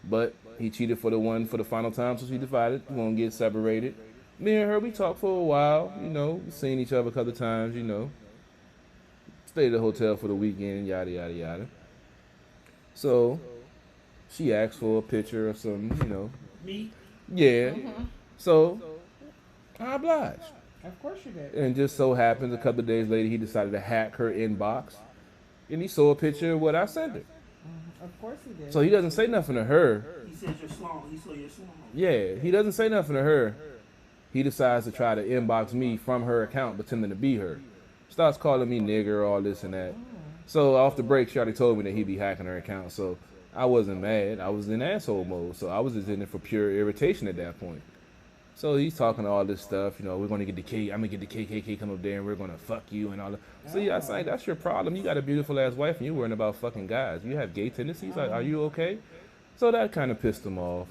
But he cheated for the final time, so she divided. We won't get separated. Me and her, we talked for a while. Seen each other a couple of times. Stayed at the hotel for the weekend. Yada yada yada. So she asked for a picture of some. Me? Yeah. So I obliged. Of course you did. And just so happens, a couple of days later, he decided to hack her inbox, and he saw a picture of what I sent her. Of course he did. So he doesn't say nothing to her. He says you're slow. He saw you're slow. Yeah, he doesn't say nothing to her. He decides to try to inbox me from her account, pretending to be her. Starts calling me nigger, all this and that. So off the break, she already told me that he'd be hacking her account. So I wasn't mad. I was in asshole mode. So I was just in it for pure irritation at that point. So he's talking all this stuff. You know, we're going to get the K. I'm going to get the KKK come up there and we're going to fuck you and all that. So yeah, I was like, that's your problem. You got a beautiful ass wife and you're worrying about fucking guys. You have gay tendencies. Like, are you okay? So that kind of pissed him off.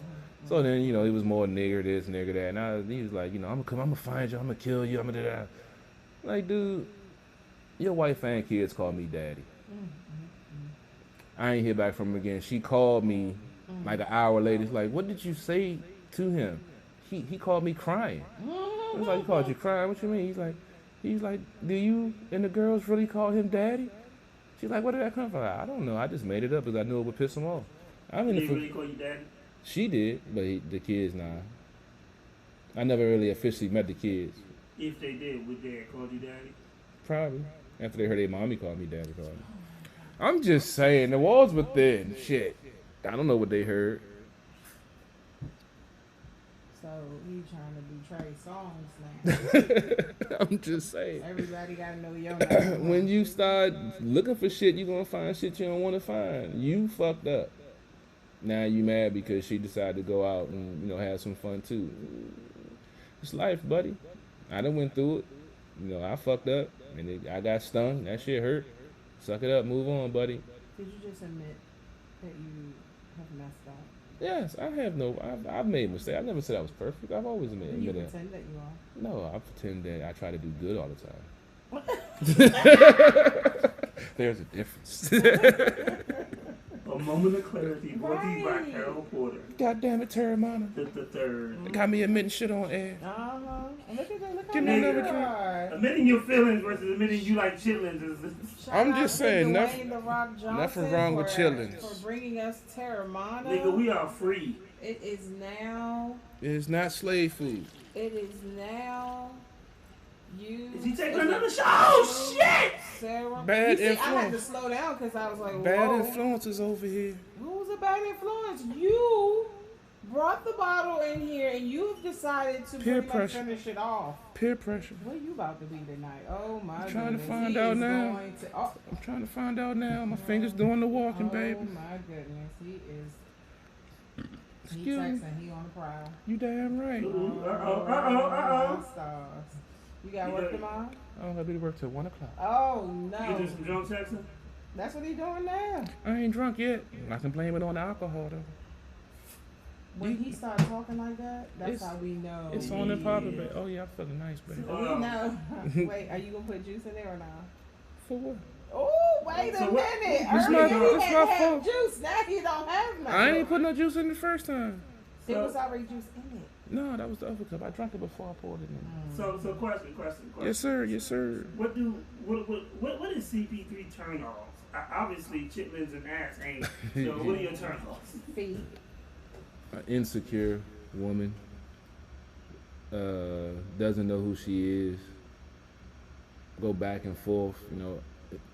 So then, you know, he was more nigger this, nigger that. And he was like, you know, I'm going to find you. I'm going to kill you. I'm going to do that. Like, dude, your wife and kids call me daddy. I ain't hear back from him again. She called me like an hour later. It's like, what did you say to him? He called me crying. I was like, he called you crying? What you mean? He's like, do you and the girls really call him daddy? She's like, where did that come from? I don't know. I just made it up because I knew it would piss him off. Did he really call you daddy? She did, but the kids, nah. I never really officially met the kids. If they did, would they have called you daddy? Probably. After they heard their mommy call me daddy. Probably. I'm just saying, the walls were thin. Shit. I don't know what they heard. So he trying to do Trey songs now. I'm just saying. Everybody gotta know your name. When you start looking for shit, you're gonna find shit you don't want to find. You fucked up. Now you mad because she decided to go out and, you know, have some fun too. It's life, buddy. I done went through it. You know, I fucked up and I got stung. That shit hurt. Suck it up. Move on, buddy. Did you just admit that you have messed up? Yes, I have no. I've made mistakes. I never said I was perfect. I've always admitted You that. pretend that you are. No, I pretend that I try to do good all the time. There's a difference. A moment of clarity brought to you by Carol Porter. God damn it, Terramana. The third. Got me admitting shit on air. And look at that. Look Give me another drink. drink. Admitting your feelings versus admitting you like chitlins is. I'm just saying, nothing wrong with chitlins. For bringing us Terramana. Nigga, we are free. It is now. It is not slave food. It is now. Is he taking another shot? Oh shit! Sarah. Bad I had influence. to slow down because I was like, Bad whoa. influences over here. Who's a bad influence? You brought the bottle in here and you've decided to Peer pretty much pressure. finish it off. Peer pressure. What are you about to be tonight? Oh my goodness. Trying to find He out is now. going to- oh, I'm trying to find out now. My fingers doing the walking, baby. Oh my goodness. He is. He Excuse me. texting. He on the prowl. You damn right. Oh, stars. You got work tomorrow? I don't gotta be to work till 1 o'clock. Oh You no. do some drunk texting? That's what he doing now. I ain't drunk yet. I can blame it on the alcohol though. When he starts talking like that, that's It's- how we know. It's on and popping, babe. Oh yeah, I'm feeling nice, babe. We know. Wait, are you gonna put juice in there or not? For what? Oh, wait a So what- minute. This Earlier my- he this had my to have fault. juice. Now he don't have none. I ain't put no juice in the first time. There was already juice in it. No, that was the other cup. I drank it before I poured it in. So question. Yes, sir. Yes, sir. What is CP3 turn-offs? Obviously, chitlins and ass ain't. So what are your turn-offs? Feet. An insecure woman doesn't know who she is. Go back and forth. You know,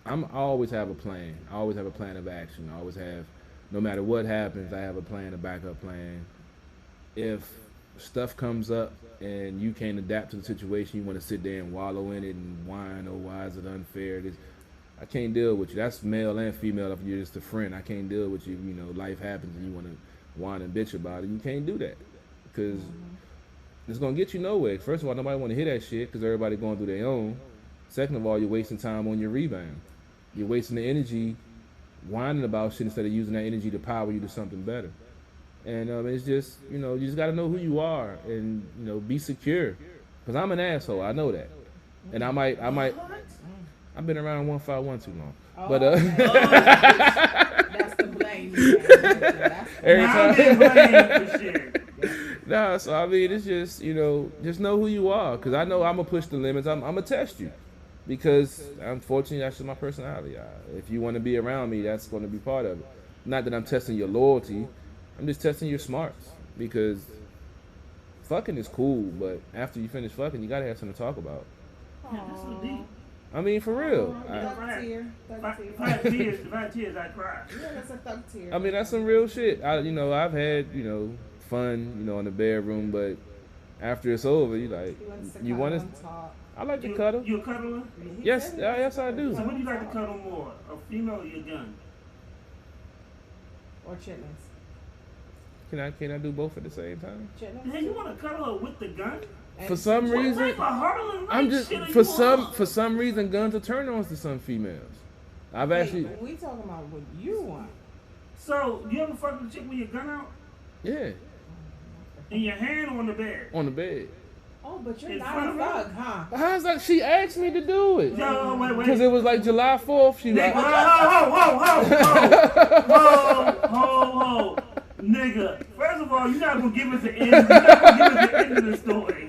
I always have a plan. I always have a plan of action. I always have, no matter what happens, I have a plan, a backup plan. If stuff comes up and you can't adapt to the situation, you want to sit there and wallow in it and whine, oh, why is it unfair? I can't deal with you. That's male and female. If you're just a friend, I can't deal with you. You know, life happens and you want to whine and bitch about it. You can't do that because it's gonna get you nowhere. First of all, nobody want to hear that shit because everybody going through their own. Second of all, you're wasting time on your rebound. You're wasting the energy whining about shit instead of using that energy to power you to something better. And it's just, you know, you just got to know who you are and, you know, be secure. Because I'm an asshole. I know that. And I might, I've been around 151 too long. Oh, But, that's the blame. every I'm time. getting blamed for shit. Nah, so I mean, it's just, you know, just know who you are. Because I know I'm going to push the limits. I'm going to test you. Because, unfortunately, that's just my personality. If you want to be around me, that's going to be part of it. Not that I'm testing your loyalty. I'm just testing your smarts. Because fucking is cool, but after you finish fucking, you got to have something to talk about. Yeah, that's so deep. I mean, for real. Thug tear. If I had tears, I'd cry. Yeah, that's a thug tear. I mean, that's some real shit. I've had, fun, in the bedroom, but after it's over, you want to talk. I like to cuddle. You a cuddler? Yes, I do. So what do you like to cuddle more, a female or your gun? Or chitlins? Can I do both at the same time? Chitlins? Hey, you want to cuddle her with the gun? For some reason, what type of Harlem I'm just shit are for you some on? for some reason guns are turn-ons to some females. I've actually we talking about what you want. So you ever fuck with a chick with your gun out? Yeah, In your hand or on the bed? on the bed. Oh, but you're In not front a of her? thug, huh? How's that? She asked me to do it No, wait. because it was like July 4th. She Nigga, like, ho. Nigga, first of all, you're not gonna give us the end. You're not gonna give us the end of the story.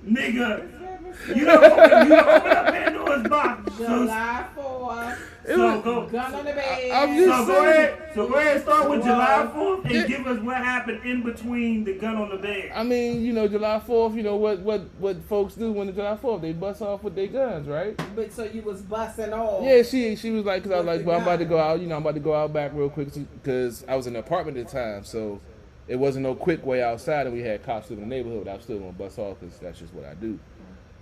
Nigga, you don't open up Pandora's box. July 4th. So go. Gun on the bed. I'm just saying. So go ahead and start with July 4th and give us what happened in between the gun on the bed. I mean, July 4th. What folks do when the July 4th? They bust off with their guns, right? But so you was busting off. Yeah, she was like, because I was With like, the well, I'm about to gun. go out. I'm about to go out back real quick because I was in an apartment at the time, so it wasn't no quick way outside, and we had cops living in the neighborhood. I was still gonna bust off because that's just what I do.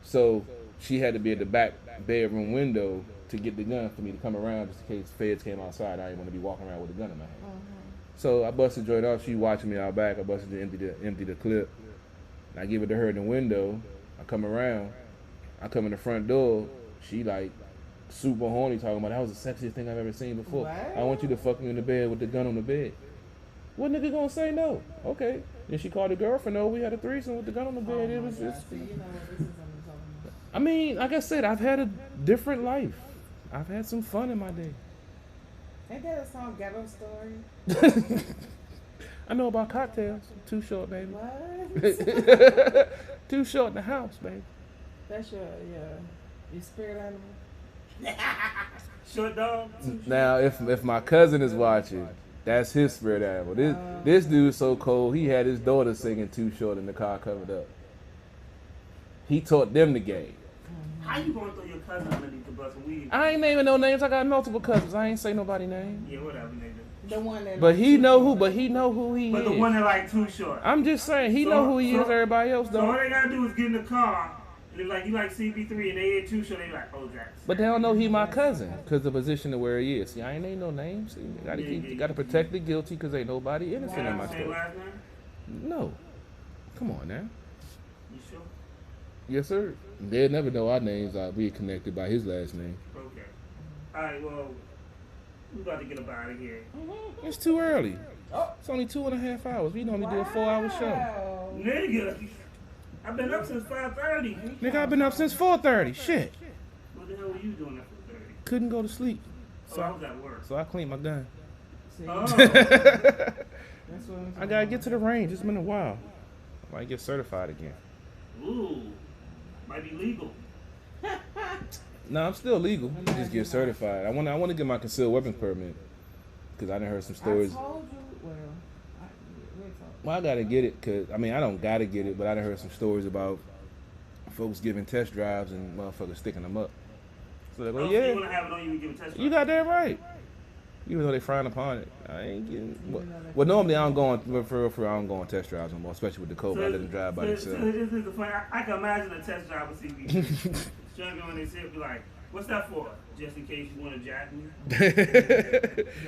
So she had to be at the back bedroom window to get the gun for me to come around just in case feds came outside. I didn't want to be walking around with a gun in my hand. So I busted joint off. She watching me out back. I busted to empty the clip. And I give it to her in the window. I come around. I come in the front door. She like super horny talking about that was the sexiest thing I've ever seen before. What? I want you to fuck me in the bed with the gun on the bed. What nigga gonna say no? Okay. Then she called her girlfriend over. We had a threesome with the gun on the bed. It was just. So you know what this is I'm talking about. I mean, like I said, I've had a different life. I've had some fun in my day. Ain't that a song, Ghetto Story? I know about cocktails. Too short, baby. What? Too short in the house, baby. That's your spirit animal? Short dog. Now, if my cousin is watching, that's his spirit animal. This dude's so cold, he had his daughter singing Too Short in the car covered up. He taught them the game. How you gonna throw your cousin underneath the bus when we? I ain't naming no names. I got multiple cousins. I ain't say nobody name. Yeah, whatever, nigga. The one that. But he know who. But he know who he But is. the one that like too short. I'm just saying he know who he is. Everybody else So all don't. they gotta do is get in the car and they're like, you like CP3 and they hear too short. They like, oh, that's. But they don't know he my cousin because the position of where he is. See, I ain't name no names. See, you gotta protect the guilty because ain't nobody innocent in my Say story. last name? No, come on now. You sure? Yes, sir. They'll never know our names. We connected by his last name. Okay. All right. Well, we about to get up out of here. It's too early. It's only 2.5 hours. We normally do a 4-hour show. Nigga, I've been up since 5:30. Nigga, I've been up since 4:30. Shit. What the hell were you doing at 4:30? Couldn't go to sleep. So I was at work. So I cleaned my gun. See, Oh. that's what I'm I gotta get to the range. It's been a while. I might get certified again. Ooh. Might be legal. No, I'm still legal. Just get certified. I want to get my concealed weapons permit because I done heard some stories. I told you. We'll talk. Well, I gotta get it because I don't gotta get it, but I done heard some stories about folks giving test drives and motherfuckers sticking them up. So they go, Oh, yeah, you wanna have it on you and give a test you got that right. Even though they frown upon it, I ain't getting. Well, normally I don't go on for real. I don't go on test drives no more, especially with the COVID. I let them drive by So themselves. this is the funny. I can imagine a test drive with CB. Struggling when they say, be like, "What's that for? Just in case you want to jack me."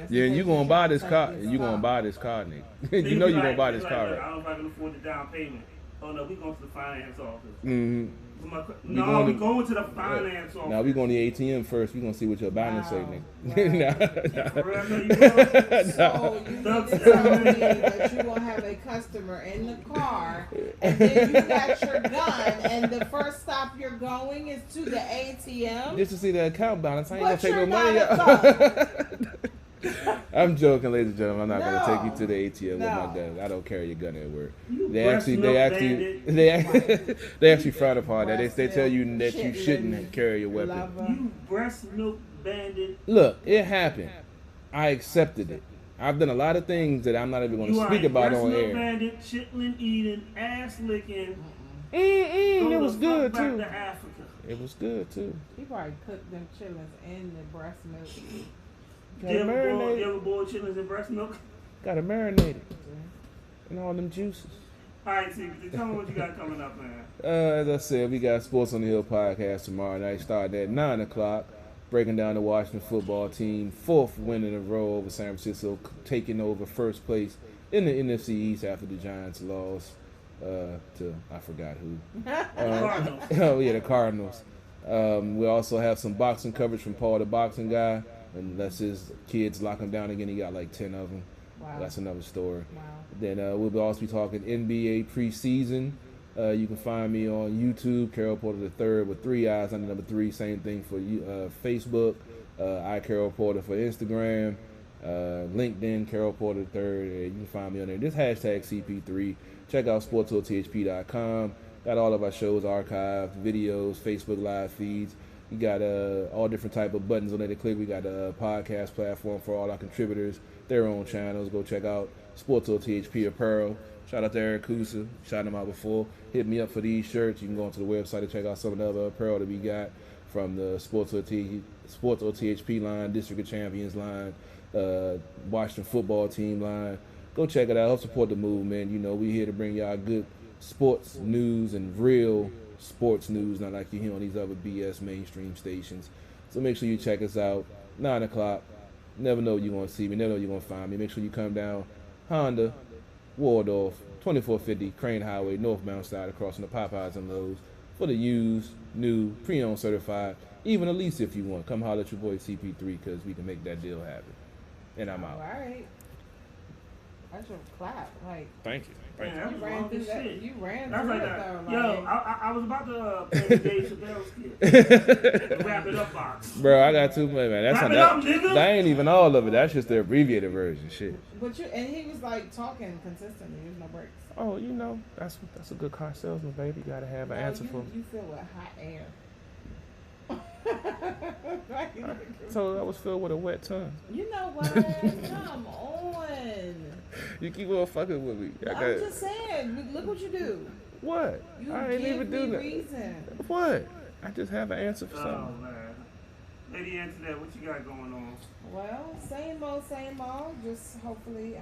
Yeah, and you gonna buy this car? You gonna buy this car, nigga? You know you gonna buy this car, I right? don't know if I can afford the down payment. Oh no, we going to the finance office. Mm-hmm. No, we going to the finance office. Now we going to the ATM first. We gonna see what your balance say, Wow. nigga. For real, no, you going? So you need to tell me that you gonna have a customer in the car, and then you got your gun, and the first stop you're going is to the ATM. Just to see the account balance. I ain't But gonna take no you're money not out. I'm joking, ladies and gentlemen. I'm not gonna take you No. to the ATM with my No. gun. I don't carry your gun at work. You They breast milk bandit. they actually frown upon that. They tell you that you Chitlin, shouldn't carry your weapon. lover. You breast milk bandit. Look, it happened. I accepted it. I've done a lot of things that I'm not even going You to are speak a about breast on milk air. bandit, chitlin eating, ass licking. It was Go good the fuck too. back to Africa. It was good too. He probably cooked them chitlins in the breast milk. You ever boil chitlins in breast milk? Gotta marinate it. And all them juices. Alright, see, tell me what you got coming up, man. As I said, we got Sports on the Hill podcast tomorrow night, starting at 9 o'clock. Breaking down the Washington football team, 4th win in a row over San Francisco, taking over first place in the NFC East after the Giants lost to, I forgot who. Cardinals. Oh, yeah, the Cardinals. We also have some boxing coverage from Paul the Boxing Guy. Unless his kids lock him down again, he got like 10 of them. Wow. That's another story. Wow. Then we'll also be talking NBA preseason. You can find me on YouTube, Carol Porter III with 3 eyes under number 3. Same thing for Facebook. I Carol Porter for Instagram. LinkedIn, Carol Porter III. You can find me on there. Just hashtag CP3. Check out sportsothp.com. Got all of our shows archived, videos, Facebook live feeds. You got all different type of buttons on there to click. We got a podcast platform for all our contributors, their own channels. Go check out Sports OTHP Apparel. Shout out to Eric Kusa. Shot him out before. Hit me up for these shirts. You can go onto the website and check out some of the other apparel that we got from the Sports OTHP line, District of Champions line, Washington football team line. Go check it out. Help support the movement. You know, we here to bring y'all good sports news and real sports news, not like you hear on these other BS mainstream stations. So make sure you check us out. 9 o'clock. Never know you're going to see me. Never know you're going to find me. Make sure you come down Honda, Waldorf, 2450 Crane Highway, northbound side, across from the Popeyes and Lowe's for the used, new, pre-owned certified, even a lease if you want. Come holler at your boy CP3 because we can make that deal happen. And I'm out. All right. I should clap. Like, Thank you. Man, that you was ran long through as that. shit. You ran That's through like it that. though. Yo, Like, I was about to play the Dave Chappelle skit. The Wrap It Up box. Bro, I got too much, man. Wrap it up, nigga. That ain't even all of it. That's just the abbreviated version. Shit. but he was like talking consistently. There's no breaks. Oh, you know, that's a good car salesman, baby. You gotta have an answer for me. You feel with hot air. So I was filled with a wet tongue. You know what? Come on. You keep on fucking with me. I'm just saying. Look what you do. What? You I ain't give even me do that. reason. What? I just have an answer for Oh, something. man. Lady Antoinette, what you got going on? Well, same old. Just hopefully,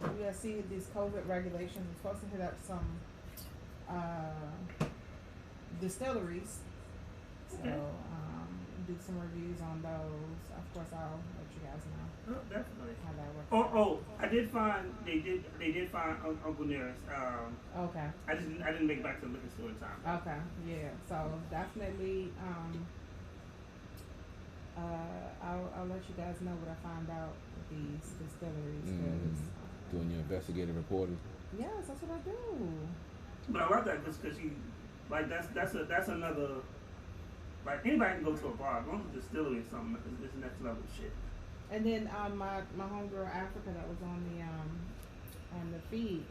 we'll see these COVID regulations. We're supposed to hit up some distilleries. So, do some reviews on those. Of course, I'll let you guys know Oh, definitely. how that works. Oh, I did find they did find Uncle Nearest. Okay. I didn't make it back to the liquor store in time. Okay. Yeah. So definitely, I'll let you guys know what I found out with these distilleries. 'Cause, Doing your investigative reporting. yes, that's what I do. But I like that because she, like that's another. Like anybody can go to a bar, as long as a distillery or something. It's next level shit. And then my homegirl Africa that was on the feed,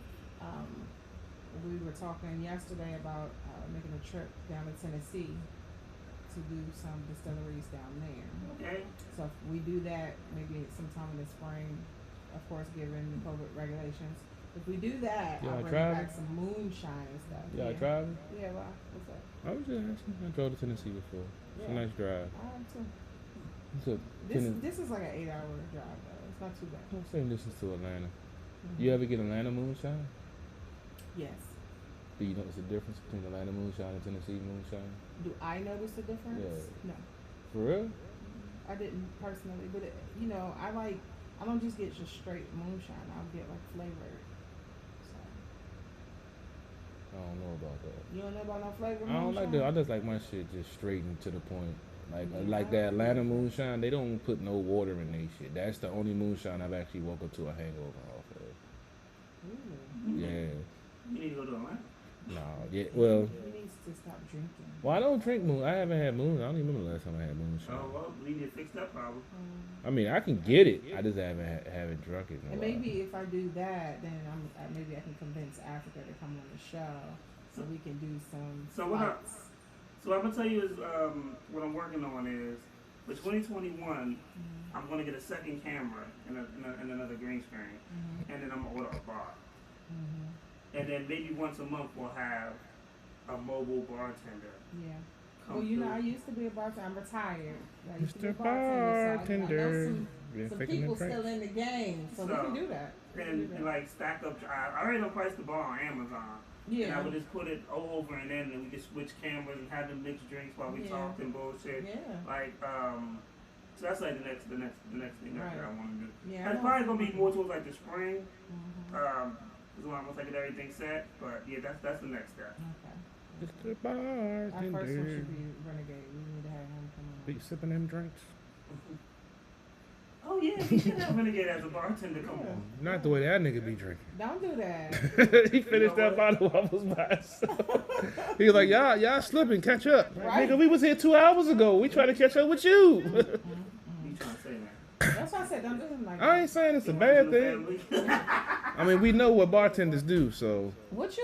we were talking yesterday about making a trip down to Tennessee to do some distilleries down there. Okay. So if we do that, maybe sometime in the spring, of course, given the COVID regulations. If we do that, Y'all I'll bring driving? back some moonshine and stuff. Y'all yeah. driving? Yeah, well, what's up? I was just asking. I drove to Tennessee before. It's a Yeah. nice drive. I am too. It's a This is like an 8-hour drive though. It's not too bad. same distance to Atlanta. Mhm. You ever get Atlanta moonshine? Yes. Do you notice the difference between Atlanta moonshine and Tennessee moonshine? Do I notice the difference? Yeah. No, For real? I didn't personally, but I don't just get just straight moonshine. I'll get like flavored. So I don't know about that. you don't know about no flavor I moonshine? don't like that. I just like my shit just straight and to the point. Like Yeah. that Atlanta moonshine, they don't put no water in they shit. That's the only moonshine I've actually woke up to a hangover off of. Ooh. Yeah. You need to go to Atlanta. No. Yeah. Well, He needs to stop drinking. I don't drink moon. I haven't had moon. I don't even remember the last time I had moonshine. Oh well, we need to fix that problem. I mean, I can get it. I just haven't drunk it. In a And while. maybe if I do that, then maybe I can convince Africa to come on the show so we can do some So what I- flights. So what I'm gonna tell you is what I'm working on is for 2021. Mhm. I'm gonna get a second camera and another green screen, Mhm. and then I'm gonna order a bar. Mhm. And then maybe once a month we'll have a mobile bartender Yeah. come Well, you know, I through. used to be a bartender. I'm retired. I used to be a Mr. bartender. So I know Been some faking people them still drinks. in the game, so we can do that. We can do And that. like stack up. I already know price the bar on Amazon. And I Yeah. would just put it over and then we just switch cameras and have them mix drinks while we Yeah. talked and bullshit. Yeah. Like, so that's like the next thing that Right. I want to do. Yeah. And it's probably gonna be more towards like the spring. Mm-hmm. Once I get everything set. But yeah, that's the next step. Okay. Mr. Our first one Bartender. should be Renegade. We need to have him come Be on. sipping them drinks. Oh yeah, he should have Renegade as a bartender. Come on. Not the way that nigga be drinking. Don't do that. He finished that bottle while I was by himself. He was like, y'all slipping, catch up. Like, Right. nigga, we was here 2 hours ago. We trying to catch up with you. You trying to say that? That's why I said don't do him like I that. ain't saying it's a You bad want to thing. the family? I mean, we know what bartenders do, so. What?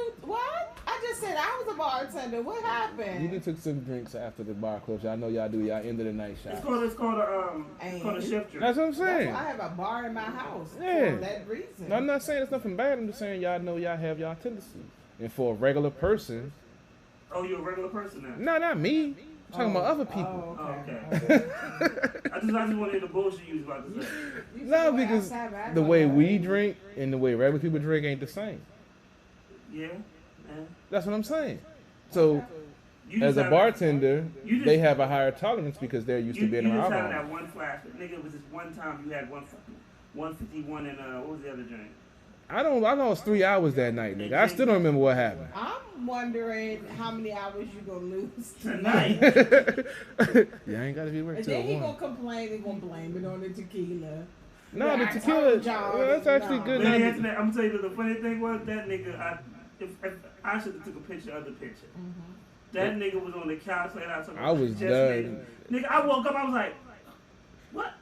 I just said I was a bartender. What happened? You done took some drinks after the bar closed. I know y'all do y'all end of the night shot. It's called a shift drink. That's what I'm That's saying. why I have a bar in my house Yeah. for that reason. I'm not saying it's nothing bad. I'm just saying y'all know y'all have y'all tendencies. And for a regular person, Oh, you're a regular person now. no, not me. I'm talking about other people. Oh, okay. I just wanted to hear the bullshit you was about to say. You No, should go because outside, but I the don't way know. we drink and the way regular people drink ain't the same. Yeah. That's what I'm saying. So, You as just a have- bartender, you just- they have a higher tolerance because they're used to You being just around had alcohol. that one flash. Nigga, it was this one time you had 151 and what was the other drink? I lost 3 hours that night, nigga. I still don't remember what happened. I'm wondering how many hours you gonna lose Tonight. Yeah, I ain't gotta be work And till then he 1. gonna complain. He gonna blame it on the tequila. No, Yeah, the I tequila, told y'all well, that's that- actually no. good. Let me now. answer that. I'm gonna tell you the funny thing was that nigga. If I should have took a picture of the picture. That nigga was on the couch laid out. I was done. Nigga, I woke up. I was like, what?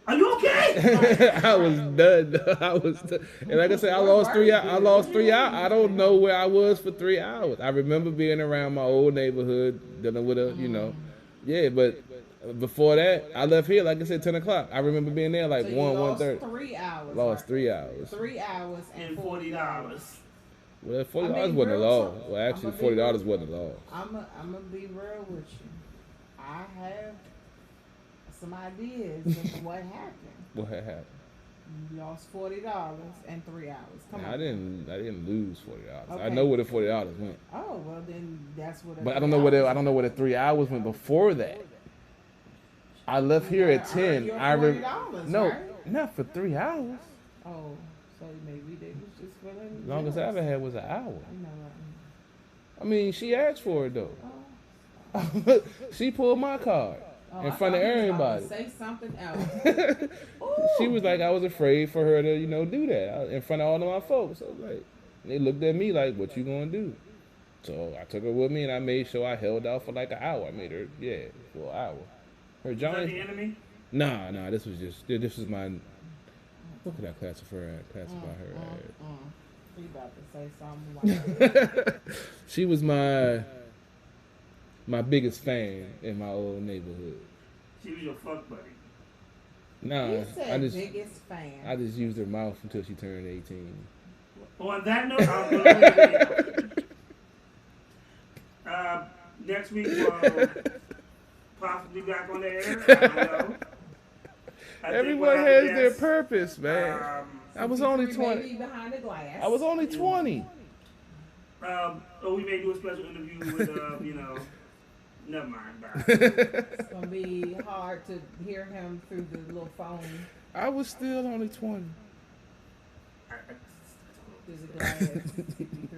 Are you okay? I was done. I was done. And like I said, I lost 3 hours. I lost 3 hours. I don't know where I was for 3 hours. I remember being around my old neighborhood, dealing with yeah, but before that, I left here, like I said, 10 o'clock. I remember being there like So you 1, lost 1:30. 3 hours. Lost right? 3 hours. 3 hours And $40. Well, $40 I mean, wasn't a real law. talk. Well, actually, I'ma be $40 wasn't a law. I'm gonna be real with you. I have some ideas of what happened. What had happened? You lost $40 in 3 hours. Come on. I didn't lose $40. I Okay. know where the $40 went, Oh well, then that's what. but I don't know where the 3 hours went before that. I left here at 10. $40, No, right? not for 3 hours. Oh, so maybe they was just feeling. The longest I jealous. ever had was an hour. You know what? I mean, she asked for it though. Oh. She pulled my card Oh, in I front of thought he was about everybody. to say something else. She was like, I was afraid for her to, do that in front of all of my folks. So like, they looked at me like, what you gonna do? So I took her with me and I made sure I held out for like an hour. I made her, for an hour. Her Is that the giant. enemy? Nah, this was my, what could I classify her as? He about to say something like She was my biggest fan in my old neighborhood. She was your fuck buddy. Nah, You said I just biggest fan. I just used her mouth until she turned 18. On that note, I'm going to next week we'll possibly back on the air. I don't know. I think Everyone we'll have a has their guest. purpose, man. I was only 20. Maybe behind the glass. I was only 20. Or we may do a special interview with, never mind. Bye. It's gonna be hard to hear him through the little phone. I was still only 20. There's a glass through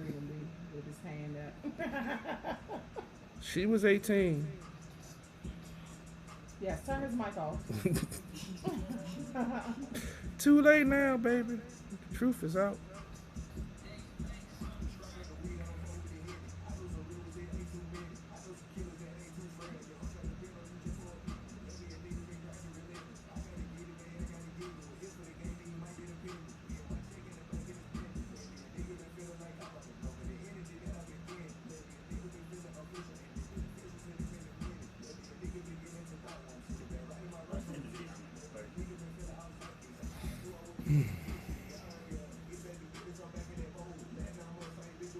him with his hand up. She was 18. Yes, turn his mic off. Too late now, baby. The truth is out.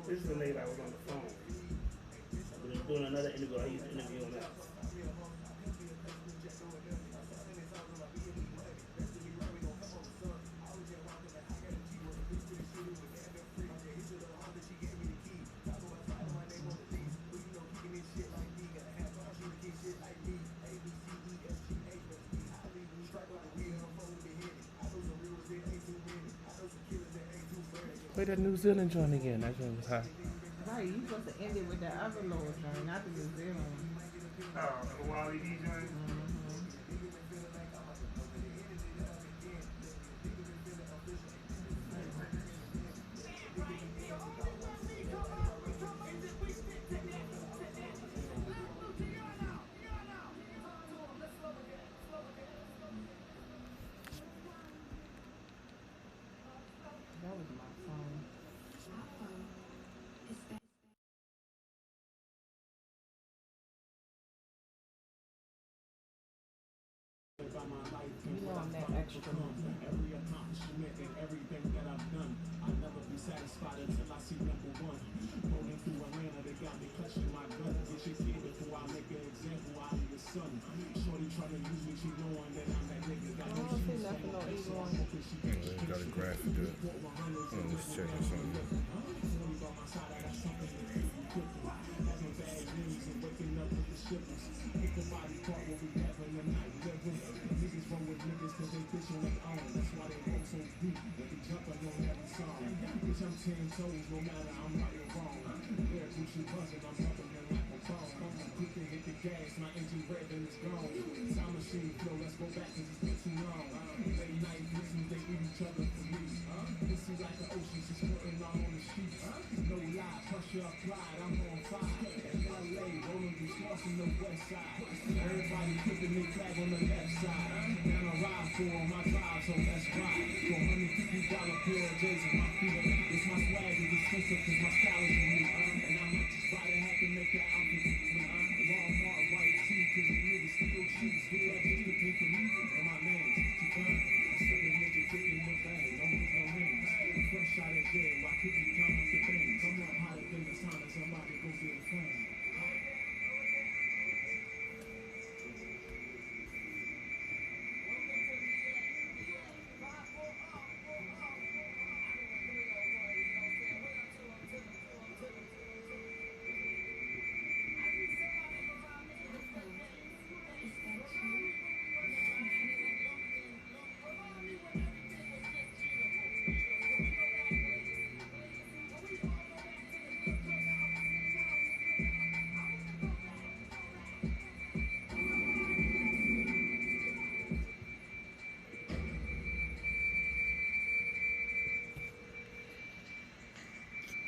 This is the lady I was on the phone. I was doing another another interview. I used to interview on that. Play that New Zealand joint again. That joint was hot. Right, you supposed to end it with that other little joint, not the New Zealand one. Oh, the Wally D joint. That was my song. You know I'm that extra. Every accomplishment and everything that I've done, I'll never be satisfied until I see number one. Rolling through Atlanta, they got me clutching my gun. Get your kid before I make an example out of your son. Shorty trying to use me, she knowing that I'm that nigga. Got no shoes, nothing on either one. They got a graphic good. I'm just checking something. By my side, I got something to do quickly. Having bad news and waking up with the shippers. Pick a body part what we having tonight. Niggas run with niggas cause they fish on their own. That's why they go so deep when they jumping on every song. Bitch, I'm 10 toes no matter I'm right or wrong. Air Gucci buzzing, I'm bumping them like a phone. I'm quick to hit the gas, my engine red and it's gone. Time machine flow, let's go back cause it's been too long. Late night listen, they eat each other for me. This is like the ocean, she's floating all on the streets. No lie, pressure applied, I'm on fire. In LA, rolling through slots in the west side. Everybody putting their flag on the left side. And I ride for my drive, so let's ride. $450 pair of J's in my feet. It's my swag is expensive cause my style is unique. And I might just buy the hat to make that outfit complete. Walmart white tee cause these niggas still cheap. Still that just to pay for me and my names. She fine. Stepping nigga kicking the bang. Don't lose no rings. Fresh out of jail, why could you count up the things? I'm not hotter than the sound of somebody go get a flame.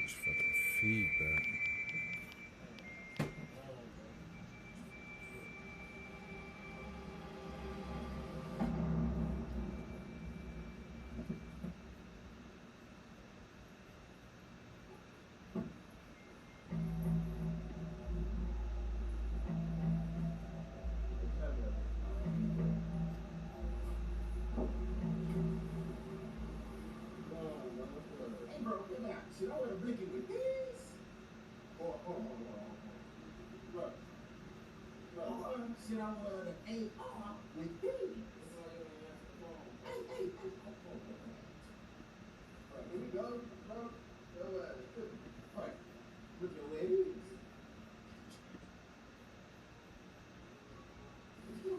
It's fucking feedback. Hey bro, get out. Should I wear a blicky with these? Or look. Should I wear the AR with these? Hey. Right, here we go, bro. Right, look at where it is. Let's go.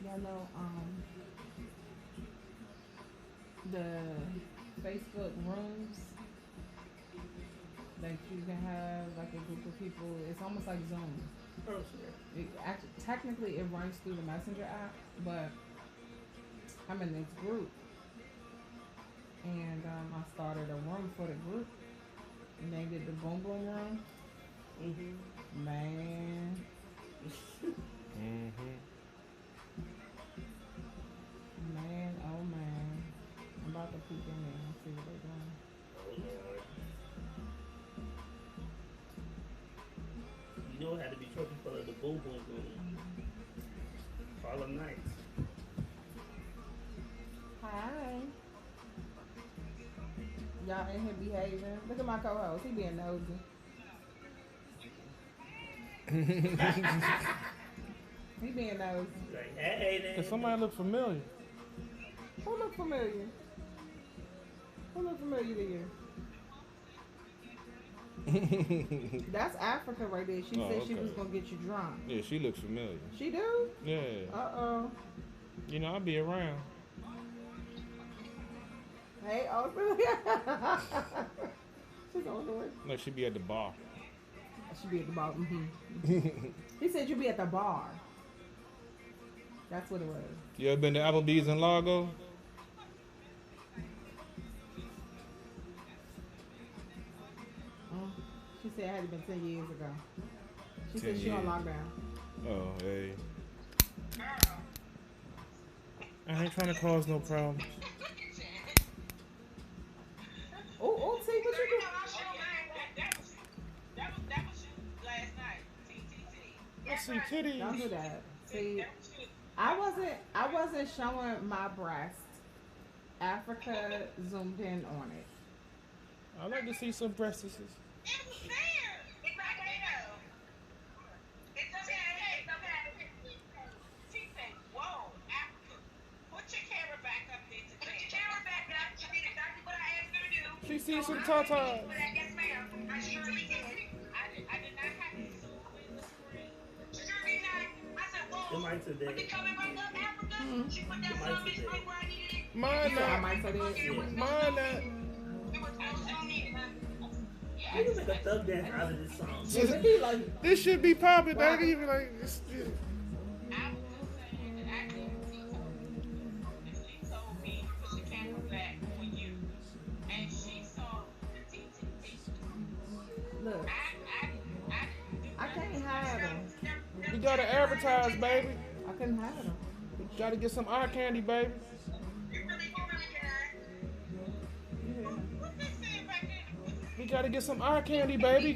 Y'all know, the Facebook rooms that you can have like a group of people. It's almost like Zoom. Oh shit. Actually, technically, it runs through the Messenger app, but I'm in this group, and I started a room for the group, and they did the boom boom room. Man. Man, oh man. I'm about to peek in there and see what they're doing. Oh Lord. You know it had to be tripping for the boom boom room. Harlem Nights. Hi. Y'all in here behaving. Look at my co-host. He being nosy. He being nosy. Like, hey, then. Does somebody look familiar? Who look familiar? Who look familiar to you? That's Africa right there. She said she was gonna get you drunk. Yeah, she looks familiar. She do? Yeah. Uh-oh. You know, I'll be around. Hey, oh, she's on the way. No, she be at the bar. She be at the bar. He said you be at the bar. That's what it was. You ever been to Applebee's in Largo? She said it had been 10 years ago. She 10 said she on years. lockdown. Oh, hey. I ain't trying to cause no problems. Oh, see what you do? That was you last night. TTT. I see titties. Don't do that. See, I wasn't showing my breast. Africa zoomed in on it. I like to see some breasts. It was there. It's right there. It's okay. It's okay. She said, whoa, Africa. Put your camera back up there today. Put your camera back up. She did exactly what I asked her to do. She sees some tatas. Yes, ma'am. I surely did. I did not have to zoom in the screen. Sure did not. I said, whoa. It might today. Put the camera back up, Africa. She put that It might zombie today. right where I needed it. Mine I not. might say this. Mine not. It was no zoom needed. How you make a thug dance out of this song? It be like, This should be popping, Wow. dog. You be like, it's, I was just saying that I didn't see her. And she told me to put the camera back on you. And she saw the TTT. look, I can't hide them. you gotta advertise, baby. I couldn't hide them. You gotta get some eye candy, baby. You really can. What's this saying back there? We gotta get some eye candy, baby. We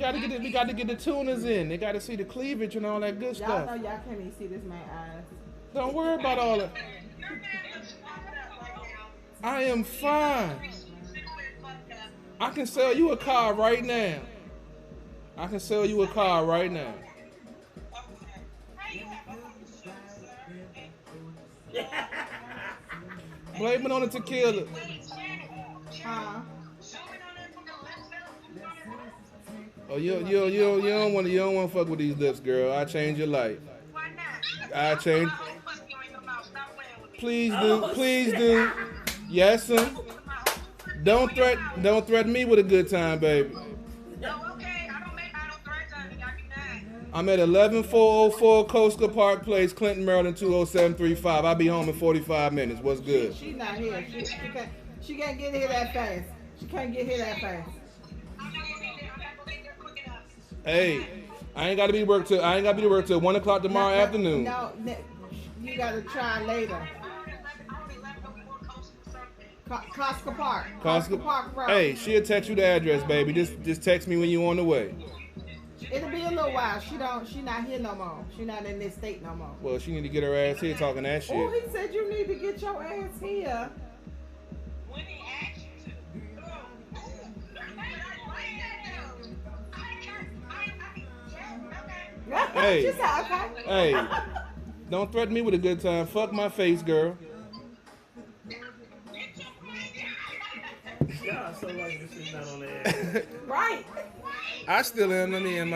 gotta get the tuners in. They gotta see the cleavage and all that good Y'all stuff. know y'all can't even see this man's eyes. Don't worry about all that. Your man looks fucked up right now. I am fine. Silhouette fucked up. I can sell you a car right now. I can sell you a car right now. Okay. How you have a whole show, sir? Blame it on the tequila. Wait, Shannon. Huh? Zooming on it from the left side. Oh, you don't want to fuck with these lips, girl. I change your life. Why not? I change. My whole pussy on your mouth. Stop playing with me. Please do. Yes, sir. My whole pussy Don't threaten me with a good time, baby. No, okay. I don't threaten you. I do not. I'm at 11404 Coastal Park Place, Clinton, Maryland 20735. I'll be home in 45 minutes. What's good? She's not here. She can't get here that fast. She can't get here that fast. I'm not gonna be there quick enough. Hey, I ain't gotta be to work till 1 o'clock tomorrow afternoon. No, you gotta try later. I already left before Coastal something. Costco Park. Costco Park Road. Hey, she'll text you the address, baby. Just text me when you on the way. It'll be a little while. She not here no more. She not in this state no more. Well, she need to get her ass here talking that Oh, shit. he said you need to get your ass here. When he asked you to. Hey. She said, okay. Hey, don't threaten me with a good time. Fuck my face, girl. Y'all so lucky this is not on the air. Right. I still am. Let me in my